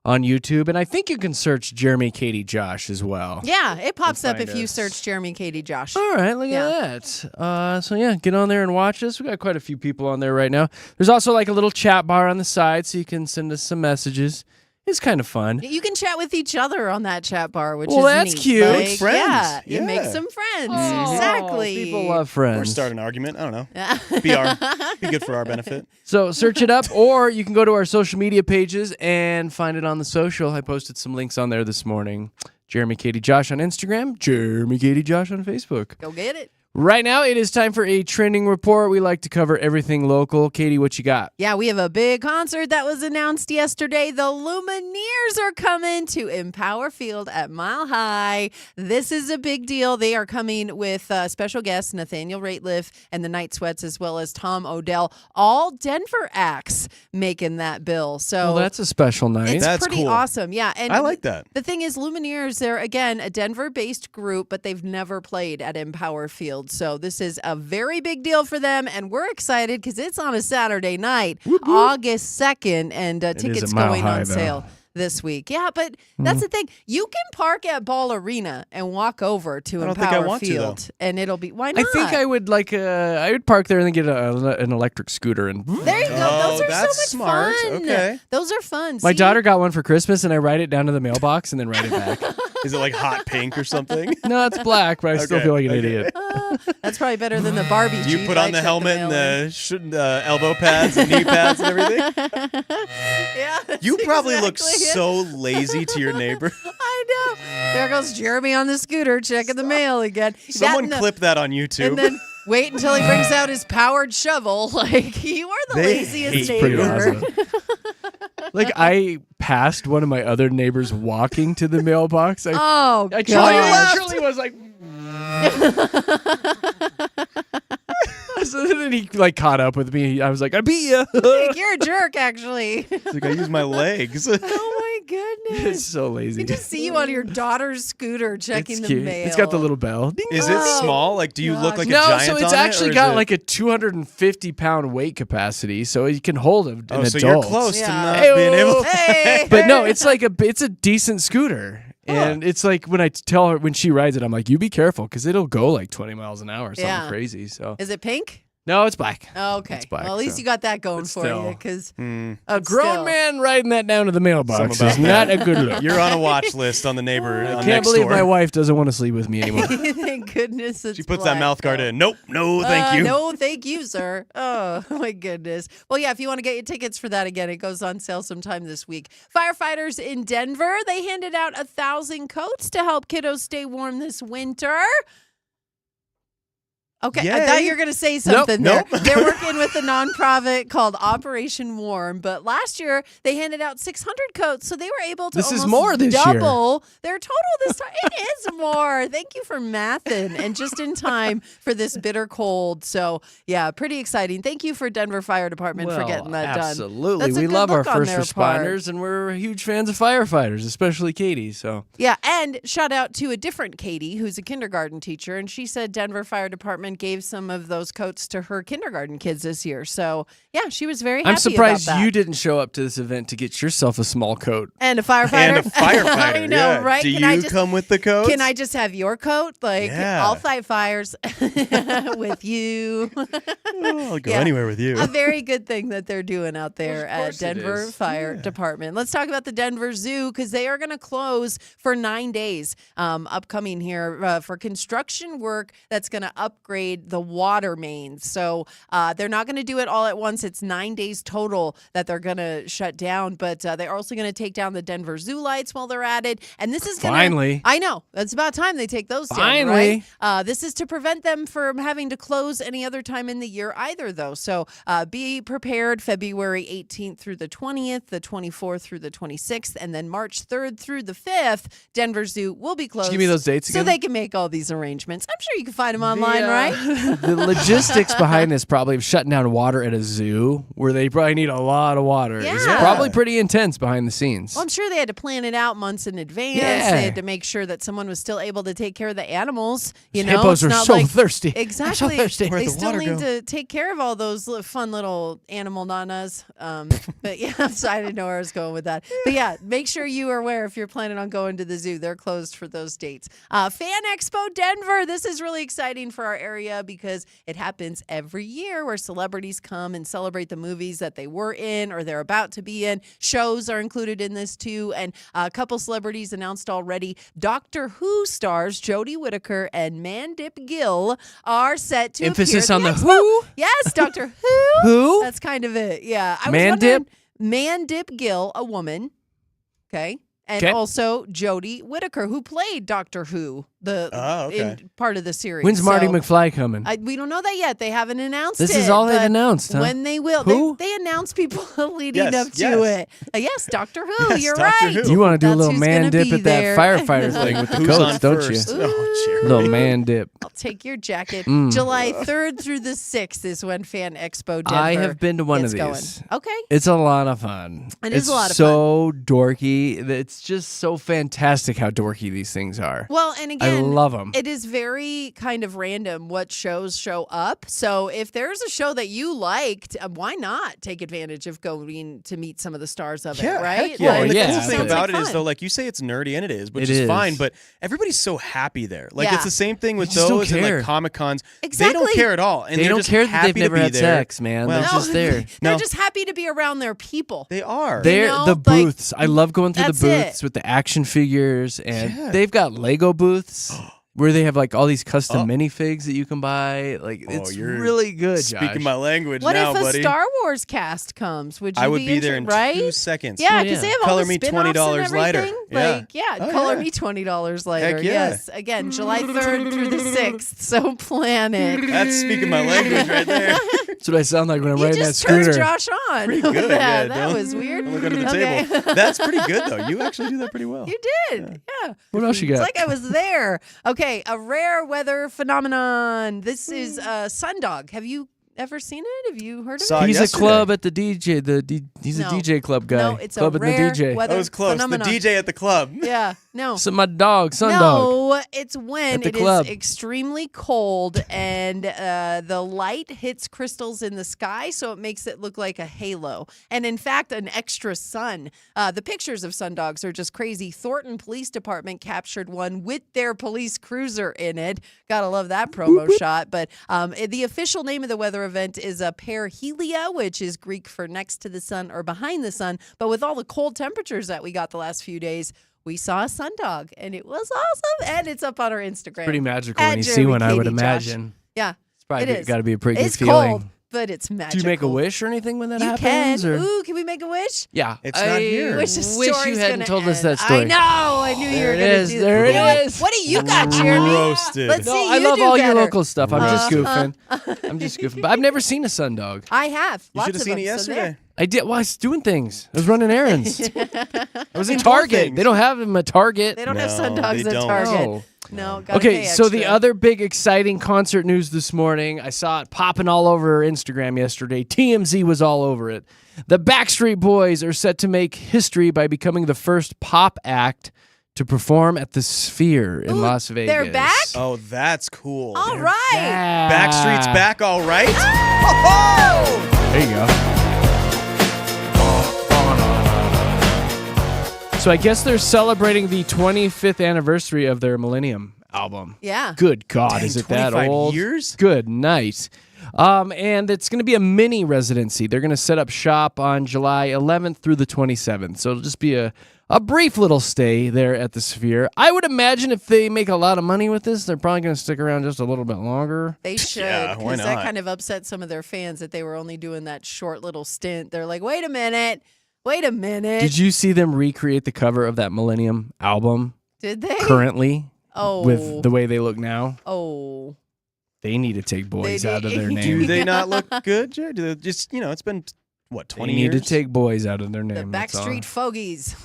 on YouTube. And I think you can search Jeremy, Katy, Josh as well. Yeah, it pops up if you us. search Jeremy, Katy, Josh. All right, look at that. So yeah, get on there and watch us. We got quite a few people on there right now. There's also like a little chat bar on the side so you can send us some messages. It's kind of fun. You can chat with each other on that chat bar, which is that's neat. cute. Like, Friends. You make some friends. Exactly. People love friends. Or start an argument. I don't know. Be good for our benefit. So search it up, or you can go to our social media pages and find it on the social. I posted some links on there this morning. Jeremy, Katy, Josh on Instagram. Jeremy, Katy, Josh on Facebook. Go get it. Right now, it is time for a trending report. We like to cover everything local. Katy, what you got? Yeah, we have a big concert that was announced yesterday. The Lumineers are coming to Empower Field at Mile High. This is a big deal. They are coming with special guests Nathaniel Rateliff and the Night Sweats, as well as Tom Odell. All Denver acts making that bill. So that's a special night. It's That's pretty cool. awesome. Yeah, and I like that. The thing is, Lumineers, they're again a Denver-based group, but they've never played at Empower Field. So this is a very big deal for them, and we're excited because it's on a Saturday night, August 2nd, and tickets going on sale this week. Yeah, but that's the thing. You can park at Ball Arena and walk over to I don't think I Empower want to, Field, though. and it'll be, why not? I think I would I would park there and then get an electric scooter. And There you go. Those are that's so much smart. fun. Okay. Those are fun. my See? daughter got one for Christmas, and I ride it down to the mailbox and then ride it back. Is it like hot pink or something? No, it's black, but I still Okay, feel like an okay. idiot. That's probably better than the Barbie. Do you Jeep put I on the checked helmet mail and the elbow pads and knee pads and everything? Yeah, You probably look exactly it. so lazy to your neighbor. I know. There goes Jeremy on the scooter checking the mail again. Someone That- clip that on YouTube. And then wait until he brings out his powered shovel. Like, you are the They laziest hate Pretty neighbor. awesome. Like, I passed one of my other neighbors walking to the mailbox. I Oh, I God. truly was like. So then he like caught up with me. I was like, I beat you. You're a jerk, actually. It's like I use my legs. Oh, my goodness. It's so lazy. You just see you on your daughter's scooter checking It's the cute. mail. It's got the little bell. Ding. Is it small? Like, do you look like a giant so it's on it, actually or is got it- like a 250-pound weight capacity, so you can hold an adult. so you're close to not Hey-o. being able. Hey. But no, it's like it's a decent scooter. And it's like when I tell her when she rides it, I'm like, you be careful because it'll go like 20 miles an hour, something crazy. So Is it pink? no, it's black. Oh, okay. It's black, well, at least so- you got that going but for still. you. Because A grown man riding that down to the mailbox Something is about not that. a good look. You're on a watch list on the neighbor. I on can't next believe door. my wife doesn't want to sleep with me anymore. Thank goodness it's She puts black, that mouth guard though. in. Nope, no, thank you. No, thank you, sir. Oh, my goodness. Well, yeah, if you want to get your tickets for that again, it goes on sale sometime this week. Firefighters in Denver, they handed out 1,000 coats to help kiddos stay warm this winter. Okay, I Yay. thought you were going to say something there. Nope. They're working with a nonprofit called Operation Warm, but last year they handed out 600 coats, so they were able to This is almost more this year. double their total this time. It is more. Thank you for mathing, and just in time for this bitter cold. So, yeah, pretty exciting. Thank you for Denver Fire Department for getting that done. absolutely. That's a We good love our look on first their part. responders, and we're huge fans of firefighters, especially Katy. So Yeah, and shout out to a different Katy, who's a kindergarten teacher, and she said Denver Fire Department gave some of those coats to her kindergarten kids this year. So, yeah, she was very happy I'm surprised about that. you didn't show up to this event to get yourself a small coat. And a firefighter. And a firefighter. I know, yeah. right? Do Can you I just come with the coats? Can I just have your coat? Like, Yeah. I'll fight fires with you. I'll go Yeah. anywhere with you. A very good thing that they're doing out there at course it Denver is. Fire Department. Let's talk about the Denver Zoo because they are going to close for 9 days upcoming here for construction work that's going to upgrade the water mains. So they're not going to do it all at once. It's 9 days total that they're going to shut down, but they're also going to take down the Denver Zoo lights while they're at it. And this is going to... Finally. I know. It's about time they take those down, Finally. right? This is to prevent them from having to close any other time in the year either, though. So be prepared February 18th through the 20th, the 24th through the 26th, and then March 3rd through the 5th, Denver Zoo will be closed. give me those dates so again. they can make all these arrangements. I'm sure you can find them online, right? right? The logistics behind this probably of shutting down water at a zoo where they probably need a lot of water is Yeah. probably pretty intense behind the scenes. Well, I'm sure they had to plan it out months in advance. Yeah. They had to make sure that someone was still able to take care of the animals. You know, Hippos It's are not so like- thirsty. Exactly. I'm so thirsty. Where'd They the still water need go? to take care of all those fun little animal nanas. But yeah, so I didn't know where I was going with that. But yeah, make sure you are aware if you're planning on going to the zoo. They're closed for those dates. Fan Expo Denver. This is really exciting for our area because it happens every year where celebrities come and celebrate the movies that they were in or they're about to be in. Shows are included in this too. And a couple celebrities announced already. Doctor Who stars Jodie Whittaker and Mandip Gill are set to Emphasis appear on at the Expo. who? Yes, Doctor Who. Who? That's kind of it. Yeah. I was Mandip? wondering- Mandip Gill, a woman. Okay. And 'Kay. also Jodie Whittaker, who played Doctor Who, in part of the series. When's Marty So, McFly coming? we don't know that yet. They haven't announced This it. is all they've but announced, huh? When they will. Who? They announce people leading Yes, up to yes. it. Yes, Doctor Who. Yes, You're Doctor right. Who. You want to do a That's little who's man gonna dip be at that there. firefighter thing with the Who's coats, on don't first? you? Oh, Jeremy. Little man dip. I'll take your jacket. Mm. July 3rd through the 6th is when Fan Expo Denver I have been to one of gets these. going. Okay. It's a lot of fun. It is It's a lot of so dorky. It's just so fantastic how dorky these things are. Well, and again, I love them. It is very kind of random what shows show up. So if there's a show that you liked, why not take advantage of going to meet some of the stars of Yeah, it, right? heck yeah. Like, And the yeah, cool thing sounds about like it is, fun. though, like you say, it's nerdy, and it is, which It is is. fine. But everybody's so happy there. Like Yeah. it's the same thing with They just don't those and care. like Comic Cons. They Exactly. don't care at all, and They they're don't just care that happy they've never to be had there. sex, man. Well, They're just there. They're No. just happy to be around their people. They are. They're know, the like, booths. I love going through the that's it. booths with the action figures, and Yeah. they've got Lego booths where they have like all these custom minifigs that you can buy. Like it's you're really good. Speaking Josh. my language What now, if a buddy. Star Wars cast comes? Would you I would be there in right? 2 seconds. Yeah, Oh, because yeah. they have all Color the me spin-offs $20 and lighter. everything. Yeah. Like, yeah, Oh, color yeah. me $20 later. Heck yeah. Yes. Again, July 3rd through the 6th. So plan it. That's speaking my language right there. That's what I sound like when I'm You riding that just turned scooter. Josh on. Pretty good. yeah, Yeah, that don't- was weird. don't look under the Okay. table. That's pretty good, though. You actually do that pretty well. You did. Yeah. What else you It's got? like I was there. Okay, a rare weather phenomenon. This is Sundog. Have you ever seen it? Have you heard of Saw it? it He's yesterday. a club at the DJ. He's No. a DJ club guy. No, it's club a at rare the DJ. weather That was close. phenomenon. The DJ at the club. Yeah, no. So my dog, Sundog. No, it's when At the it is club. extremely cold and the light hits crystals in the sky, so it makes it look like a halo. And in fact, an extra sun. The pictures of sundogs are just crazy. Thornton Police Department captured one with their police cruiser in it. Gotta love that promo shot. But the official name of the weather event is a perhelia, which is Greek for next to the sun or behind the sun. But with all the cold temperatures that we got the last few days, we saw a sundog, and it was awesome. And it's up on our Instagram. Pretty magical At when you see Jeremy, one, I would Katy, Josh. imagine. Yeah, It's probably it is. got to be a pretty It's good feeling. cold, but it's Do magical. you make a wish or anything when that You happens? can. Or? Ooh, can we make a wish? Yeah. It's not here. Wish the Wish you story's hadn't gonna told us end. that story. I know. I knew you There were it going to is. do There You it know what? is. What do you got, Jeremy? Roasted. Let's No, see. I you love do all your better. local stuff. I'm just Uh-huh. goofing. I'm just goofing. But I've never seen a sundog. I have. You Lots should have of seen them, it so yesterday. there. I did. Well, I was doing things. I was running errands. I was in Doing Target. things. They don't have them at Target. They don't have No, sundogs they at don't. Target. No. No, gotta Okay, pay so the extra. other big exciting concert news this morning, I saw it popping all over Instagram yesterday. TMZ was all over it. The Backstreet Boys are set to make history by becoming the first pop act to perform at the Sphere in Las Vegas. they're back? Oh, that's cool. All right. Backstreet's back, all right. There you go. So I guess they're celebrating the 25th anniversary of their Millennium album. Yeah. Good God, Dang, is it that 25 old? years? Good night. And it's going to be a mini residency. They're going to set up shop on July 11th through the 27th. So it'll just be a brief little stay there at the Sphere. I would imagine if they make a lot of money with this, they're probably going to stick around just a little bit longer. They should, Yeah, why because that not? kind of upset some of their fans that they were only doing that short little stint. They're like, wait a minute. Did you see them recreate the cover of that Millennium album Did they? currently Oh. with the way they look now? Oh. They need to take boys They out of their need- name. Do they not look good, Jared? Do they just, it's been, what, 20 They need years? to take boys out of their The name. that's all. Backstreet Fogies.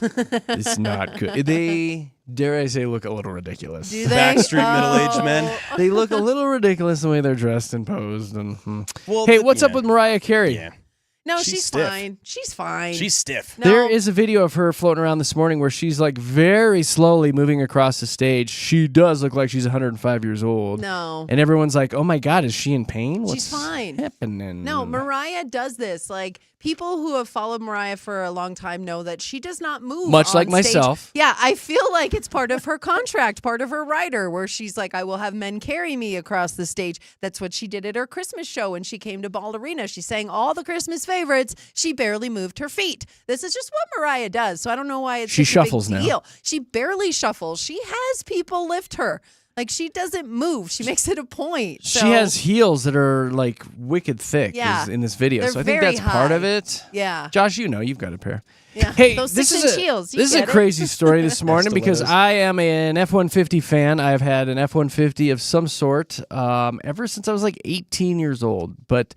It's not good. They dare I say, look a little ridiculous. Do they? Backstreet middle-aged men. They look a little ridiculous the way they're dressed and posed. And Well, hey, what's up with Mariah Carey? Yeah. No, She's she's stiff. fine. She's fine. She's stiff. No. There is a video of her floating around this morning where she's like very slowly moving across the stage. She does look like she's 105 years old. No. And everyone's like, oh my God, is she in pain? She's fine. Happening? No, Mariah does this. Like, people who have followed Mariah for a long time know that she does not move. Much on like stage. myself. Yeah, I feel like it's part of her contract, part of her rider, where she's like, I will have men carry me across the stage. That's what she did at her Christmas show when she came to Ball Arena. She sang all the Christmas favorites. She barely moved her feet. This is just what Mariah does. So I don't know why it's She such a shuffles big now. deal. She barely shuffles. She has people lift her. Like, she doesn't move. She makes it a point. She So- has heels that are like wicked thick Yeah. in this video. They're So I think very that's part of high. it. Yeah. Josh, you know, you've got a pair. Yeah. Hey, Those this is 6-inch a, heels. You this is a get it. crazy story this morning because Stilettos. I am an F-150 fan. I have had an F-150 of some sort ever since I was like 18 years old. But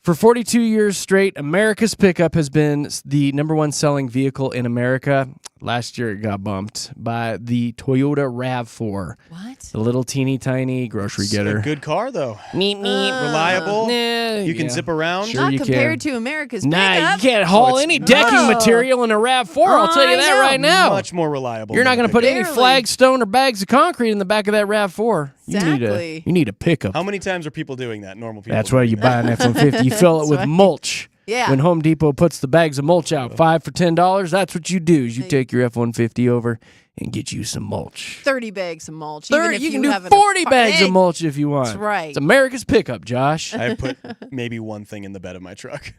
for 42 years straight, America's pickup has been the number one selling vehicle in America. Last year, it got bumped by the Toyota RAV4. What? The little teeny tiny grocery It's a getter. good car, though. Meep, meep. Reliable. Nah, You can yeah. zip around. Sure Not you compared can. to America's Nah, pickup. you can't haul it's any decking No. material in a RAV4. I'll tell you I that know. right now. Much more reliable. You're not than going to put pickup. any Barely. flagstone or bags of concrete in the back of that RAV4. Exactly. You need a pickup. How many times are people doing that? Normal people. That's why you buy an F-150. You fill it That's with right. mulch. Yeah. When Home Depot puts the bags of mulch out, 5 for $10, that's what you do. Is you take your F-150 over and get you some mulch. 30 bags of mulch. Even if You can do have an 40 apart- bags Hey, of mulch if you want. That's right. It's America's pickup, Josh. I put maybe one thing in the bed of my truck.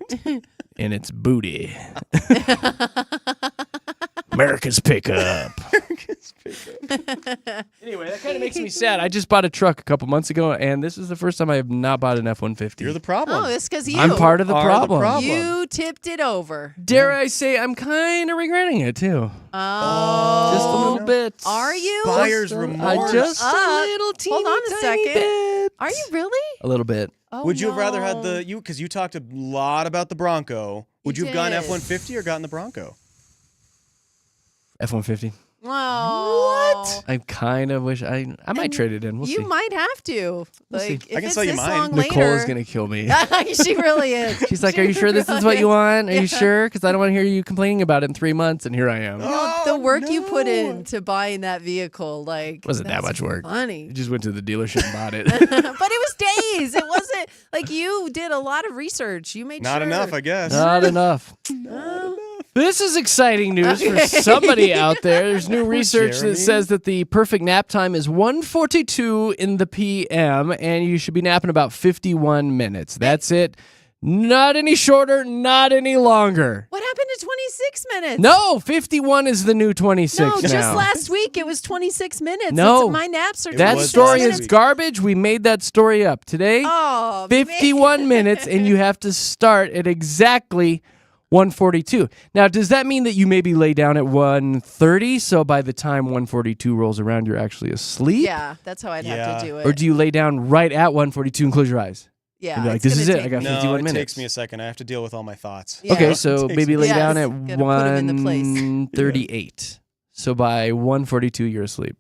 And it's booty. America's pickup. Anyway, that kind of makes me sad. I just bought a truck a couple months ago, and this is the first time I have not bought an F-150. You're the problem. Oh, it's because you. I'm part of the Are the problem. problem. You tipped it over. Dare I say, I'm kind of regretting it, too. Oh. Just a little bit. Are you? Buyer's remorse. Just a Up. little teeny Hold on a tiny second. bit. Are you really? A little bit. Oh, Would you have rather had no. because you talked a lot about the Bronco. Would you have gone did. F-150 or gotten the Bronco? F-150. What? I kind of wish I might trade it in. We'll You see. might have to. We'll see. Like, if I can it's sell you this mine. long Nicole later, is going to kill me. she really is. She's like, are you sure this is what you want? Are you sure? Because I don't want to hear you complaining about it in 3 months, and here I am. No, the work you put into buying that vehicle, like, Wasn't that that's much work. Funny. You just went to the dealership and bought it. But it was days. It wasn't like you did a lot of research. You made Not sure. enough, I guess. Not enough. This is exciting news for somebody out there. There's new research Jeremy? that says that the perfect nap time is 1:42 in the p.m. and you should be napping about 51 minutes. That's it. Not any shorter, not any longer. What happened to 26 minutes? No, 51 is the new 26 No, now. just last week it was 26 minutes. No. My naps are That 26 story minutes. is garbage. We made that story up. Today, Oh, 51 minutes, and you have to start at exactly 1:42. Now, does that mean that you maybe lay down at 1:30, so by the time 1:42 rolls around, you're actually asleep? Yeah, that's how I'd have to do it. Or do you lay down right at 1:42 and close your eyes? Yeah, And be like, it's this gonna is it. take I got me- 51 it minutes. takes me a second. I have to deal with all my thoughts. Yeah. Okay, It so takes maybe me- lay Yes, down at gotta put 'em in the place. 1:38. So by 1:42, you're asleep.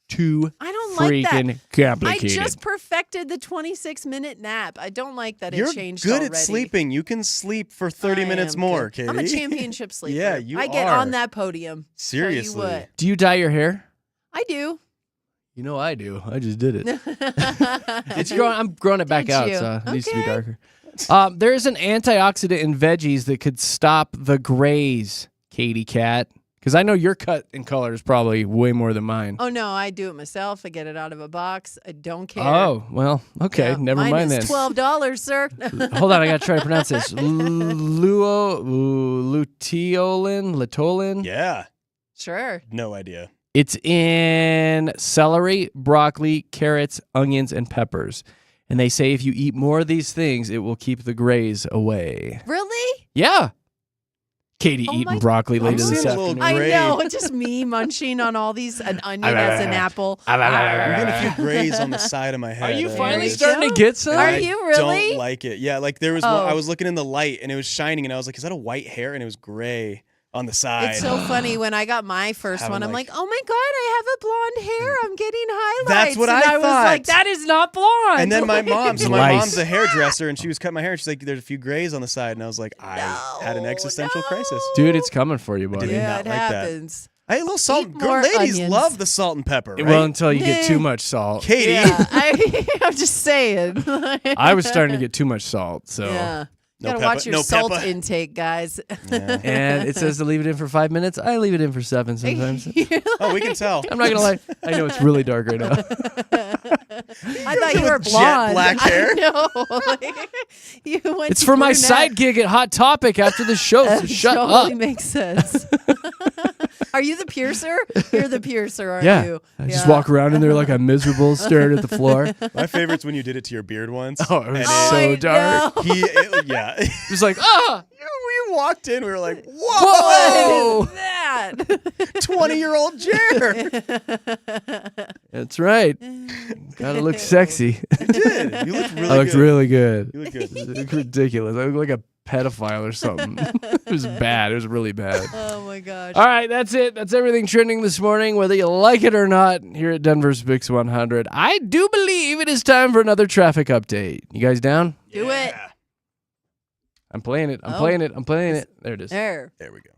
Too I don't like freaking that. complicated. I just perfected the 26-minute nap. I don't like that You're it changed good already. at sleeping. You can sleep for 30 minutes am more, good. Katie. I'm a championship sleeper. Yeah, you I get are. on that podium. Seriously. Tell you what. Do you dye your hair? I do. You know I do. I just did it. It's growing. I'm growing it back Did out, you? so it needs to be Okay. darker. There is an antioxidant in veggies that could stop the grays, Katie Cat. Because I know your cut and color is probably way more than mine. Oh, no, I do it myself. I get it out of a box. I don't care. Oh, well, okay. Yeah, Never mine mind is then. $12, sir. Hold on, I got to try to pronounce this. Luteolin? Yeah. Sure. No idea. It's in celery, broccoli, carrots, onions, and peppers. And they say if you eat more of these things, it will keep the grays away. Really? Yeah. Katie Oh eating my- broccoli I'm later this seeing a little afternoon. I gray. know. It's just me munching on all these, an onion as an apple. I'm getting a few grays on the side of my head. Are you and finally I starting to get some? Are you really? don't like it. Yeah, like there was one, Oh. I was looking in the light and it was shining and I was like, is that a white hair? And it was gray. on the side. It's so funny. When I got my first Having, one, I'm like- like, oh my God, I have a blonde hair. I'm getting highlights. That's what and I I was thought. like, that is not blonde. And then my mom's Lice. a hairdresser, and she was cutting my hair. And she's like, "There's a few grays on the side," and I was like, "I had an existential crisis." Dude, it's coming for you, buddy. did yeah, not it like that. happens. Hey, a little salt. Eat more Ladies onions. love the salt and pepper, right? Well, until you get too much salt. Katie. Yeah, I'm just saying. I was starting to get too much salt, so. Yeah. You No gotta pepper- watch your no salt pepper. intake, guys. And it says to leave it in for 5 minutes. I leave it in for 7 sometimes. Oh, we can tell. I'm not gonna lie. I know it's really dark right now. I thought you were Jet blonde. black hair. I know. Like, you went It's to for my brunette. side gig at Hot Topic after the show. So shut totally up. makes sense. Are you the piercer? You're the piercer, aren't Yeah, you? I just walk around in there like I'm miserable, staring at the floor. My favorite's when you did it to your beard once. Oh, it was and so I dark. know. Yeah. It was like, ah, We walked in, we were like, whoa, What is that? 20-year-old Jer. that's right. Gotta look sexy. You did. You looked really I looked good. really good. You look good. It looked ridiculous. I looked like a pedophile or something. It was bad. It was really bad. Oh my gosh. All right, that's it. That's everything trending this morning, whether you like it or not, here at Denver's Bix 100. I do believe it is time for another traffic update. You guys down? Do it. I'm playing it. I'm Oh. playing it. I'm playing it. There it is. There. There we go.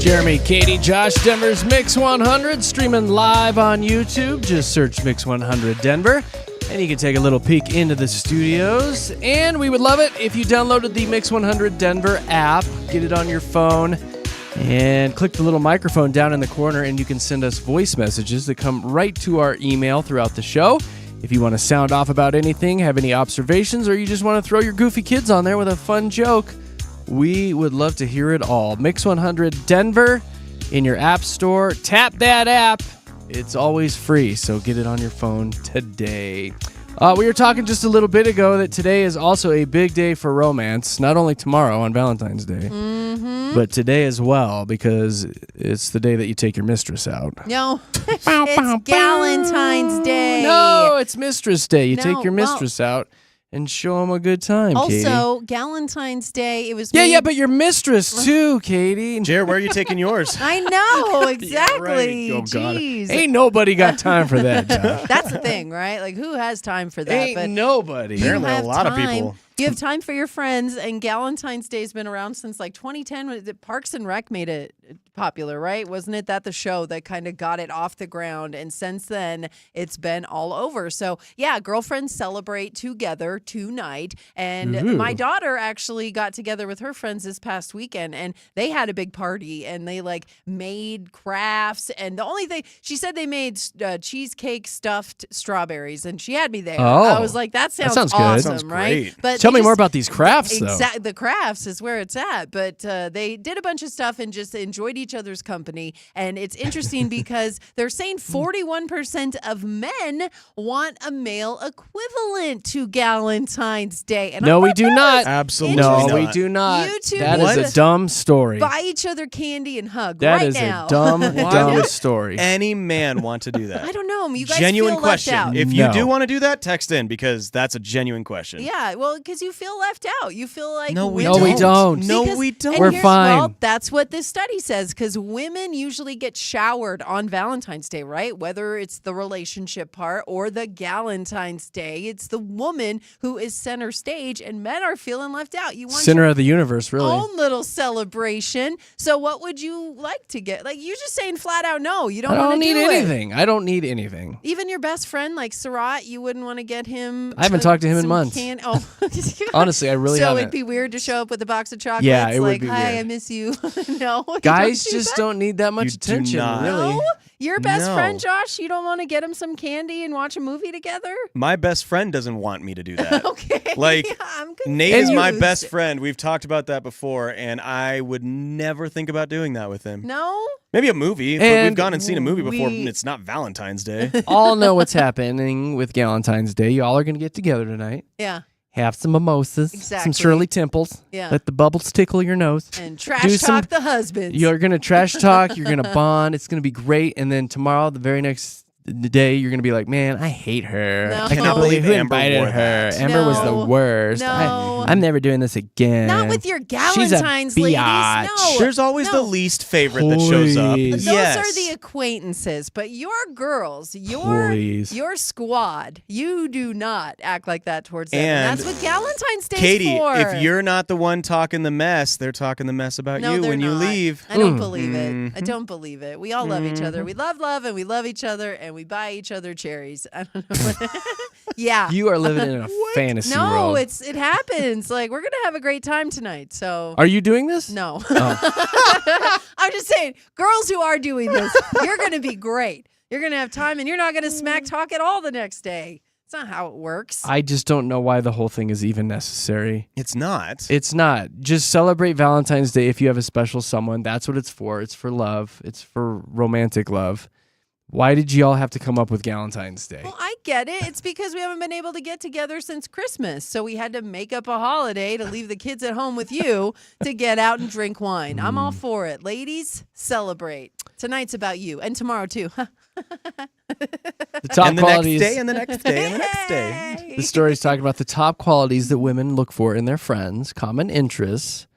Jeremy, Katy, Josh, Denver's Mix 100, streaming live on YouTube. Just search Mix 100 Denver, and you can take a little peek into the studios. And we would love it if you downloaded the Mix 100 Denver app, get it on your phone, and click the little microphone down in the corner, and you can send us voice messages that come right to our email throughout the show. If you want to sound off about anything, have any observations, or you just want to throw your goofy kids on there with a fun joke, we would love to hear it all. Mix 100 Denver in your app store. Tap that app. It's always free, so get it on your phone today. We were talking just a little bit ago that today is also a big day for romance. Not only tomorrow on Valentine's Day, but today as well, because it's the day that you take your mistress out. No, it's Galentine's Day. No, it's Mistress Day. You take your mistress out and show them a good time, Katy. Also, Galentine's Day, it was Yeah, but your mistress too, Katy. Jared, where are you taking yours? I know, exactly. Oh, God. Jeez. Ain't nobody got time for that, Josh. That's the thing, right? Like, who has time for that? Ain't nobody. Apparently a lot of time. people. You have time for your friends, and Galentine's Day's been around since like 2010. Parks and Rec made it popular, right? Wasn't it that the show that kind of got it off the ground? And since then, it's been all over. So yeah, girlfriends celebrate together tonight. And my daughter actually got together with her friends this past weekend, and they had a big party, and they like made crafts. And the only thing she said, they made cheesecake stuffed strawberries, and she had me there. I was like, that sounds good. awesome, Sounds right? great. But tell me more about these crafts, though. The crafts is where it's at. But they did a bunch of stuff and just enjoyed each other's company. And it's interesting because they're saying 41% of men want a male equivalent to Galentine's Day. And No, we do not. Absolutely No, not. we do not. You two That need is a to dumb story. buy each other candy and hug That right is now. a dumb, Why dumb would story. any man want to do that? I don't know. You guys Genuine feel question. left out. If you No. do want to do that, text in, because that's a genuine question. Yeah, well, because you feel left out. You feel like No, we women- don't. No, Because- we don't. and We're here's- fine. Well, that's what this study says, because women usually get showered on Valentine's Day, right? Whether it's the relationship part or the Galentine's Day, it's the woman who is center stage, and men are feeling left out. You want Center your of the universe, really. own little celebration. So, what would you like to get? Like, you're just saying flat out, no, you don't I want don't to need do it. anything. I don't need anything. Even your best friend, like Sarat, you wouldn't want to get him. I haven't talked to him in some months. Oh, Honestly, I really so haven't. it'd be weird to show up with a box of chocolates. Yeah, it would like, be hi, weird. I miss you. No, you Guys don't do just that? don't need that much You do attention, not. really. No? Your best No. friend, Josh, you don't want to get him some candy and watch a movie together? My best friend doesn't want me to do that. Okay. Like, I'm Nate is my confused. best friend. We've talked about that before, and I would never think about doing that with him. No? Maybe a movie, but And we've gone and seen a movie before, we- and it's not Valentine's Day. All know what's happening with Galentine's Day. Y'all are going to get together tonight. Yeah. Have some mimosas, some Exactly. Shirley Temples. Yeah. Let the bubbles tickle your nose. And trash Do talk some- the husbands. You're going to trash talk. You're going to bond. It's going to be great. And then tomorrow, the very next day, you're going to be like, man, I hate her. No. I can't believe who Amber invited wore her. that. Amber was the No. worst. No. I'm never doing this again. Not with your She's a Galentine's ladies. biatch. No. There's always the No. least favorite that shows up. Please. Those Yes. are the acquaintances, but your girls, your Please. squad, you do not act like that towards them. And that's what Galentine's Day Katie, for. if you're not the one talking the mess, they're talking the mess about No, you they're when you not. leave. I don't Mm. believe it. I Mhm. don't believe it. We all love each other. We love love, and we love each other, and we buy each other cherries. I don't know. Yeah. You are living in a fantasy no, world. it happens. Like, we're gonna have a great time tonight. So Are you doing this? no. Oh. I'm just saying, girls who are doing this, you're going to be great. You're going to have time, and you're not going to smack talk at all the next day. It's not how it works. I just don't know why the whole thing is even necessary. It's not. It's not. Just celebrate Valentine's Day if you have a special someone. That's what it's for. It's for love. It's for romantic love. Why did you all have to come up with Galentine's Day? Well, I get it. It's because we haven't been able to get together since Christmas. So we had to make up a holiday to leave the kids at home with you to get out and drink wine. I'm all for it. Ladies, celebrate. Tonight's about you. And tomorrow, too. The top and the qualities. next day, and the next day, and the next day. The story's talking about the top qualities that women look for in their friends: common interests,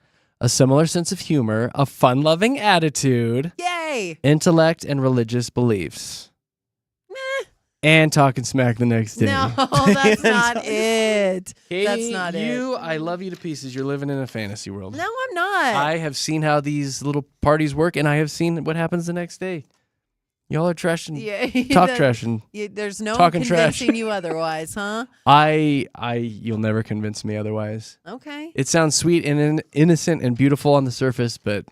a similar sense of humor, a fun-loving attitude, Yay. intellect, and religious beliefs. and talking smack the next day. No, that's not it. Katie, That's not it. I love you to pieces. You're living in a fantasy world. No, I'm not. I have seen how these little parties work, and I have seen what happens the next day. Y'all are trash and talk trash and there's no talking convincing trash. you otherwise, huh? You'll never convince me otherwise. Okay. It sounds sweet and innocent and beautiful on the surface, but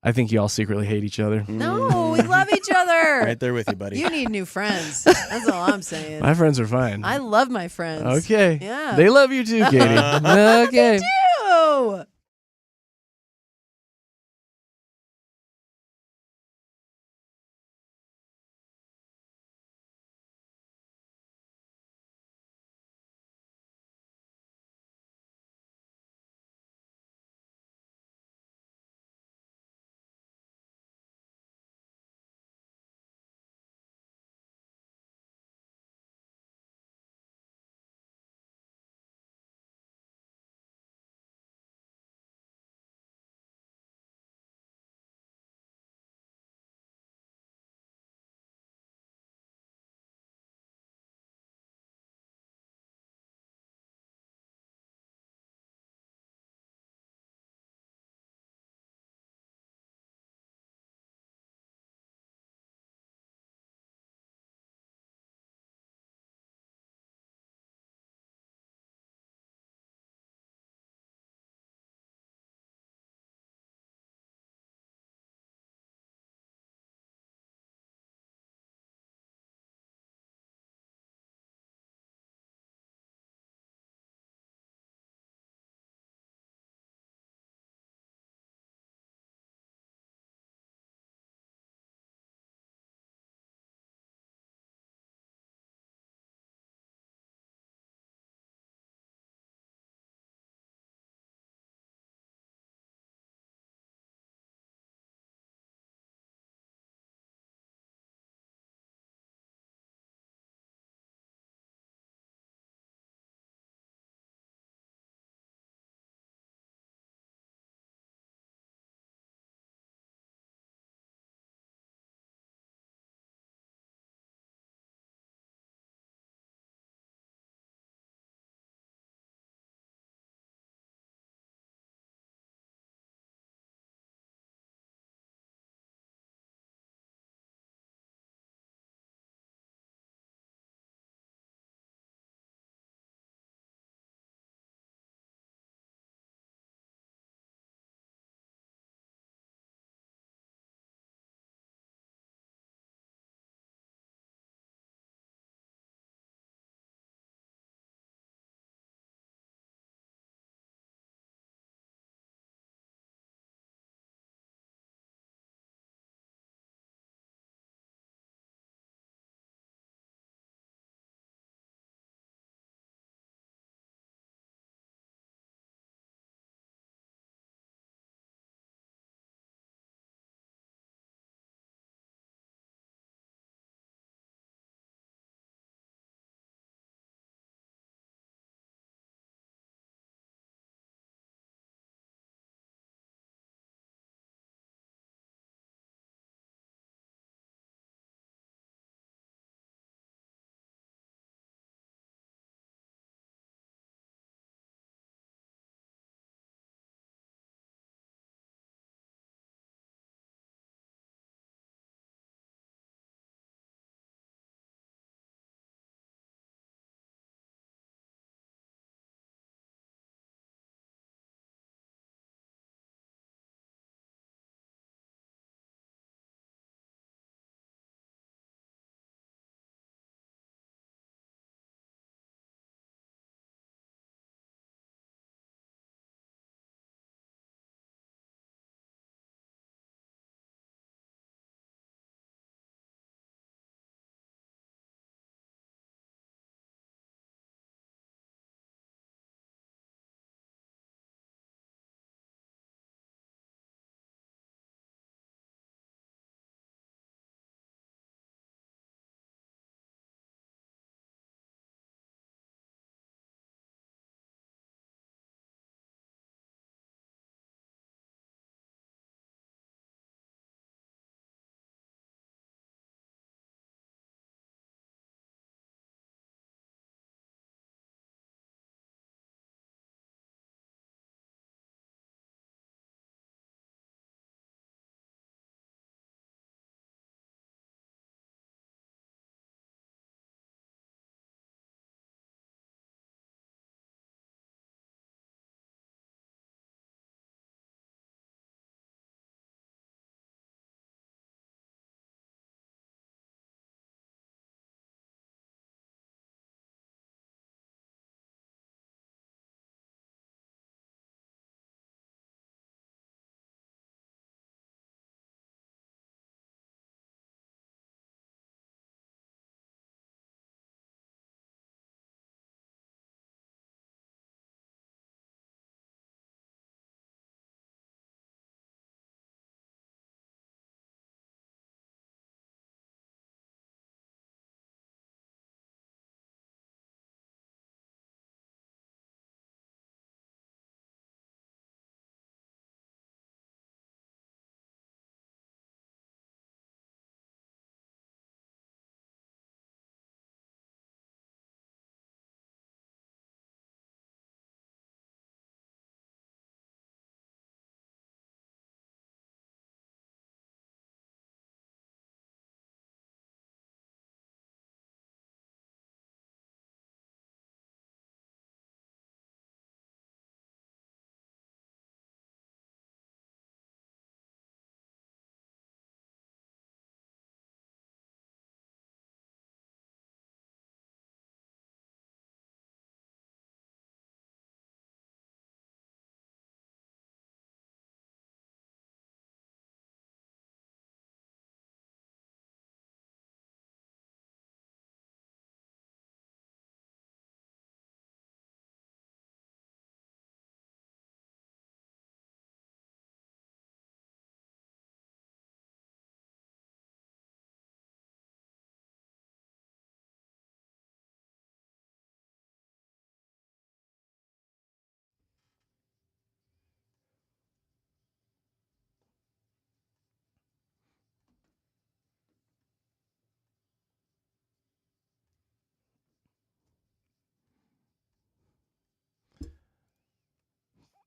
I think you all secretly hate each other. No, we love each other. Right there with you, buddy. You need new friends. That's all I'm saying. My friends are fine. I love my friends. Okay. Yeah. They love you too, Katie. Okay. They do.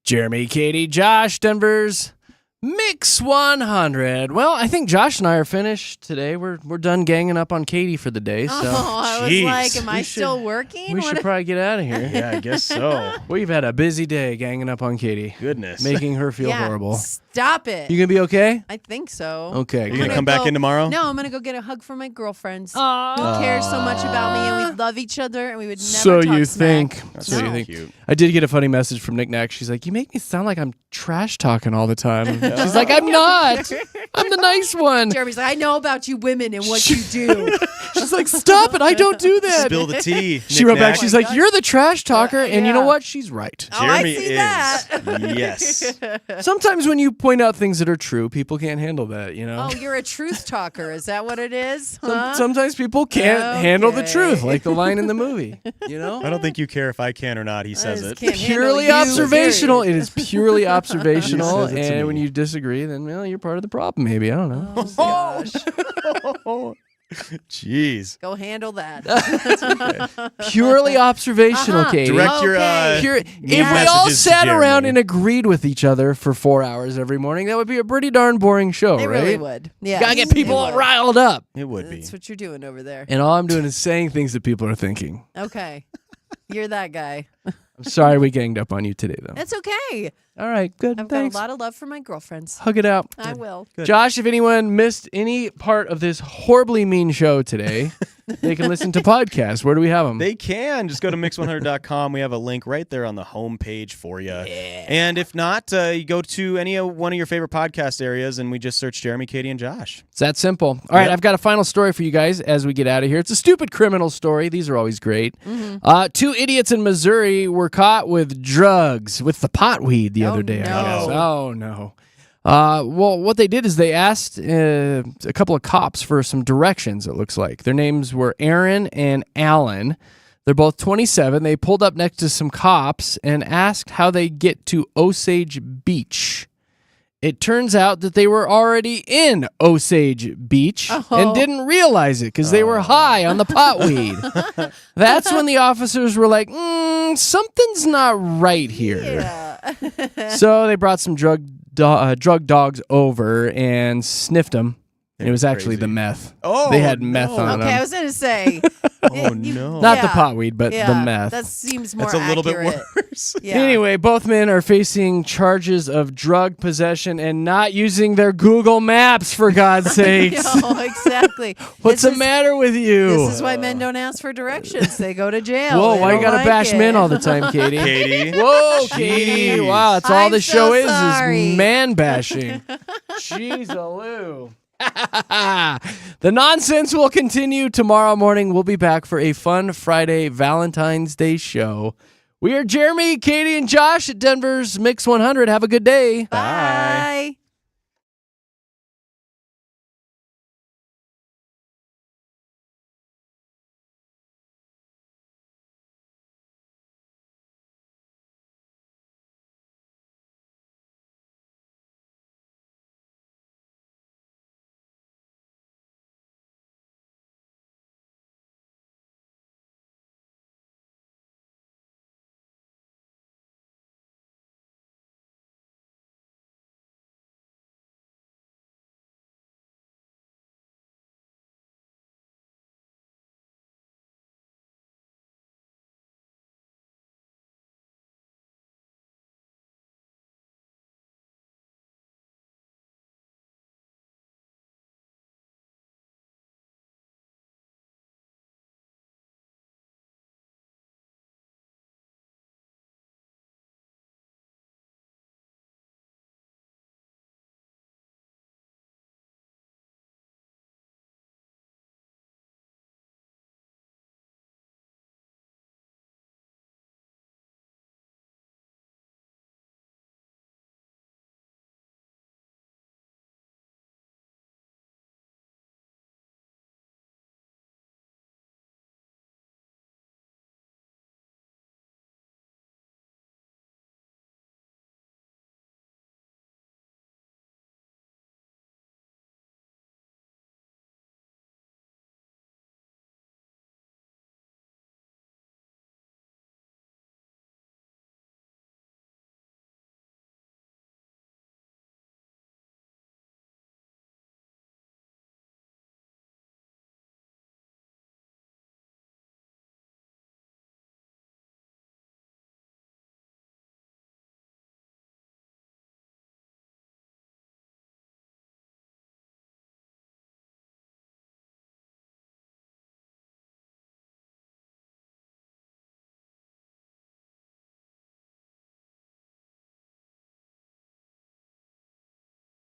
Jeremy, Katy, Josh, Denver's Mix 100. Well, I think Josh and I are finished today. We're done ganging up on Katy for the day. So. I was like, am I still working? We should probably get out of here. Yeah, I guess so. We've had a busy day ganging up on Katy. Goodness. Making her feel horrible. Stop it. You gonna be okay? I think so. Okay. You gonna come back in tomorrow? No, I'm gonna go get a hug from my girlfriends who care so much about me, and we love each other, and we would never So talk you smack. think? That's So so you think? cute. I did get a funny message from Nick Nack. She's like, "You make me sound like I'm trash talking all the time." She's like, "I'm not. I'm the nice one." Jeremy's like, I know about you women and what you do. She's like, "Stop it! I don't do that." Spill the tea. She wrote back. She's like, "You're the trash talker," and you know what? She's right. Jeremy see is. that. Yes. Sometimes when you point out things that are true, people can't handle that. You know. Oh, you're a truth talker. Is that what it is? Huh? Sometimes people can't handle the truth, like the line in the movie. You know. I don't think you care if I can or not. He says it. Purely observational. It is purely He observational, says it to and me. when you disagree, then well, you're part of the problem. Maybe I don't know. Jeez. Go handle that. Purely observational, Katy. Direct your If we all messages to sat Jeremy. around and agreed with each other for 4 hours every morning, that would be a pretty darn boring show, It right? really would. Yeah. Gotta get people all riled up. It would be. That's what you're doing over there. And all I'm doing is saying things that people are thinking. Okay. You're that guy. I'm sorry we ganged up on you today, though. That's okay. All right, good. I've Thanks. got a lot of love for my girlfriends. Hug it out. I will. Josh, if anyone missed any part of this horribly mean show today, they can listen to podcasts. Where do we have them? They can. Just go to mix100.com. We have a link right there on the home page for you. Yeah. And if not, you go to any one of your favorite podcast areas, and we just search Jeremy, Katy, and Josh. It's that simple. All right, I've got a final story for you guys as we get out of here. It's a stupid criminal story. These are always great. Two idiots in Missouri were caught with drugs, with the pot weed the other day, I guess. Oh, no. Well, what they did is they asked a couple of cops for some directions, it looks like. Their names were Aaron and Alan. They're both 27. They pulled up next to some cops and asked how they get to Osage Beach. It turns out that they were already in Osage Beach and didn't realize it because they were high on the pot weed. That's when the officers were like, something's not right here. So they brought some drug dogs over and sniffed them. It was actually the meth. Oh, they had meth on them. Okay, I was going to say. Oh, no. Not the pot weed, but the meth. That seems more That's a little accurate. bit worse. Yeah. Anyway, both men are facing charges of drug possession and not using their Google Maps, for God's sakes. No, exactly. What's the matter with you? This is why men don't ask for directions. They go to jail. Whoa, They why you don't gotta like bash it. men all the time, Katy? Katy. Whoa, Katy. Wow, that's all I'm the show so sorry. is man bashing. Jeez-a-loo. The nonsense will continue tomorrow morning. We'll be back for a fun Friday Valentine's Day show. We are Jeremy, Katy, and Josh at Denver's Mix 100. Have a good day. Bye.